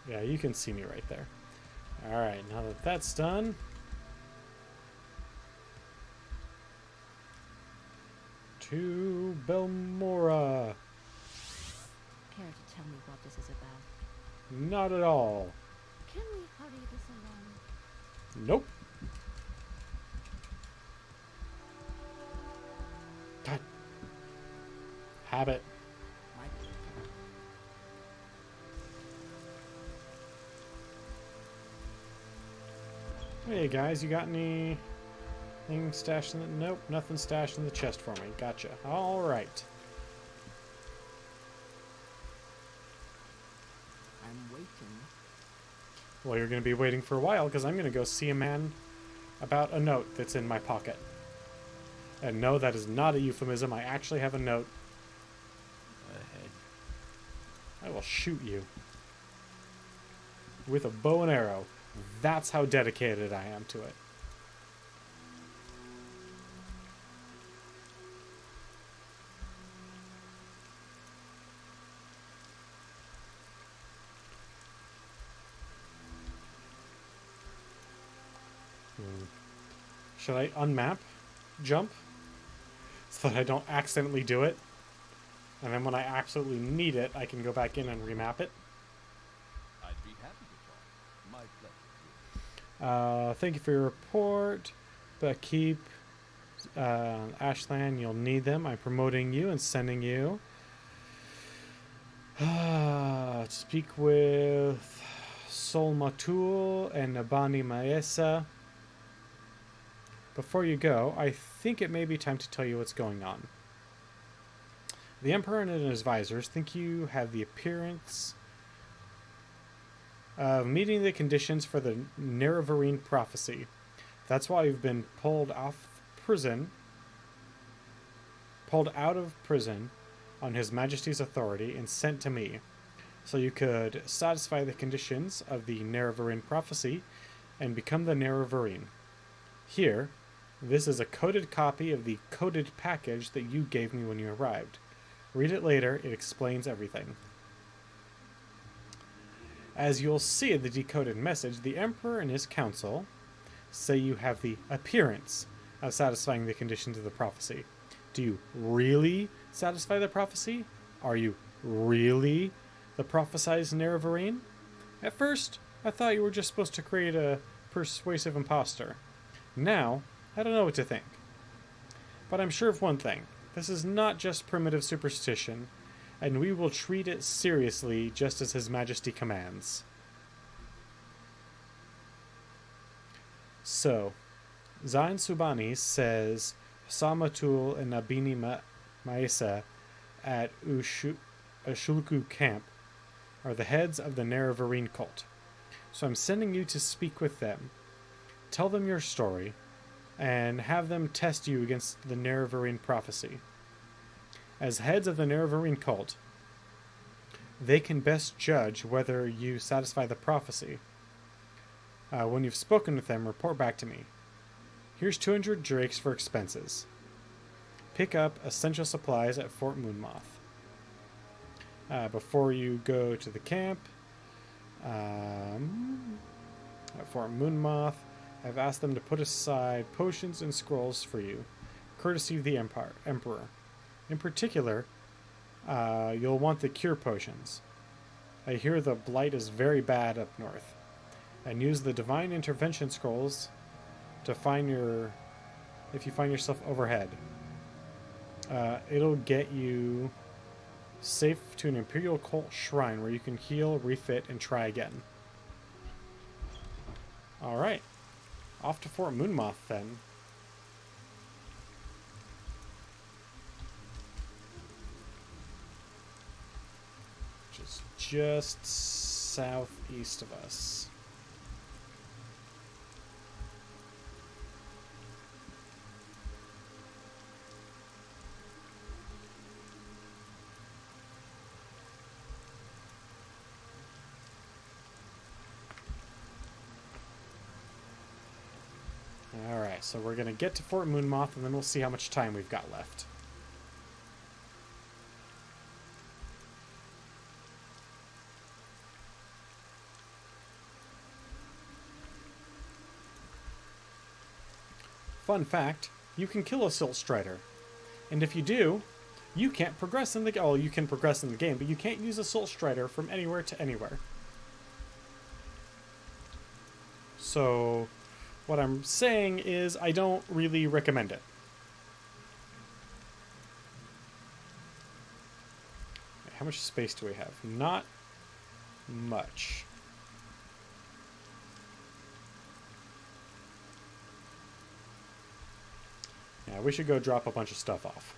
Yeah, you can see me right there. Alright, now that that's done... to Belmora. Care to tell me what this is about? Not at all. Can we hurry this along? Nope. God. Habit. Hey guys, you got anything stashed in the... Nope, nothing stashed in the chest for me. Gotcha. Alright. I'm waiting. Well, you're going to be waiting for a while, because I'm going to go see a man about a note that's in my pocket. And no, that is not a euphemism. I actually have a note. Ahead. I will shoot you. With a bow and arrow. That's how dedicated I am to it. Should I unmap? Jump? So that I don't accidentally do it? And then when I absolutely need it, I can go back in and remap it? I'd be happy to talk. My pleasure. Thank you for your report. But keep Ashland, you'll need them. I'm promoting you and sending you. To speak with Sol Matul and Nabani Maesa. Before you go, I think it may be time to tell you what's going on. The Emperor and his advisors think you have the appearance of meeting the conditions for the Nerevarine prophecy. That's why you've been pulled out of prison on His Majesty's authority and sent to me, so you could satisfy the conditions of the Nerevarine prophecy and become the Nerevarine. Here, this is a coded copy of the coded package that you gave me when you arrived. Read it later, it explains everything. As you'll see in the decoded message, the Emperor and his council say you have the appearance of satisfying the conditions of the prophecy. Do you really satisfy the prophecy? Are you really the prophesized Nerevarine? At first, I thought you were just supposed to create a persuasive imposter. Now, I don't know what to think. But I'm sure of one thing. This is not just primitive superstition, and we will treat it seriously just as His Majesty commands. So, Zain Subani says Samatul and Nabini Maesa at Ashulku camp are the heads of the Nerevarine cult. So I'm sending you to speak with them. Tell them your story, and have them test you against the Nerevarine prophecy. As heads of the Nerevarine cult, they can best judge whether you satisfy the prophecy. When you've spoken with them, report back to me. Here's 200 drakes for expenses. Pick up essential supplies at Fort Moonmoth. Before you go to the camp, at Fort Moonmoth, I've asked them to put aside potions and scrolls for you, courtesy of the Emperor. In particular, you'll want the cure potions. I hear the blight is very bad up north. And use the divine intervention scrolls to find if you find yourself overhead. It'll get you safe to an Imperial Cult shrine where you can heal, refit, and try again. Alright. Off to Fort Moonmoth then. Which is just southeast of us. Alright, so we're going to get to Fort Moonmoth, and then we'll see how much time we've got left. Fun fact, you can kill a Silt Strider. And if you do, you can't progress in the game. Oh, you can progress in the game, but you can't use a Silt Strider from anywhere to anywhere. So what I'm saying is I don't really recommend it. How much space do we have? Not much. Yeah, we should go drop a bunch of stuff off.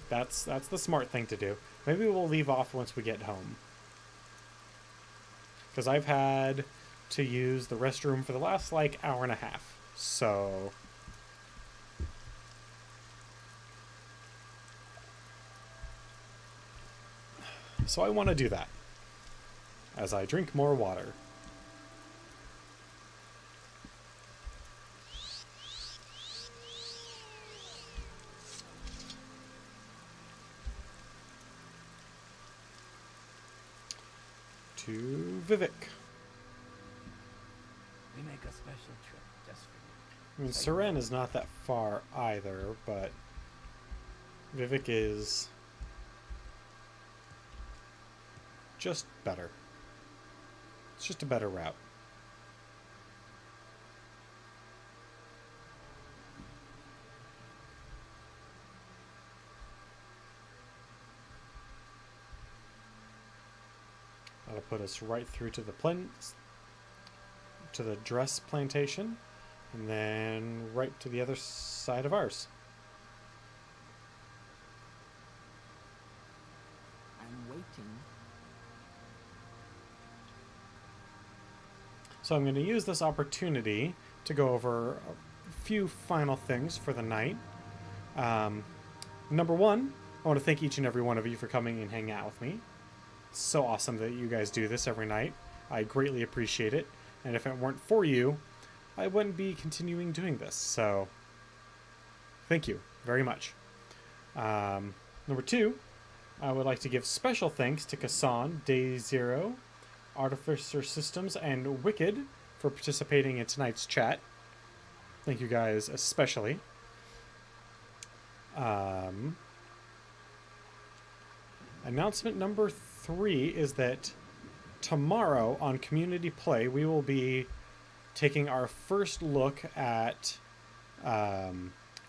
That's the smart thing to do. Maybe we'll leave off once we get home. Because I've had to use the restroom for the last, like, hour and a half. So I want to do that as I drink more water. To Vivek. We make a special trip just for you. I mean, Seren is not that far either, but Vivek is just better. It's just a better route. That'll put us right through to the dress plantation, and then right to the other side of ours. I'm waiting. So I'm going to use this opportunity to go over a few final things for the night. Number one, I want to thank each and every one of you for coming and hanging out with me. It's so awesome that you guys do this every night. I greatly appreciate it. And if it weren't for you, I wouldn't be continuing doing this. So, thank you very much. Number two, I would like to give special thanks to Kassan, Day Zero, Artificer Systems, and Wicked for participating in tonight's chat. Thank you guys especially. Announcement number 3 is that tomorrow on Community Play, we will be taking our first look at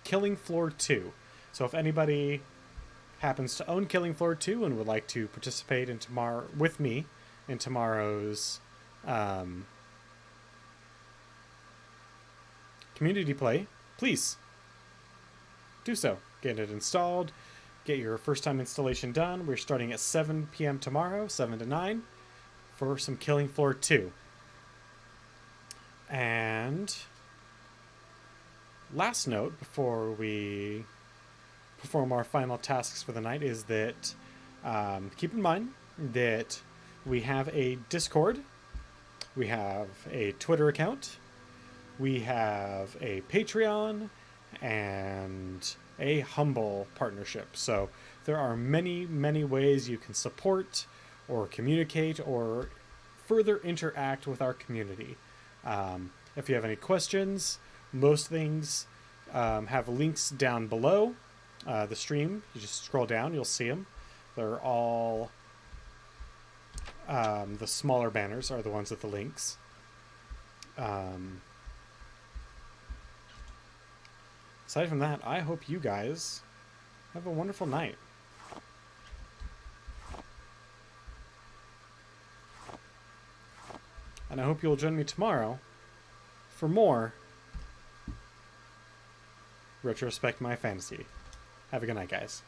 Killing Floor 2. So if anybody happens to own Killing Floor 2 and would like to participate in with me in tomorrow's Community Play, please do so. Get it installed. Get your first time installation done. We're starting at 7 p.m. tomorrow, 7 to 9, for some Killing Floor 2. And last note before we perform our final tasks for the night is that keep in mind that we have a Discord, we have a Twitter account, we have a Patreon, and a Humble partnership. So there are many, many ways you can support or communicate or further interact with our community. If you have any questions, most things have links down below the stream. You just scroll down, you'll see them. They're all the smaller banners are the ones with the links. Aside from that, I hope you guys have a wonderful night. And I hope you'll join me tomorrow for more Retrospect My Fantasy. Have a good night, guys.